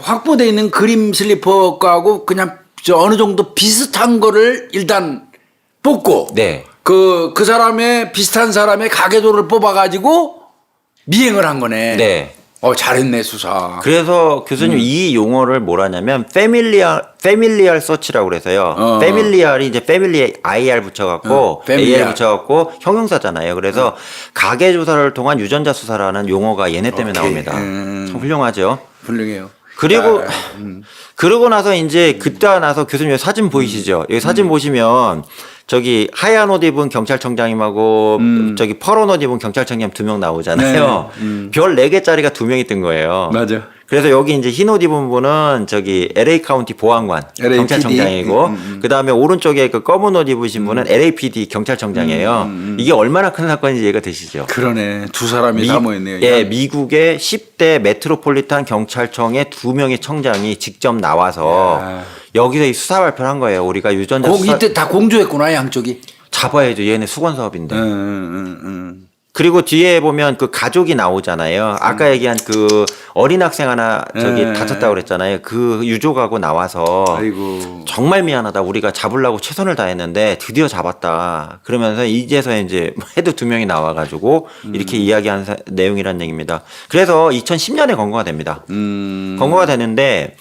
확보돼 있는 그림 슬리퍼하고 그냥 어느 정도 비슷한 거를 일단 뽑고 네. 그 사람의 비슷한 사람의 가계도를 뽑아가지고 미행을 한 거네. 네. 잘했네 수사. 그래서 교수님 이 용어를 뭐라냐면 패밀리얼 서치라고 그래서요. 패밀리얼이 이제 패밀리에 IR 붙여갖고 AR 붙여갖고 형용사잖아요. 그래서 가계 조사를 통한 유전자 수사라는 용어가 얘네 때문에 나옵니다. 참 훌륭하죠. 훌륭해요. 그리고 그러고 나서 이제 그때 나서 교수님 여기 사진 보이시죠? 여기 사진 보시면 저기 하얀 옷 입은 경찰청장님하고 저기 퍼런 옷 입은 경찰청장님 2명 나오잖아요. 별 4개짜리가 2명이 뜬 거예요. 맞아. 그래서 여기 이제 흰 옷 입은 분은 저기 LA 카운티 보안관 LAPD. 경찰청장이고 그다음에 오른쪽에 그 검은 옷 입으신 분은 LAPD 경찰청장이에요. 이게 얼마나 큰 사건인지 이해가 되시죠? 그러네. 두 사람이 다 모였네요. 예, 미국의 10대 메트로폴리탄 경찰청의 2명의 청장이 직접 나와서 여기서 이 수사 발표를 한 거예요. 우리가 유전자 수사 이때 다 공조했구나 양쪽이. 잡아야죠. 얘네 수건 사업인데. 그리고 뒤에 보면 그 가족이 나오잖아요. 아까 얘기한 그 어린 학생 하나 저기 다쳤다고 그랬잖아요. 그 유족하고 나와서 아이고. 정말 미안하다. 우리가 잡으려고 최선을 다했는데 드디어 잡았다. 그러면서 이제서 이제 헤드 2명이 나와가지고 이렇게 이야기한 내용이란 얘기입니다. 그래서 2010년에 검거가 됩니다. 검거가 되는데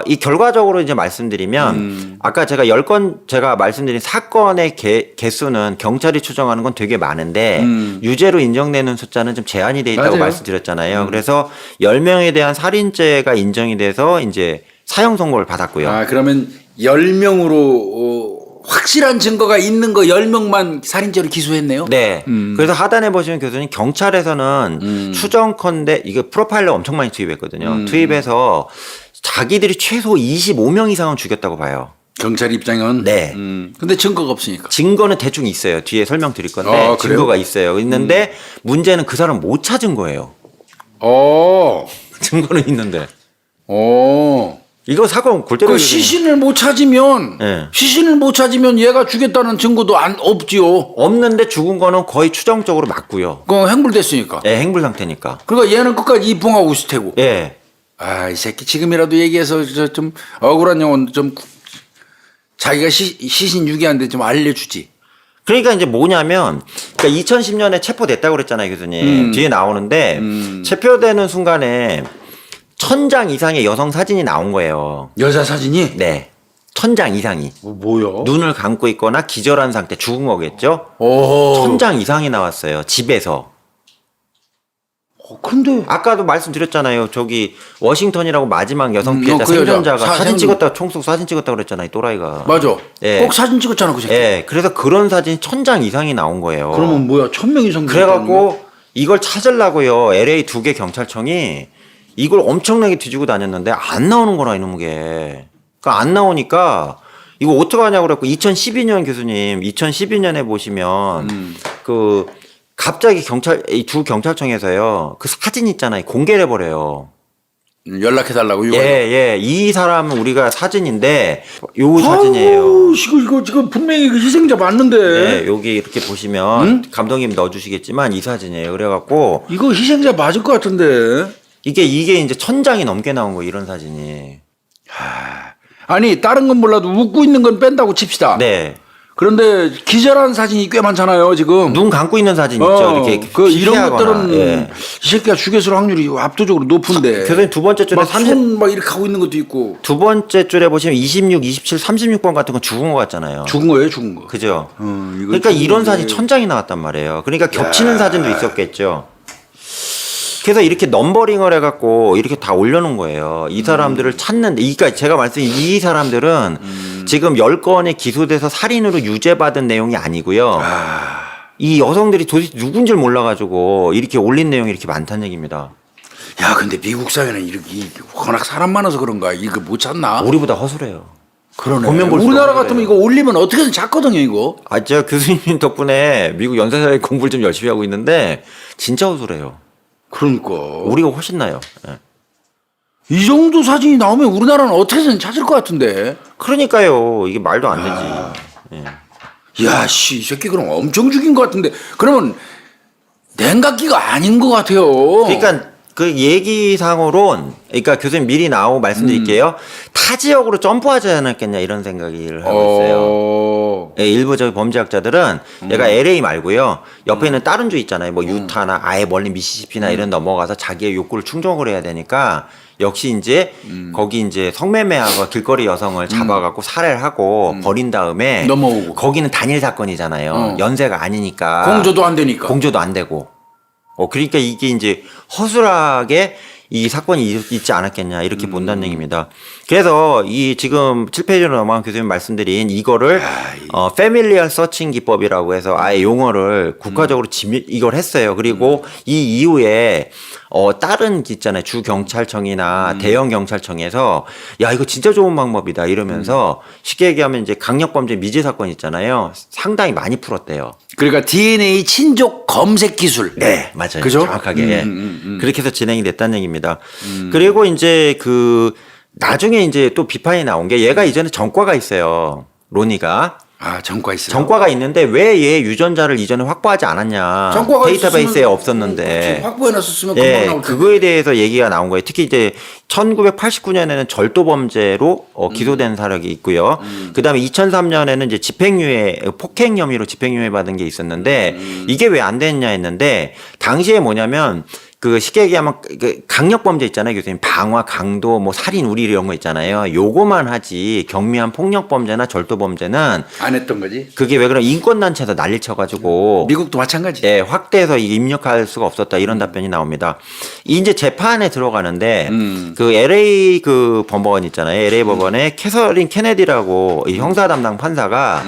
이 결과적으로 이제 말씀드리면 아까 제가 10건 제가 말씀드린 사건의 개수는 경찰이 추정하는 건 되게 많은데 유죄로 인정되는 숫자는 좀 제한이 돼 있다고 맞아요. 말씀드렸잖아요. 그래서 10명에 대한 살인죄가 인정이 돼서 이제 사형 선고를 받았고요. 그러면 10명으로 확실한 증거가 있는 거 10명만 살인죄로 기소했네요. 네. 그래서 하단에 보시면 교수님 경찰에서는 추정컨대 이게 프로파일러 엄청 많이 투입했거든요. 투입해서 자기들이 최소 25명 이상은 죽였다고 봐요. 경찰 입장은. 네. 근데 증거가 없으니까. 증거는 대충 있어요. 뒤에 설명드릴 건데 그래요? 증거가 있어요. 있는데 문제는 그 사람 못 찾은 거예요. 증거는 있는데. 이거 사건 골 때려야 그 시신을 못 찾으면 네. 얘가 죽였다는 증거도 없지요. 없는데 죽은 거는 거의 추정적으로 맞고요. 그 행불됐으니까. 예, 행불 상태니까. 그러니까 얘는 끝까지 입봉하고 있을 테고. 예. 이 새끼 지금이라도 얘기해서 좀 억울한 영혼 좀 자기가 시신유기한데 좀 알려주지. 그러니까 이제 뭐냐면, 그러니까 2010년에 체포됐다고 그랬잖아요, 교수님. 뒤에 나오는데, 체포되는 순간에 1000장 이상의 여성 사진이 나온 거예요. 여자 사진이? 네. 1000장 이상이. 뭐요? 눈을 감고 있거나 기절한 상태, 죽은 거겠죠? 오. 1000장 이상이 나왔어요, 집에서. 근데. 아까도 말씀드렸잖아요. 저기 워싱턴이라고 마지막 여성 피해자 그 여자. 생존자가 사진 생존. 찍었다 총수 사진 찍었다 그랬잖아요. 이 또라이가. 맞아. 예. 꼭 사진 찍었잖아, 그 새끼. 예. 그래서 그런 사진이 1000장 이상이 나온 거예요. 그러면 뭐야, 1000명 이상. 그래갖고 이걸 찾으려고요. LA 2개 경찰청이 이걸 엄청나게 뒤지고 다녔는데 안 나오는 거라 이놈 게. 그러니까 안 나오니까 이거 어떡하냐고 그랬고 2012년 교수님 2012년에 보시면 그 갑자기 이 주 경찰청에서요. 그 사진 있잖아요. 공개를 해버려요. 연락해달라고. 예. 이 사람은 우리가 사진인데 요 사진이에요. 이거 지금 분명히 그 희생자 맞는데. 네, 여기 이렇게 보시면 감독님 넣어주시겠지만 이 사진이에요. 그래갖고 이거 희생자 맞을 것 같은데. 이게 이제 1000장이 넘게 나온 거예요. 이런 사진이. 아니 다른 건 몰라도 웃고 있는 건 뺀다고 칩시다. 네. 그런데 기절한 사진이 꽤 많잖아요 지금. 눈 감고 있는 사진 있죠. 이렇게 그 이런 피하거나. 것들은 예. 이 새끼가 죽였을 확률이 압도적으로 높은데. 교수님 두 번째 줄에 막 손 막 이렇게 하고 있는 것도 있고. 두 번째 줄에 보시면 26, 27, 36번 같은 건 죽은 것 같잖아요. 죽은 거예요, 죽은 거. 그죠? 이거 그러니까 이런 죽은 사진 1000장이 나왔단 말이에요. 그러니까 겹치는 사진도 있었겠죠. 그래서 이렇게 넘버링을 해갖고 이렇게 다 올려놓은 거예요. 이 사람들을 찾는데, 그러니까 제가 말씀드린 이 사람들은 지금 10건에 기소돼서 살인으로 유죄받은 내용이 아니고요. 이 여성들이 도대체 누군지를 몰라가지고 이렇게 올린 내용이 이렇게 많다는 얘기입니다. 야, 근데 미국 사회는 이렇게 워낙 사람 많아서 그런가 이거 못 찾나? 우리보다 허술해요. 그러네. 보면 볼수록 우리나라 허술해요. 같으면 이거 올리면 어떻게든 찾거든요, 이거. 제가 교수님 덕분에 미국 연쇄살인 공부를 좀 열심히 하고 있는데 진짜 허술해요. 그러니까. 우리가 훨씬 나요. 예. 이 정도 사진이 나오면 우리나라는 어떻게든 찾을 것 같은데. 그러니까요. 이게 말도 안 되지. 예. 야, 씨, 이 새끼 그럼 엄청 죽인 것 같은데. 그러면 냉각기가 아닌 것 같아요. 그러니까 그 얘기상으론, 그러니까 교수님 미리 나오고 말씀드릴게요. 타 지역으로 점프하지 않았겠냐 이런 생각을 하고 있어요. 예, 일부 저기 범죄학자들은 얘가 LA 말고요. 옆에 있는 다른 주 있잖아요. 뭐 유타나 아예 멀리 미시시피나 이런 넘어가서 자기의 욕구를 충족을 해야 되니까 역시 이제 거기 이제 성매매하고 길거리 여성을 잡아갖고 살해를 하고 버린 다음에 넘어오고. 거기는 단일 사건이잖아요. 연쇄가 아니니까. 공조도 안 되니까. 공조도 안 되고. 그러니까 이게 이제 허술하게 이 사건이 있지 않았겠냐 이렇게 본다는 얘기입니다. 그래서 이 지금 7페이지로 넘어간 교수님 말씀드린 이거를 패밀리얼 서칭 기법이라고 해서 아예 용어를 국가적으로 이걸 했어요. 그리고 이 이후에 다른 있잖아요. 주 경찰청이나 대형 경찰청에서 야 이거 진짜 좋은 방법이다 이러면서 쉽게 얘기하면 이제 강력범죄 미제 사건 있잖아요. 상당히 많이 풀었대요. 그러니까 DNA 친족 검색 기술. 네, 맞아요. 그죠? 정확하게. 예. 그렇게 해서 진행이 됐다는 얘기입니다. 그리고 이제 나중에 이제 또 비판이 나온 게 얘가 이전에 전과가 있어요. 로니가. 아, 전과 있어요. 전과가 있는데 왜 얘 유전자를 이전에 확보하지 않았냐. 전과가 데이터베이스에 있었으면, 없었는데. 확보해놨었으면 금방 예, 나올 텐데. 그거에 대해서 얘기가 나온 거예요. 특히 이제 1989년에는 절도범죄로 기소된 사력이 있고요. 그다음에 2003년에는 이제 집행유예, 폭행 혐의로 집행유예 받은 게 있었는데 이게 왜 안 됐냐 했는데 당시에 뭐냐면 쉽게 얘기하면 강력범죄 있잖아요, 교수님. 방화, 강도, 뭐 살인, 우리 이런 거 있잖아요. 요거만 하지 경미한 폭력범죄나 절도범죄는 안 했던 거지. 그게 왜 그러면 인권단체에서 난리 쳐가지고 미국도 마찬가지. 예, 확대해서 입력할 수가 없었다 이런 답변이 나옵니다. 이제 재판에 들어가는데 그 LA 법원 있잖아요. LA 법원에 캐서린 케네디라고 이 형사 담당 판사가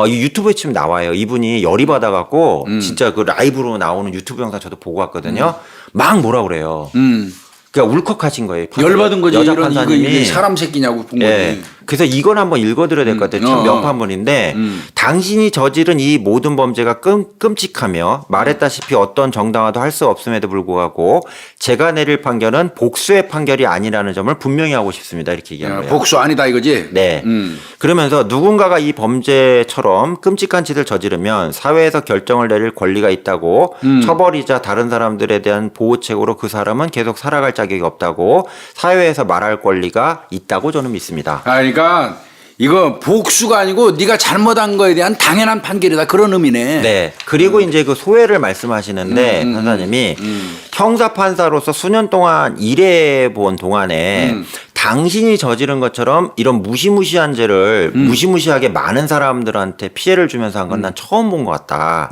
이 유튜브에 치면 나와요. 이분이 열이 받아갖고 진짜 그 라이브로 나오는 유튜브 영상 저도 보고 왔거든요. 막 뭐라 그래요. 그러니까 울컥하신 거예요. 열받은 거지. 여자 이런 판사님이. 이게 사람 새끼냐고 본 예. 거지. 그래서 이걸 한번 읽어드려야 될 것 같아요. 참 명판문인데 당신이 저지른 이 모든 범죄가 끔찍하며 말했다시피 어떤 정당화도 할 수 없음에도 불구하고 제가 내릴 판결은 복수의 판결이 아니라는 점을 분명히 하고 싶습니다. 이렇게 얘기한 거예요. 복수 아니다 이거지. 네. 그러면서 누군가가 이 범죄처럼 끔찍한 짓을 저지르면 사회에서 결정을 내릴 권리가 있다고 처벌이자 다른 사람들에 대한 보호책으로 그 사람은 계속 살아갈 자격이 없다고 사회에서 말할 권리가 있다고 저는 믿습니다. 그러니까 이거 복수가 아니고 네가 잘못한 거에 대한 당연한 판결이다 그런 의미네. 네. 그리고 이제 그 소외를 말씀하시는데 판사님이 형사 판사로서 수년 동안 일해 본 동안에 당신이 저지른 것처럼 이런 무시무시한 죄를 무시무시하게 많은 사람들한테 피해를 주면서 한 건 난 처음 본 것 같다.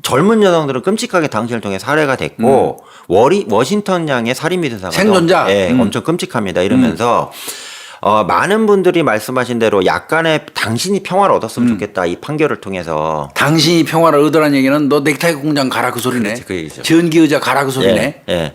젊은 여성들은 끔찍하게 당신을 통해 살해가 됐고 워싱턴 양의 살인 미수 사건 생존자? 엄청 끔찍합니다. 이러면서 많은 분들이 말씀하신 대로 약간의 당신이 평화를 얻었으면 좋겠다. 이 판결을 통해서. 당신이 평화를 얻으란 얘기는 너 넥타이 공장 가라 그 소리네. 그렇지, 그 얘기죠. 전기 의자 가라 그 소리네. 예.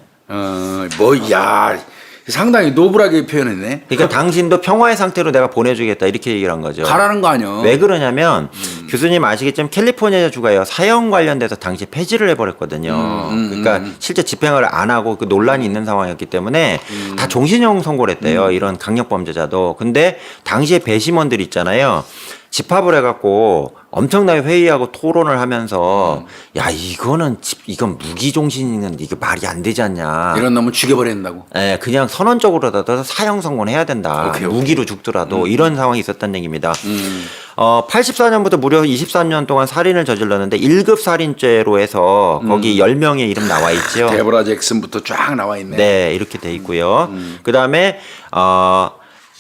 야 상당히 노블하게 표현했네. 그러니까 당신도 평화의 상태로 내가 보내주겠다 이렇게 얘기를 한 거죠. 가라는 거 아니야. 왜 그러냐면 교수님 아시겠지만 캘리포니아 주가요 사형 관련돼서 당시 폐지를 해버렸거든요. 그러니까 실제 집행을 안 하고 그 논란이 있는 상황이었기 때문에 다 종신형 선고를 했대요. 이런 강력범죄자도. 근데 당시에 배심원들 있잖아요. 집합을 해갖고 엄청나게 회의하고 토론을 하면서 야 이건 무기종신은 이게 말이 안 되지 않냐. 이런 놈은 죽여버려야 된다고. 예, 그냥 선언적으로라도 사형 선고해야 된다. 오케이. 무기로 죽더라도 이런 상황이 있었다는 얘기입니다. 84년부터 무려 23년 동안 살인을 저질렀는데 1급 살인죄로 해서 거기 10명의 이름 나와 있죠. 데보라 잭슨부터 쫙 나와 있네. 네, 이렇게 돼 있고요. 그다음에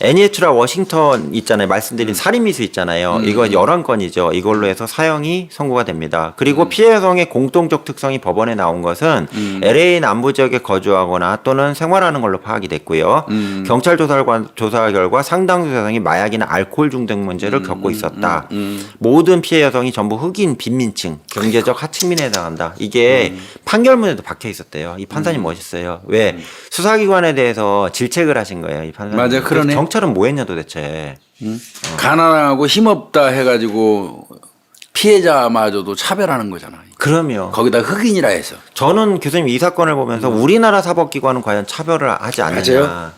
애니에츄라 워싱턴 있잖아요. 말씀드린 살인미수 있잖아요. 이거 11건이죠. 이걸로 해서 사형이 선고가 됩니다. 그리고 피해 여성의 공통적 특성이 법원에 나온 것은 LA 남부 지역에 거주하거나 또는 생활하는 걸로 파악이 됐고요. 경찰 조사 결과 상당수 여성이 마약이나 알코올 중독 문제를 겪고 있었다. 모든 피해 여성이 전부 흑인 빈민층, 경제적 하층민에 해당한다. 이게 판결문에도 박혀 있었대요. 이 판사님 멋있어요. 왜 수사기관에 대해서 질책을 하신 거예요. 이 판사님. 맞아, 그러네. 경찰은 뭐 했냐 도대체. 가난하고 힘없다 해가지고 피해자마저도 차별하는 거잖아. 그럼요. 거기다 흑인이라 해서. 저는 교수님 이 사건을 보면서 우리나라 사법기관은 과연 차별을 하지 않느냐. 맞아요.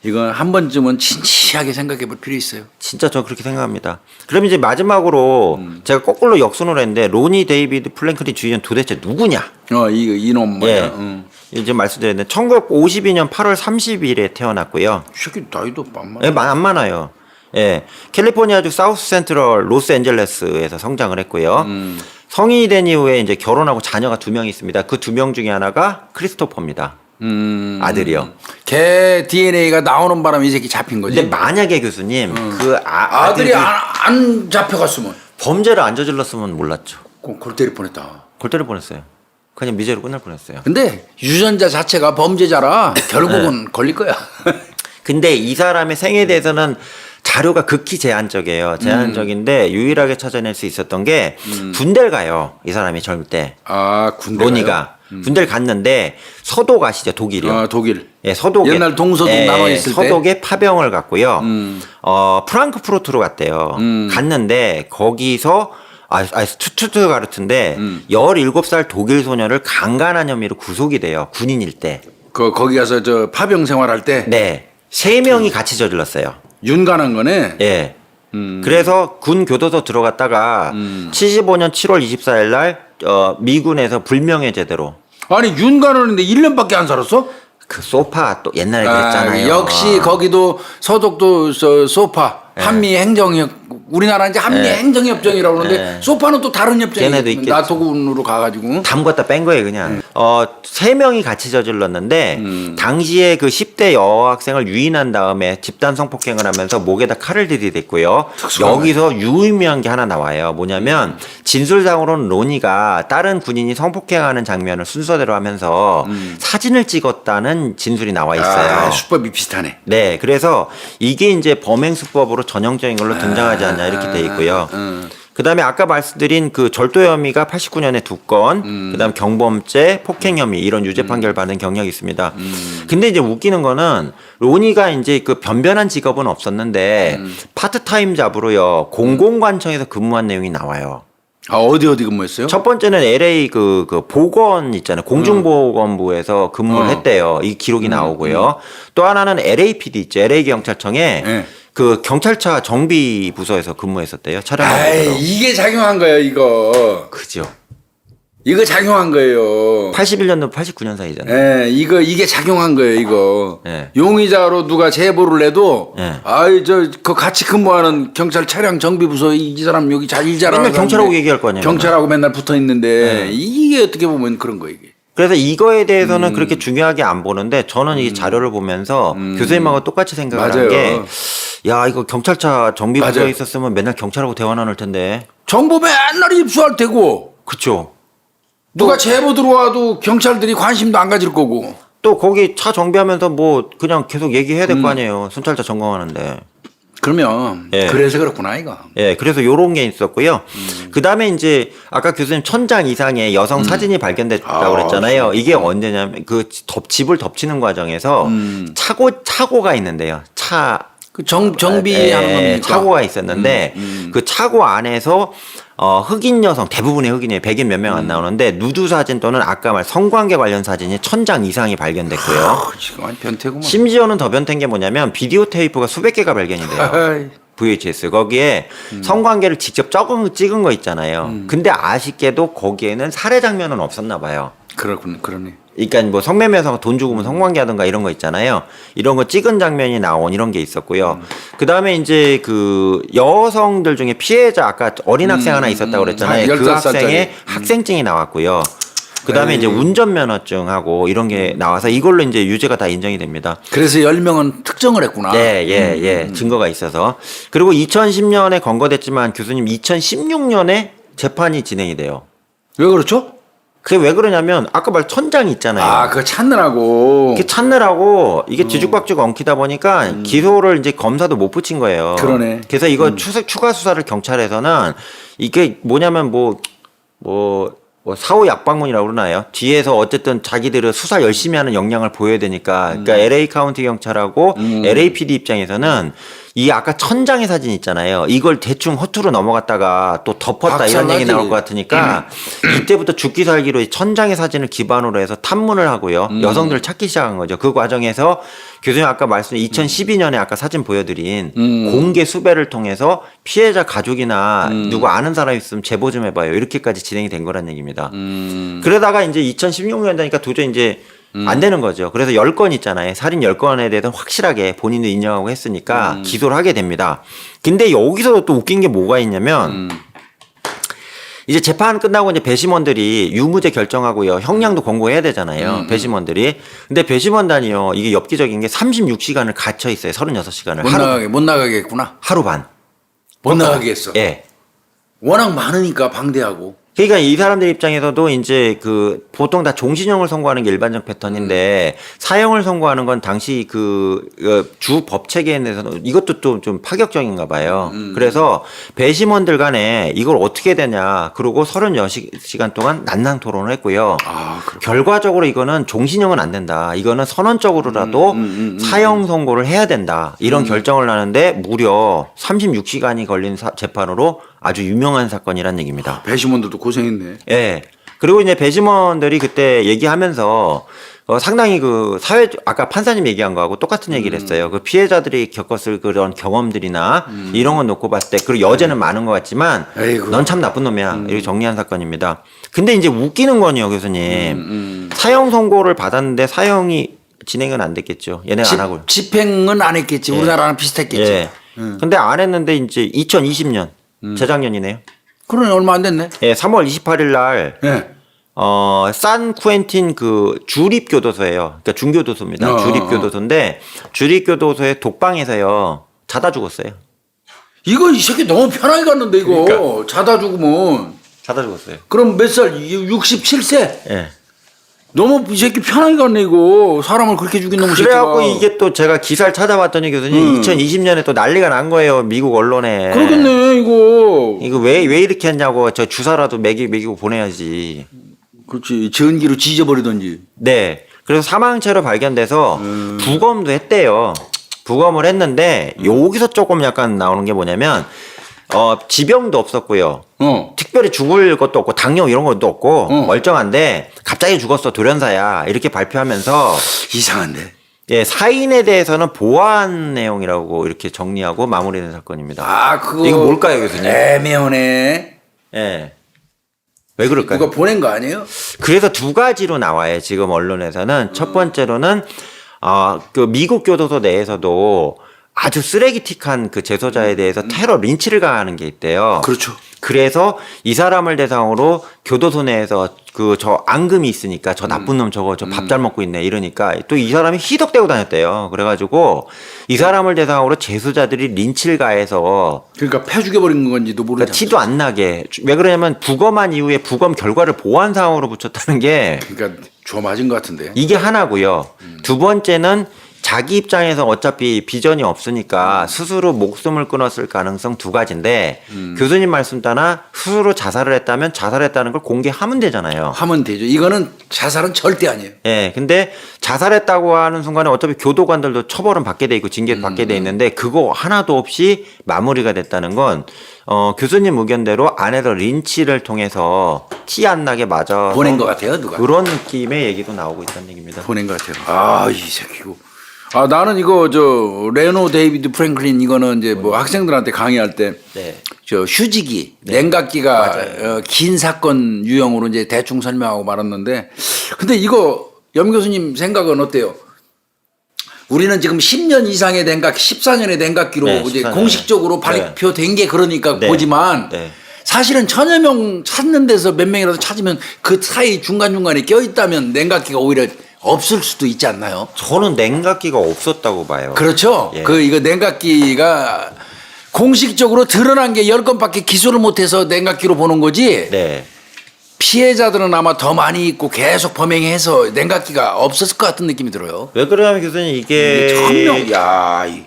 이건 한 번쯤은 진지하게 생각해 볼 필요 있어요. 진짜 저 그렇게 생각합니다. 그럼 이제 마지막으로 제가 거꾸로 역순으로 했는데 로니 데이비드 플랭클린 주의원 도대체 누구냐? 이놈 뭐야. 예. 이제 말씀드렸는데 1952년 8월 30일에 태어났고요. 이 새끼 나이도 안 예, 많아. 안 많아요. 예. 캘리포니아주 사우스 센트럴 로스앤젤레스에서 성장을 했고요. 성인이 된 이후에 이제 결혼하고 자녀가 2명 있습니다. 그 2명 중에 하나가 크리스토퍼입니다. 아들이요. 걔 DNA가 나오는 바람에 이 새끼 잡힌 거지. 근데 만약에 교수님 그 아들이 안 잡혀갔으면 범죄를 안 저질렀으면 몰랐죠. 골 때릴 뻔했다. 골 때릴 뻔했어요. 그냥 미제로 끝날 뻔했어요. 근데 유전자 자체가 범죄자라 결국은 걸릴 거야. 근데 이 사람의 생에 대해서는 자료가 극히 제한적이에요. 제한적인데 유일하게 찾아낼 수 있었던 게 군대를 가요. 이 사람이 젊을 때. 군대 로니가 군대를 갔는데 서독 아시죠? 독일이요. 독일. 예, 서독에 옛날 동서독 나눠 있을 때. 서독에 파병을 갔고요. 프랑크푸르트로 갔대요. 갔는데 거기서 슈투트가르트인데 17살 독일 소녀를 강간한 혐의로 구속이 돼요. 군인일 때. 거기 가서 저 파병 생활할 때. 네. 3명이 같이 저질렀어요. 윤간한 거네. 예. 그래서 군 교도소 들어갔다가 75년 7월 24일 날 미군에서 불명예 제대로. 아니 윤간하는데 1년밖에 안 살았어? 그 소파 또 옛날에 그랬잖아요. 역시 거기도 서독도 소파 한미 행정협 우리나라 이제 한미 행정협정이라고 그러는데 소파는 또 다른 걔네도 협정이 있겠지. 나토군으로 가가지고 담궜다 뺀 거예요 그냥. 3명이 같이 저질렀는데 당시에 그 10대 여학생을 유인한 다음에 집단 성폭행을 하면서 목에다 칼을 들이댔고요. 여기서 유의미한 게 하나 나와요. 뭐냐면 진술상으로는 로니가 다른 군인이 성폭행하는 장면을 순서대로 하면서 사진을 찍었다는 진술이 나와 있어요. 수법이 비슷하네. 네, 그래서 이게 이제 범행 수법으로 전형적인 걸로 등장하지 않냐 이렇게 돼 있고요. 그다음에 아까 말씀드린 그 절도 혐의가 89년에 2건, 그다음 경범죄, 폭행 혐의 이런 유죄 판결 받은 경력이 있습니다. 근데 이제 웃기는 거는 로니가 이제 그 변변한 직업은 없었는데 파트타임 잡으로요 공공관청에서 근무한 내용이 나와요. 어디 근무했어요? 첫 번째는 LA 그 보건 있잖아요. 공중보건부에서 근무를 했대요. 이 기록이 나오고요. 또 하나는 LAPD 있죠. LA 경찰청에 그 경찰차 정비 부서에서 근무했었대요. 촬영하고. 이게 작용한 거예요, 이거. 그죠. 이거 작용한 거예요. 81년도 89년 사이잖아요. 예, 이게 작용한 거예요, 이거. 예. 용의자로 누가 제보를 해도, 예. 그 같이 근무하는 경찰 차량 정비부서 이 사람 여기 일 잘하는 맨날 경찰하고 얘기할 거 아니에요. 경찰하고 맨날 붙어 있는데, 이게 어떻게 보면 그런 거, 이게. 그래서 이거에 대해서는 그렇게 중요하게 안 보는데 저는 이 자료를 보면서 교수님하고 똑같이 생각을 한 맞아요. 게, 야, 이거 경찰차 정비부서에 맞아요. 있었으면 맨날 경찰하고 대화 나눌 텐데. 정보 맨날 입수할 테고, 그쵸. 누가 제보 들어와도 경찰들이 관심도 안 가질 거고. 또 거기 차 정비하면서 뭐 그냥 계속 얘기해야 될 거 아니에요. 순찰차 점검하는데. 그러면, 예. 그래서 그렇구나, 이거. 예, 그래서 요런 게 있었고요. 그 다음에 이제 아까 교수님 천장 이상의 여성 사진이 발견됐다고 그랬잖아요. 이게 언제냐면 그 집을 덮치는 과정에서 차고가 있는데요. 정비하는 겁니까? 차고가 있었는데 그 차고 안에서 흑인 여성 대부분의 흑인이에요. 백인 몇 명 안 나오는데 누드 사진 또는 아까 말 성관계 관련 사진이 천장 이상이 발견됐고요. 지금 완전 변태구만. 심지어는 더 변태인 게 뭐냐면 비디오 테이프가 수백 개가 발견이 돼요. 아이, VHS 거기에 성관계를 직접 찍은 거 있잖아요. 근데 아쉽게도 거기에는 살해 장면은 없었나 봐요. 그렇군, 그러네. 그러니까 뭐 성매매 여성가 돈 주고 뭐 성관계하든가 이런 거 있잖아요. 이런 거 찍은 장면이 나온 이런 게 있었고요. 그 다음에 이제 그 여성들 중에 피해자 아까 어린 학생 하나 있었다고 그랬잖아요. 그 15살짜리. 학생의 학생증이 나왔고요. 그 다음에 에이. 이제 운전면허증하고 이런 게 나와서 이걸로 이제 유죄가 다 인정이 됩니다. 그래서 10명은 특정을 했구나. 예. 증거가 있어서. 그리고 2010년에 검거됐지만 교수님 2016년에 재판이 진행이 돼요. 왜 그렇죠? 그게 왜 그러냐면 아까 말 천장이 있잖아요. 아, 그거 찾느라고. 이게 찾느라고 이게 뒤죽박죽 엉키다 보니까 기소를 이제 검사도 못 붙인 거예요. 그러네. 그래서 이거 추가 수사를 경찰에서는 이게 뭐냐면 사후 약방문이라고 그러나요? 뒤에서 어쨌든 자기들은 수사 열심히 하는 역량을 보여야 되니까. 그러니까 LA 카운티 경찰하고 LAPD 입장에서는 이 아까 천장의 사진 있잖아요. 이걸 대충 허투루 넘어갔다가 또 덮었다 이런 얘기 박살나지. 나올 것 같으니까 이때부터 죽기 살기로 이 천장의 사진을 기반으로 해서 탐문을 하고요. 여성들을 찾기 시작한 거죠. 그 과정에서 교수님 아까 말씀드린 2012년에 아까 사진 보여드린 공개 수배를 통해서 피해자 가족이나 누구 아는 사람 있으면 제보 좀 해봐요. 이렇게까지 진행이 된 거란 얘기입니다. 그러다가 이제 2016년 되니까 도저히 이제 안 되는 거죠. 그래서 10건 있잖아요. 살인 10건에 대해서는 확실하게 본인도 인정하고 했으니까 기소를 하게 됩니다. 근데 여기서 또 웃긴 게 뭐가 있냐면 이제 재판 끝나고 이제 배심원들이 유무죄 결정하고요. 형량도 권고해야 되잖아요. 배심원들이. 근데 배심원단이요. 이게 엽기적인 게 36시간을 갇혀 있어요. 36시간을. 못 나가겠구나. 하루 반. 못 나가게 했어. 예. 워낙 많으니까 방대하고. 그러니까 이 사람들 입장에서도 이제 그 보통 다 종신형을 선고하는 게 일반적 패턴인데 사형을 선고하는 건 당시 주 법 체계에 대해서는 이것도 좀 파격적인가 봐요. 그래서 배심원들 간에 이걸 어떻게 되냐. 그러고 36시간 동안 난상 토론을 했고요. 결과적으로 이거는 종신형은 안 된다. 이거는 선언적으로라도 사형 선고를 해야 된다. 이런 결정을 하는데 무려 36시간이 걸린 재판으로 아주 유명한 사건이란 얘기입니다. 배심원들도 고생했네. 예. 그리고 이제 배심원들이 그때 얘기하면서 상당히 그 아까 판사님 얘기한 거하고 똑같은 얘기를 했어요. 그 피해자들이 겪었을 그런 경험들이나 이런 건 놓고 봤을 때, 그리고 여죄는 많은 것 같지만 에이구. 넌 참 나쁜 놈이야. 이렇게 정리한 사건입니다. 근데 이제 웃기는 건요, 교수님. 사형 선고를 받았는데 사형이 진행은 안 됐겠죠. 얘네가 안 하고. 집행은 안 했겠지. 우리나라랑 비슷했겠지. 예. 근데 안 했는데 이제 2020년, 재작년이네요. 그러네, 얼마 안 됐네. 예, 3월 28일 날 예. 산 쿠엔틴 그 주립교도소예요. 그러니까 중교도소입니다. 주립교도소인데 주립교도소의 독방에서요 자다 죽었어요. 이거 이 새끼 너무 편하게 갔는데 이거. 그러니까. 자다 죽으면. 자다 죽었어요. 그럼 몇 살? 67세? 예. 너무 이 새끼 편하게 갔네 이거. 사람을 그렇게 죽인 놈의 새끼가. 그래갖고 이게 또 제가 기사를 찾아봤더니 교수님 2020년에 또 난리가 난 거예요. 미국 언론에. 그러겠네 이거. 이거 왜 이렇게 했냐고. 저 주사라도 먹이고 보내야지. 그렇지. 전기로 지져버리던지. 네. 그래서 사망체로 발견돼서 부검도 했대요. 부검을 했는데 여기서 조금 약간 나오는 게 뭐냐면 지병도 없었고요. 특별히 죽을 것도 없고 당뇨 이런 것도 없고 멀쩡한데 갑자기 죽었어 돌연사야 이렇게 발표하면서 이상한데. 예, 사인에 대해서는 보완 내용이라고 이렇게 정리하고 마무리된 사건입니다. 아 그거. 이거 뭘까요, 교수님? 애매하네. 예. 왜 그럴까요? 누가 보낸 거 아니에요? 그래서 두 가지로 나와요. 지금 언론에서는 첫 번째로는 그 미국 교도소 내에서도 아주 쓰레기틱한 그 재소자에 대해서 테러 린치를 가하는 게 있대요. 그렇죠. 그래서 이 사람을 대상으로 교도소 내에서 그 저 앙금이 있으니까 저 나쁜 놈 저거 저 밥 잘 먹고 있네 이러니까 또 이 사람이 희덕대고 다녔대요. 그래가지고 이 사람을 대상으로 재소자들이 린치를 가해서 그러니까 패 죽여버린 건지도 모르잖아요. 그러니까 티도 안 나게 왜 그러냐면 부검한 이후에 부검 결과를 보완 사항으로 붙였다는 게 그러니까 줘 맞은 것 같은데. 이게 하나고요. 두 번째는 자기 입장에서 어차피 비전이 없으니까 스스로 목숨을 끊었을 가능성 두 가지인데 교수님 말씀 따라 스스로 자살을 했다면 자살했다는 걸 공개하면 되잖아요. 하면 되죠. 이거는 자살은 절대 아니에요. 예, 근데 자살했다고 하는 순간에 어차피 교도관들도 처벌은 받게 돼 있고 징계도 받게 돼 있는데 그거 하나도 없이 마무리가 됐다는 건 교수님 의견대로 안에서 린치를 통해서 티 안 나게 맞아 보낸 것 같아요, 누가. 그런 느낌의 얘기도 나오고 있다는 얘기입니다. 보낸 것 같아요. 아, 이 새끼고. 아, 나는 이거 레노 데이비드 프랭클린 이거는 이제 뭐 학생들한테 강의할 때 네. 휴지기, 냉각기가 긴 사건 유형으로 이제 대충 설명하고 말았는데 근데 이거 염 교수님 생각은 어때요? 우리는 지금 10년 이상의 냉각기, 14년의 냉각기로 네, 이제 14년. 공식적으로 발표된 게 그러니까 네. 보지만 네. 사실은 천여 명 찾는 데서 몇 명이라도 찾으면 그 사이 중간중간에 껴있다면 냉각기가 오히려 없을 수도 있지 않나요? 저는 냉각기가 없었다고 봐요. 그렇죠. 예. 이거 냉각기가 공식적으로 드러난 게 10건밖에 기소를 못해서 냉각기로 보는 거지. 네. 피해자들은 아마 더 많이 있고 계속 범행해서 냉각기가 없었을 것 같은 느낌이 들어요. 왜 그러냐면 교수님 이게 1000명,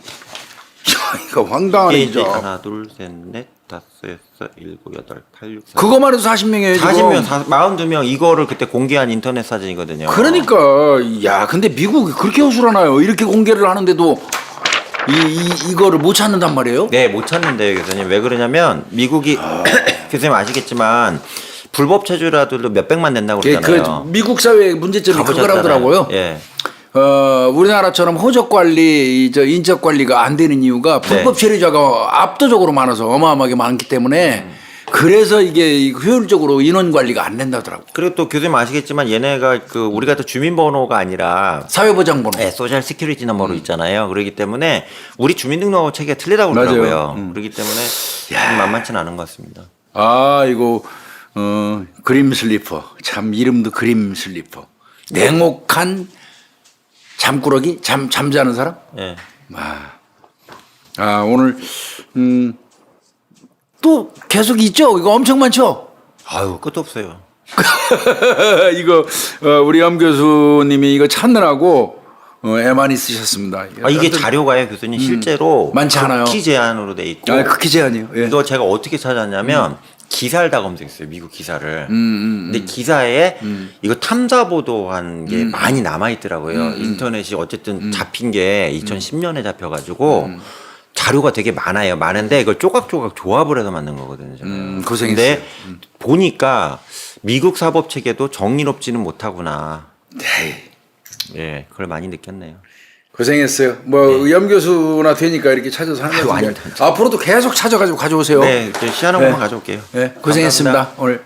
이거 황당하네 이게 이제 진짜. 하나 둘셋넷 다섯 여섯 일곱 여덟 팔 육 사 그거만 해도 40명이에요. 40명 42명 이거를 그때 공개한 인터넷 사진이거든요. 그러니까 근데 미국이 그렇게 허술하나요? 이렇게 공개를 하는데도 이거를 못 찾는단 말이에요? 네, 못 찾는데요, 교수님. 왜 그러냐면 미국이 교수님 아시겠지만 불법 체류자들도 몇 백만 된다고 그러잖아요. 그 미국 사회의 문제점이 가보셨잖아요. 그거라더라고요. 예. 우리나라처럼 호적 관리, 인적 관리가 안 되는 이유가 불법 네. 체류자가 압도적으로 많아서 어마어마하게 많기 때문에 그래서 이게 효율적으로 인원 관리가 안 된다더라고. 그리고 또 교수님 아시겠지만 얘네가 그 우리 같은 주민번호가 아니라 사회보장번호. 네, 소셜 시큐리티 넘버로 있잖아요. 그렇기 때문에 우리 주민등록하고 체계가 틀리다고 맞아요. 그러더라고요. 그렇기 때문에 만만치는 않은 것 같습니다. 이거 그림 슬리퍼. 참 이름도 그림 슬리퍼. 냉혹한 잠꾸러기? 잠자는 사람? 예. 오늘 또 계속 있죠? 이거 엄청 많죠? 아유, 끝도 없어요. 이거 우리 염 교수님이 이거 찾느라고 애 많이 쓰셨습니다. 이게 자료가요, 교수님 실제로 많지 않아요. 극히 제한으로 돼 있고 극히 제한이에요. 예. 이거 제가 어떻게 찾았냐면 기사를 다 검색했어요, 미국 기사를. 근데 기사에 이거 탐사 보도한 게 많이 남아 있더라고요. 인터넷이 어쨌든 잡힌 게 2010년에 잡혀가지고 자료가 되게 많아요. 많은데 이걸 조각조각 조합을 해서 만든 거거든요. 저는. 고생했어요. 근데 보니까 미국 사법 체계도 정의롭지는 못하구나. 네. 예, 그걸 많이 느꼈네요. 고생했어요. 염 교수나 되니까 이렇게 찾아서 하는 아유, 거죠. 아닙니다. 앞으로도 계속 찾아가지고 가져오세요. 네, 시원한 것만 가져올게요. 네, 고생했습니다. 감사합니다. 오늘.